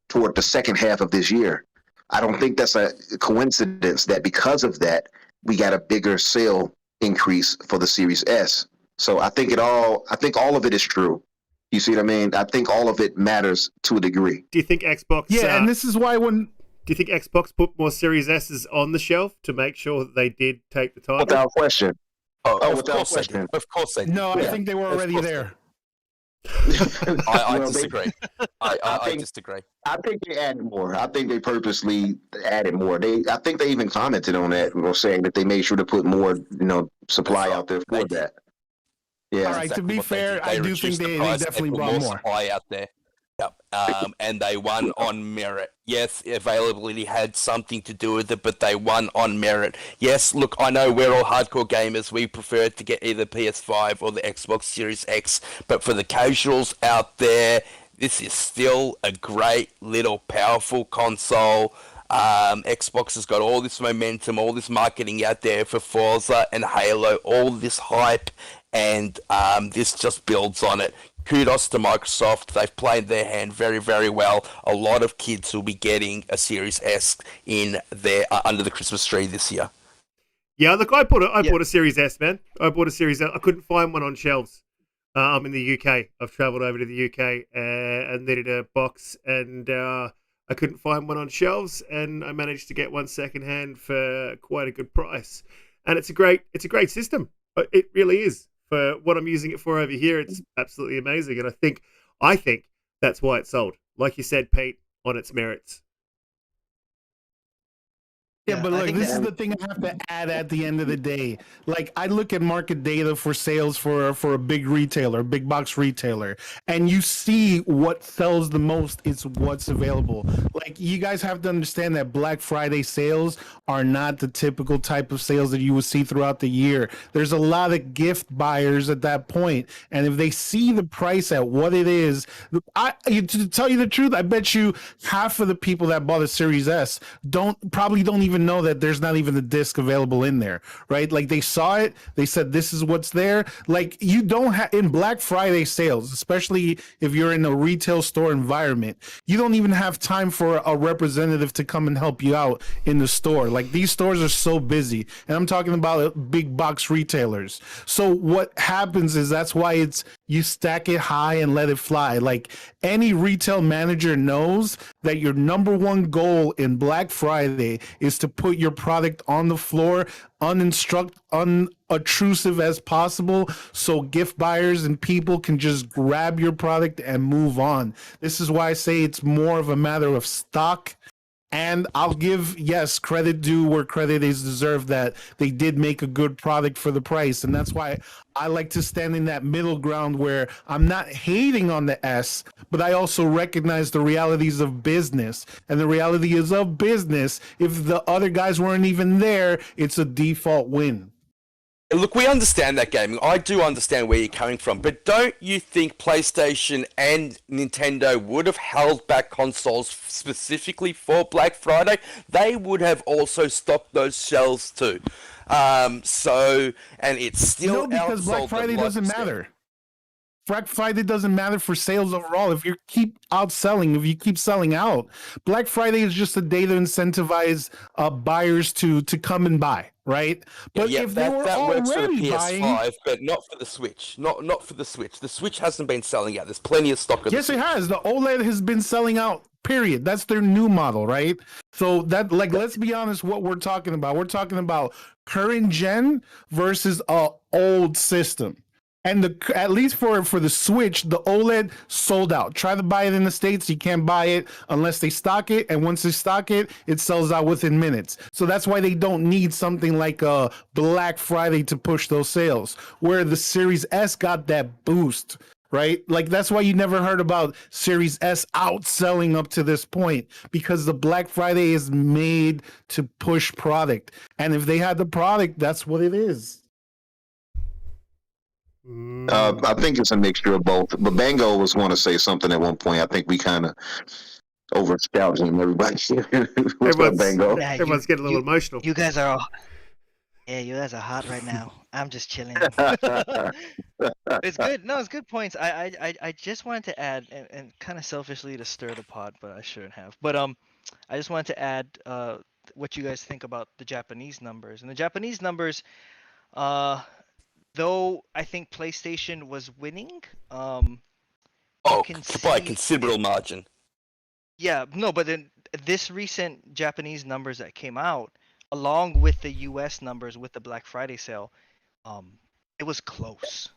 toward the second half of this year. I don't think that's a coincidence that because of that, we got a bigger sale increase for the Series S. So I think all of it is true. You see what I mean? I think all of it matters to a degree. Do you think Xbox? Yeah, and this is why do you think Xbox put more Series S's on the shelf to make sure that they did take the title? Without question. Without question. Of course they did. No, I think they were already there. I disagree. I disagree. I think they added more. I think they purposely added more. I think they even commented on that, saying that they made sure to put more, supply out there for that. Yeah. All right. Exactly, to be fair, I do think they definitely brought more supply out there. Yep. And they won on merit. Yes, availability had something to do with it, but they won on merit. Yes, look, I know we're all hardcore gamers. We prefer to get either PS5 or the Xbox Series X, but for the casuals out there, this is still a great little powerful console. Xbox has got all this momentum, all this marketing out there for Forza and Halo, all this hype, and this just builds on it. kudos to Microsoft. They've played their hand very, very well. A lot of kids will be getting a Series S in their under the Christmas tree this year. Yeah, look, I bought a Series S, man. I bought a Series S. I couldn't find one on shelves. I'm in the UK. I've travelled over to the UK and needed a box, and I couldn't find one on shelves, and I managed to get one secondhand for quite a good price. And it's a great system. It really is. For what I'm using it for over here, it's absolutely amazing. And I think that's why it's sold. Like you said, Pete, on its merits. Yeah, but look, this is the thing I have to add at the end of the day. Like, I look at market data for sales for a big retailer, big box retailer, and you see what sells the most is what's available. Like, you guys have to understand that Black Friday sales are not the typical type of sales that you would see throughout the year. There's a lot of gift buyers at that point, and if they see the price at what it is, to tell you the truth, I bet you half of the people that bought a Series S probably don't even know that there's not even the disc available in there, right? Like, they saw it, they said this is what's there. Like, you don't have in Black Friday sales, especially if you're in a retail store environment, you don't even have time for a representative to come and help you out in the store. Like, these stores are so busy, and I'm talking about big box retailers. So what happens is that's why you stack it high and let it fly. Like, any retail manager knows that your number one goal in Black Friday is to put your product on the floor unobtrusive as possible, so gift buyers and people can just grab your product and move on. This is why I say it's more of a matter of stock. And I'll give, yes, credit due where credit is deserved, that they did make a good product for the price. And that's why I like to stand in that middle ground where I'm not hating on the S, but I also recognize the realities of business. And the reality is of business, if the other guys weren't even there, it's a default win. Look, we understand that gaming. I do understand where you're coming from, but don't you think PlayStation and Nintendo would have held back consoles specifically for Black Friday? They would have also stocked those shelves too. And it's still no, because Black Friday doesn't matter. Black Friday doesn't matter for sales overall. If you keep outselling, if you keep selling out, Black Friday is just a day to incentivize buyers to come and buy, right? But if they were that works for the already PS5, buying, but not for the Switch. Not for the Switch. The Switch hasn't been selling out. There's plenty of stock of yes, it has. The OLED has been selling out. Period. That's their new model, right? So that, like, let's be honest, what we're talking about. We're talking about current gen versus a old system. And at least for the Switch, the OLED sold out. Try to buy it in the States, you can't buy it unless they stock it. And once they stock it, it sells out within minutes. So that's why they don't need something like a Black Friday to push those sales, where the Series S got that boost, right? Like, that's why you never heard about Series S outselling up to this point, because the Black Friday is made to push product. And if they had the product, that's what it is. I think it's a mixture of both. But Bango was going to say something at one point. I think we kind of overshouted him. Everybody, what's up, Bango? Yeah, Everyone's getting a little emotional. You guys are you guys are hot right now. I'm just chilling. It's good. No, it's good points. I just wanted to add, and kind of selfishly to stir the pot, but I shouldn't have. But I just wanted to add what you guys think about the Japanese numbers. And the Japanese numbers, though I think PlayStation was winning, by a considerable margin. Yeah, no, but then this recent Japanese numbers that came out, along with the US numbers with the Black Friday sale, it was close.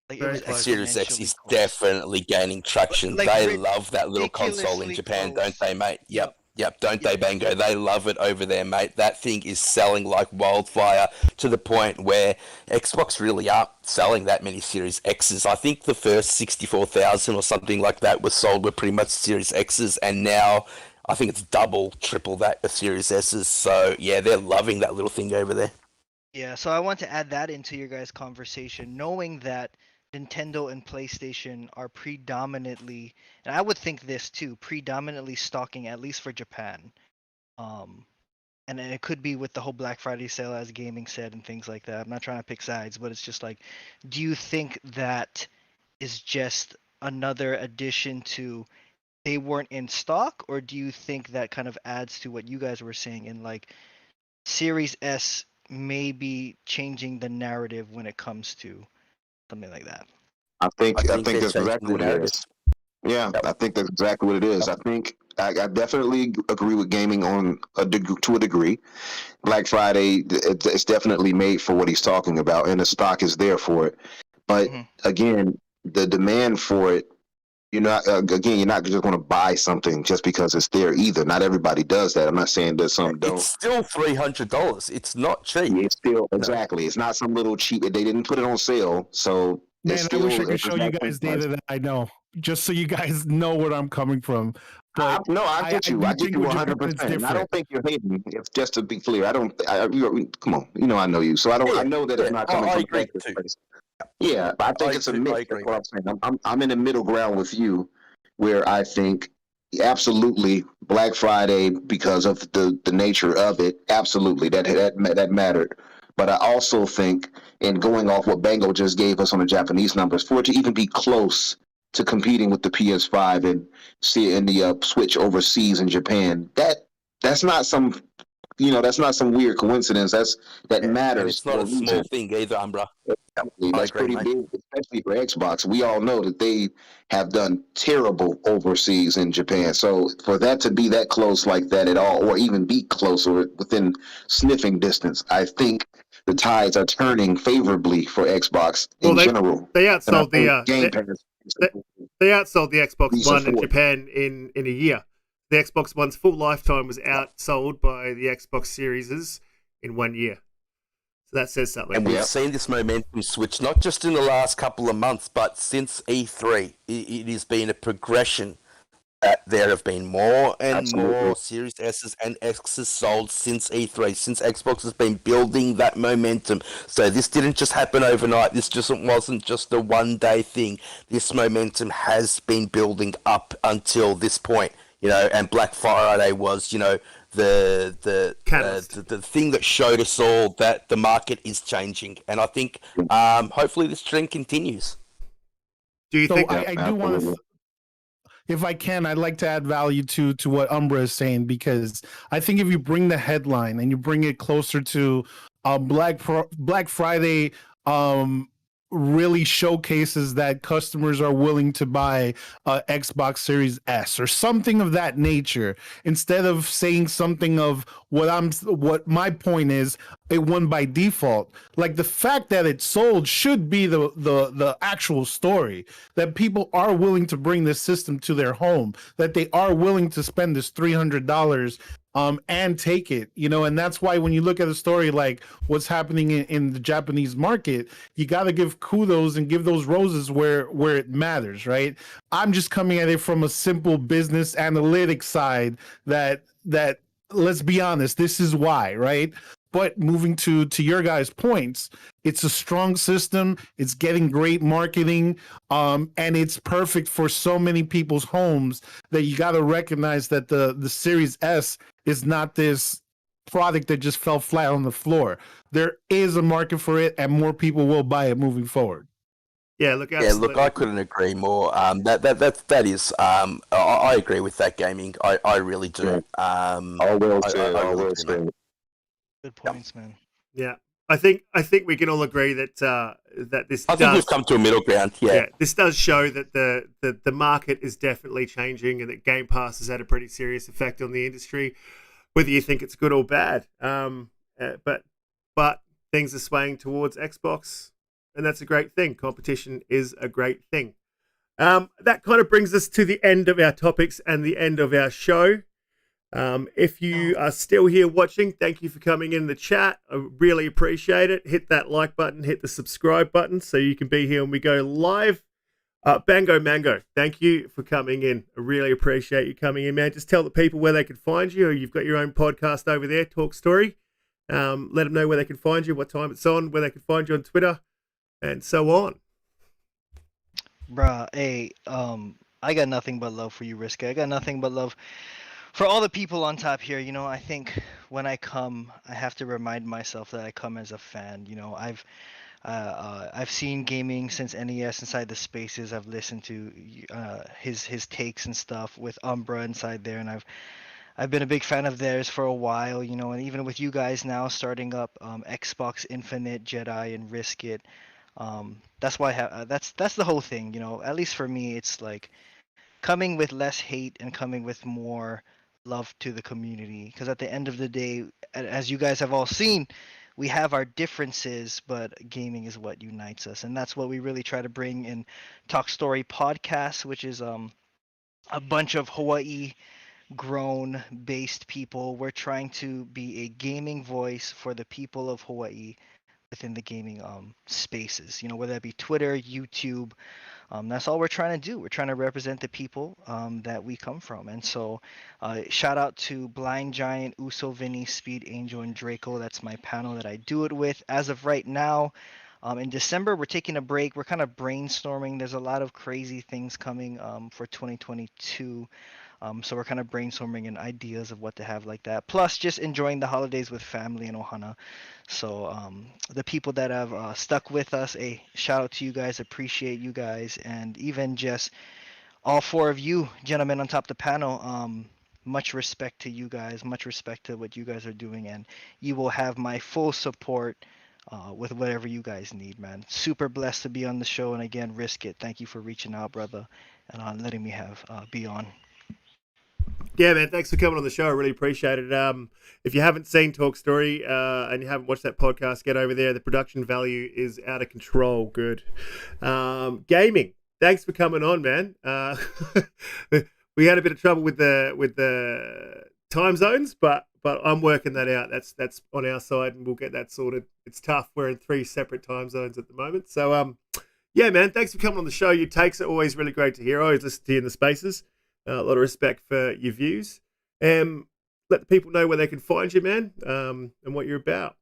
Like, it was Series X exponentially is close. definitely gaining traction. Like, they love that little console in ridiculously Japan, close. don't they, mate? Yep. Don't they, Bango? They love it over there, mate. That thing is selling like wildfire, to the point where Xbox really aren't selling that many Series X's. I think the first 64,000 or something like that was sold were pretty much Series X's, and now I think it's double, triple that of Series S's. So yeah, they're loving that little thing over there. Yeah, so I want to add that into your guys' conversation, knowing that Nintendo and PlayStation are predominantly, and I would think this too, predominantly stocking, at least for Japan. And it could be with the whole Black Friday sale, as gaming said, and things like that. I'm not trying to pick sides, but it's just like, do you think that is just another addition to they weren't in stock, or do you think that kind of adds to what you guys were saying in like Series S may be changing the narrative when it comes to something like that? I think I I think think they're that's changing exactly the what it narrative. is. Yeah, Yep. I think that's exactly what it is. I think I definitely agree with gaming to a degree. Black Friday, it's definitely made for what he's talking about, and the stock is there for it. But hmm again, the demand for it, you're not just going to buy something just because it's there either. Not everybody does that. I'm not saying that some It's don't. still $300. It's not cheap. It's still No. exactly. It's not some little cheap. They didn't put it on sale, so it's Man, I wish I still could it's show you exact same guys price. data that I know, just so you guys know where I'm coming from. But No, I get I you. do I get think you with Japan 100%. it's And I don't different. think you're hating. If just to be clear, I don't. Come on, I know you, so I don't. I Yeah, know that it's yeah. not I, coming I from agree negative too. place. Yeah, but I think it's a I mix. That's agree, what mate. I'm saying. I'm in the middle ground with you, where I think absolutely Black Friday because of the nature of it. Absolutely, that mattered. But I also think, in going off what Bango just gave us on the Japanese numbers, for it to even be close to competing with the PS5 and see in the Switch overseas in Japan, that's not some that's not some weird coincidence. That Yeah, and matters it's not for a a reason. small thing either, Umbra. Yep, Exactly. I That's agree, pretty mate. big, especially for Xbox. We all know that they have done terrible overseas in Japan. So for that to be that close like that at all, or even be close or within sniffing distance, I think the tides are turning favorably for Xbox Well, in general. they And I outsold think the Game Pass is they, a they outsold the Xbox reason One in for it. Japan in a year. The Xbox One's full lifetime was outsold by the Xbox Series in 1 year. So that says something. And we've Yeah. seen this momentum switch not just in the last couple of months, but since E3. It has been a progression that there have been more and Absolutely. more Series S's and X's sold since E3, since Xbox has been building that momentum. So this didn't just happen overnight. This just wasn't just a one-day thing. This momentum has been building up until this point, and Black Friday was, Catalyst. the thing that showed us all that the market is changing. And I think hopefully this trend continues. Do you So think? Yeah, I do want absolutely. to, if I can, I'd like to add value to what Umbra is saying, because I think if you bring the headline and you bring it closer to Black Friday, um, really showcases that customers are willing to buy Xbox Series S or something of that nature, instead of saying something of what my point is, it won by default. Like, the fact that it sold should be the actual story, that people are willing to bring this system to their home, that they are willing to spend this $300 and take it, and that's why when you look at a story like what's happening in the Japanese market, you got to give kudos and give those roses where it matters, right? I'm just coming at it from a simple business analytics side, that let's be honest, this is why, right? But moving to your guys' points, it's a strong system. It's getting great marketing, and it's perfect for so many people's homes, that you got to recognize that the Series S is not this product that just fell flat on the floor. There is a market for it, and more people will buy it moving forward. Yeah, look, Yeah, look, absolutely. I couldn't agree more. That is. I agree with that, gaming. I really do. All well I said. All really well do, mate. said. Good points, man. Yeah, I think we can all agree that that this I think we've does. come to a middle ground. Yeah. Yeah, this does show that the market is definitely changing, and that Game Pass has had a pretty serious effect on the industry, whether you think it's good or bad. But things are swaying towards Xbox, and that's a great thing. Competition is a great thing. That kind of brings us to the end of our topics and the end of our show. If you are still here watching, thank you for coming in the chat. I really appreciate it. Hit that like button, hit the subscribe button so you can be here when we go live. Bango Mango, thank you for coming in. I really appreciate you coming in, man. Just tell the people where they can find you, or you've got your own podcast over there, Talk Story. Let them know where they can find you, what time it's on, where they can find you on Twitter, and so on. Bruh, hey, I got nothing but love for you, Risky. I got nothing but love for all the people on top here. I think when I come, I have to remind myself that I come as a fan. I've seen gaming since NES inside the spaces. I've listened to his takes and stuff with Umbra inside there, and I've been a big fan of theirs for a while, you know, and even with you guys now starting up Xbox Infinite, Jedi, and Risk It. That's why that's the whole thing, you know. At least for me, it's like coming with less hate and coming with more love to the community. Because at the end of the day, as you guys have all seen, we have our differences, but gaming is what unites us, and that's what we really try to bring in Talk Story Podcast, which is a bunch of Hawaii grown based people. We're trying to be a gaming voice for the people of Hawaii within the gaming spaces, you know, whether that be Twitter, YouTube. That's all we're trying to do. We're trying to represent the people that we come from. And so shout out to Blind Giant, Uso, Vinny, Speed, Angel, and Draco. That's my panel that I do it with. As of right now, in December, we're taking a break. We're kind of brainstorming. There's a lot of crazy things coming for 2022. So we're kind of brainstorming and ideas of what to have like that. Plus, just enjoying the holidays with family in Ohana. So the people that have stuck with us, a shout out to you guys. Appreciate you guys, and even just all four of you gentlemen on top of the panel. Much respect to you guys. Much respect to what you guys are doing, and you will have my full support. With whatever you guys need, man. Super blessed to be on the show, and again, Risk It. Thank you for reaching out, brother, and letting me be on. Yeah, man, thanks for coming on the show. I really appreciate it. If you haven't seen Talk Story and you haven't watched that podcast, get over there. The production value is out of control. Good. Gaming. Thanks for coming on, man. We had a bit of trouble with the time zones, but I'm working that out. That's on our side, and we'll get that sorted. It's tough. We're in 3 separate time zones at the moment. So, yeah, man, thanks for coming on the show. Your takes are always really great to hear. I always listen to you in the spaces. A lot of respect for your views. Let the people know where they can find you, man, and what you're about.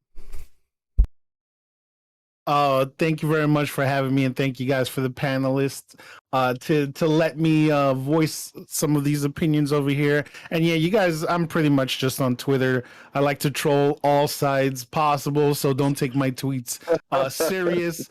Thank you very much for having me, and thank you guys for the panelists to let me voice some of these opinions over here. And yeah, you guys, I'm pretty much just on Twitter. I like to troll all sides possible, so don't take my tweets serious.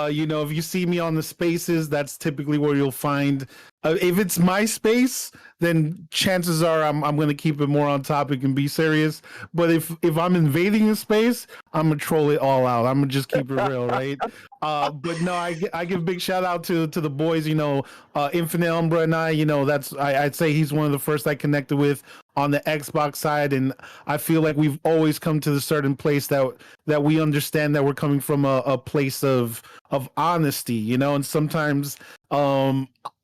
You know, if you see me on the spaces, that's typically where you'll find. If it's my space, then chances are I'm going to keep it more on topic and be serious. But if I'm invading a space, I'm gonna troll it all out. I'm gonna just keep it real, right? But no, I give big shout out to the boys. You know, Infinite Umbra and I. You know, I'd say he's one of the first I connected with on the Xbox side, and I feel like we've always come to the certain place that we understand that we're coming from a place of honesty. You know, and sometimes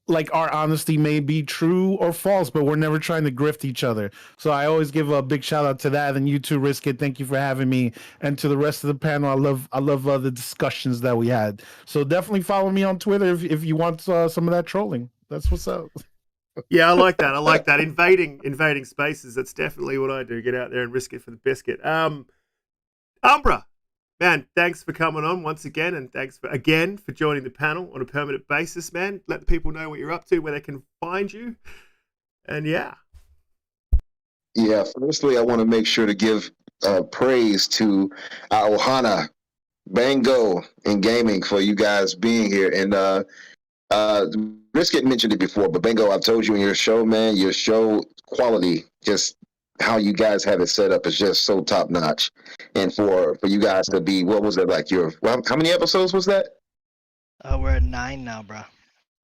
like our honesty may be true or false, but we're never trying to grift each other. So I always give a big shout out to that, and you too, Risk It. Thank you for having me, and to the rest of the panel. I love the discussions that we had. So definitely follow me on Twitter if you want some of that trolling. That's what's up. Yeah, I like that. I like that. Invading spaces. That's definitely what I do. Get out there and risk it for the biscuit. Umbra, man, thanks for coming on once again, and thanks for joining the panel on a permanent basis, man. Let the people know what you're up to, where they can find you, and yeah. Yeah, firstly, I want to make sure to give praise to Ohana, Bango, and Gaming for you guys being here. And Brisket mentioned it before, but Bango, I've told you in your show, man, your show quality, just how you guys have it set up is just so top notch. And for you guys to be, what was it like? How many episodes was that? We're at 9 now, bro.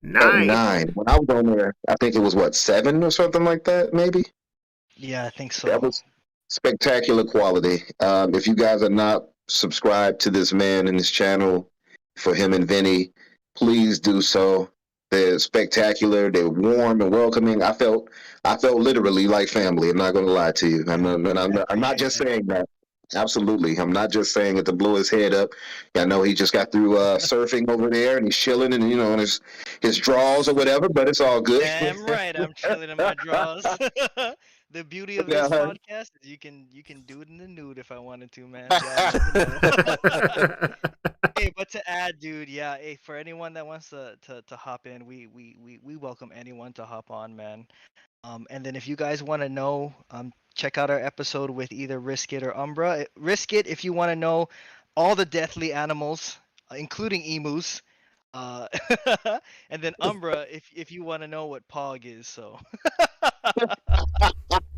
9. 9. When I was on there, I think it was 7 or something like that, maybe. Yeah, I think so. That was spectacular quality. If you guys are not subscribed to this man and his channel, for him and Vinny, please do so. They're spectacular. They're warm and welcoming. I felt literally like family. I'm not going to lie to you. I'm not just saying that. Absolutely. I'm not just saying it to blow his head up. I know he just got through surfing over there and he's chilling and, you know, in his draws or whatever, but it's all good. Damn right, I'm chilling in my drawers. The beauty of this podcast is you can do it in the nude if I wanted to, man. Yeah, hey, but to add, dude, yeah, hey, for anyone that wants to hop in, we welcome anyone to hop on, man. And then if you guys want to know, check out our episode with either Risk It or Umbra. Risk It if you want to know all the deathly animals including emus. Uh, and then Umbra, if you want to know what Pog is, so.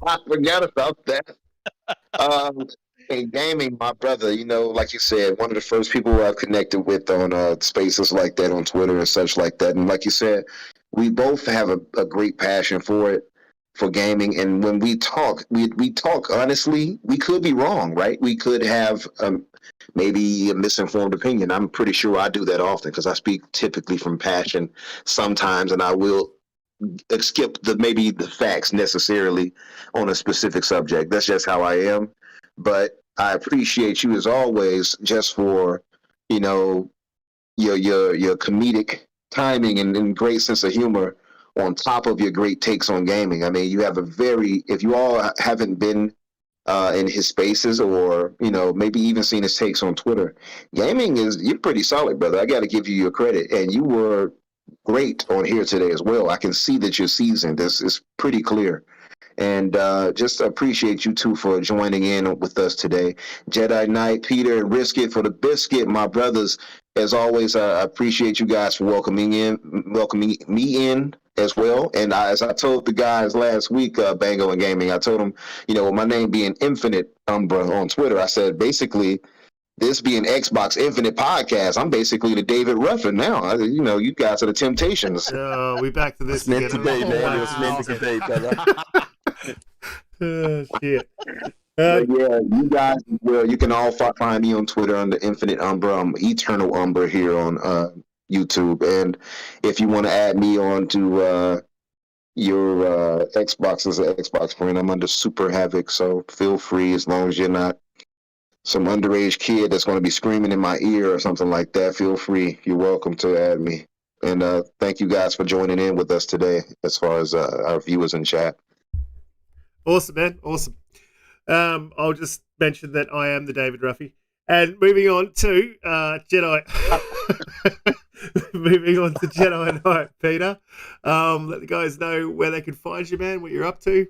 I forgot about that. Um, in gaming, my brother, like you said, one of the first people I've connected with on spaces like that on Twitter and such like that. And like you said, we both have a great passion for it, for gaming. And when we talk, we talk honestly. We could be wrong, right? We could have maybe a misinformed opinion. I'm pretty sure I do that often because I speak typically from passion sometimes, and I will skip maybe the facts necessarily on a specific subject. That's just how I am. But I appreciate you as always, just for your comedic timing and great sense of humor on top of your great takes on gaming. I mean, you have if you all haven't been in his spaces or maybe even seen his takes on Twitter, you're pretty solid, brother. I got to give you your credit, and you were great on here today as well. I can see that you're seasoned. This is pretty clear. And just appreciate you two for joining in with us today. Jedi Knight, Peter, and Riskit for the biscuit, my brothers. As always, I appreciate you guys for welcoming me in as well. And as I told the guys last week, Bango and Gaming, I told them, with my name being Infinite Umbra on Twitter, I said basically, this being Xbox Infinite podcast, I'm basically the David Ruffin now. You guys are the Temptations. We back to this It's meant to again. be, man. It was meant to be, brother. Shit. But yeah, you guys, you can all find me on Twitter under Infinite Umbra. I'm Eternal Umbra here on YouTube. And if you want to add me on to your Xbox as an Xbox friend, I'm under Super Havoc. So feel free, as long as you're not some underage kid that's going to be screaming in my ear or something like that. Feel free. You're welcome to add me. And thank you guys for joining in with us today as far as our viewers in chat. Awesome, man. Awesome. I'll just mention that I am the David Ruffy. And moving on to Jedi. Moving on to Jedi Knight, Peter. Let the guys know where they can find you, man, what you're up to.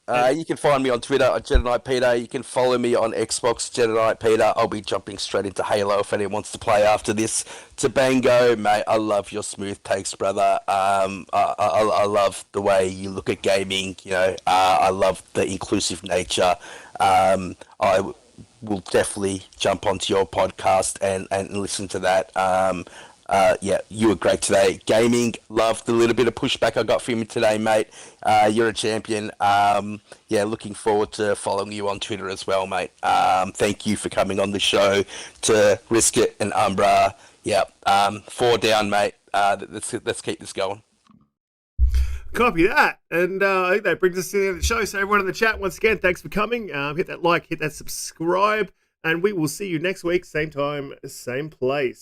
You can find me on Twitter at Jedi Knight Peter. You can follow me on Xbox, Jedi Knight Peter. I'll be jumping straight into Halo if anyone wants to play after this. To Bango, mate, I love your smooth takes, brother. I love the way you look at gaming. I love the inclusive nature. I will definitely jump onto your podcast and listen to that. Yeah, you were great today. Gaming, loved the little bit of pushback I got from you today, mate. You're a champion. Yeah, looking forward to following you on Twitter as well, mate. Thank you for coming on the show. To Riskit and Umbra. Yeah, 4 down, mate. Let's keep this going. Copy that. And I think that brings us to the end of the show. So everyone in the chat, once again, thanks for coming. Hit that like, hit that subscribe, and we will see you next week, same time, same place.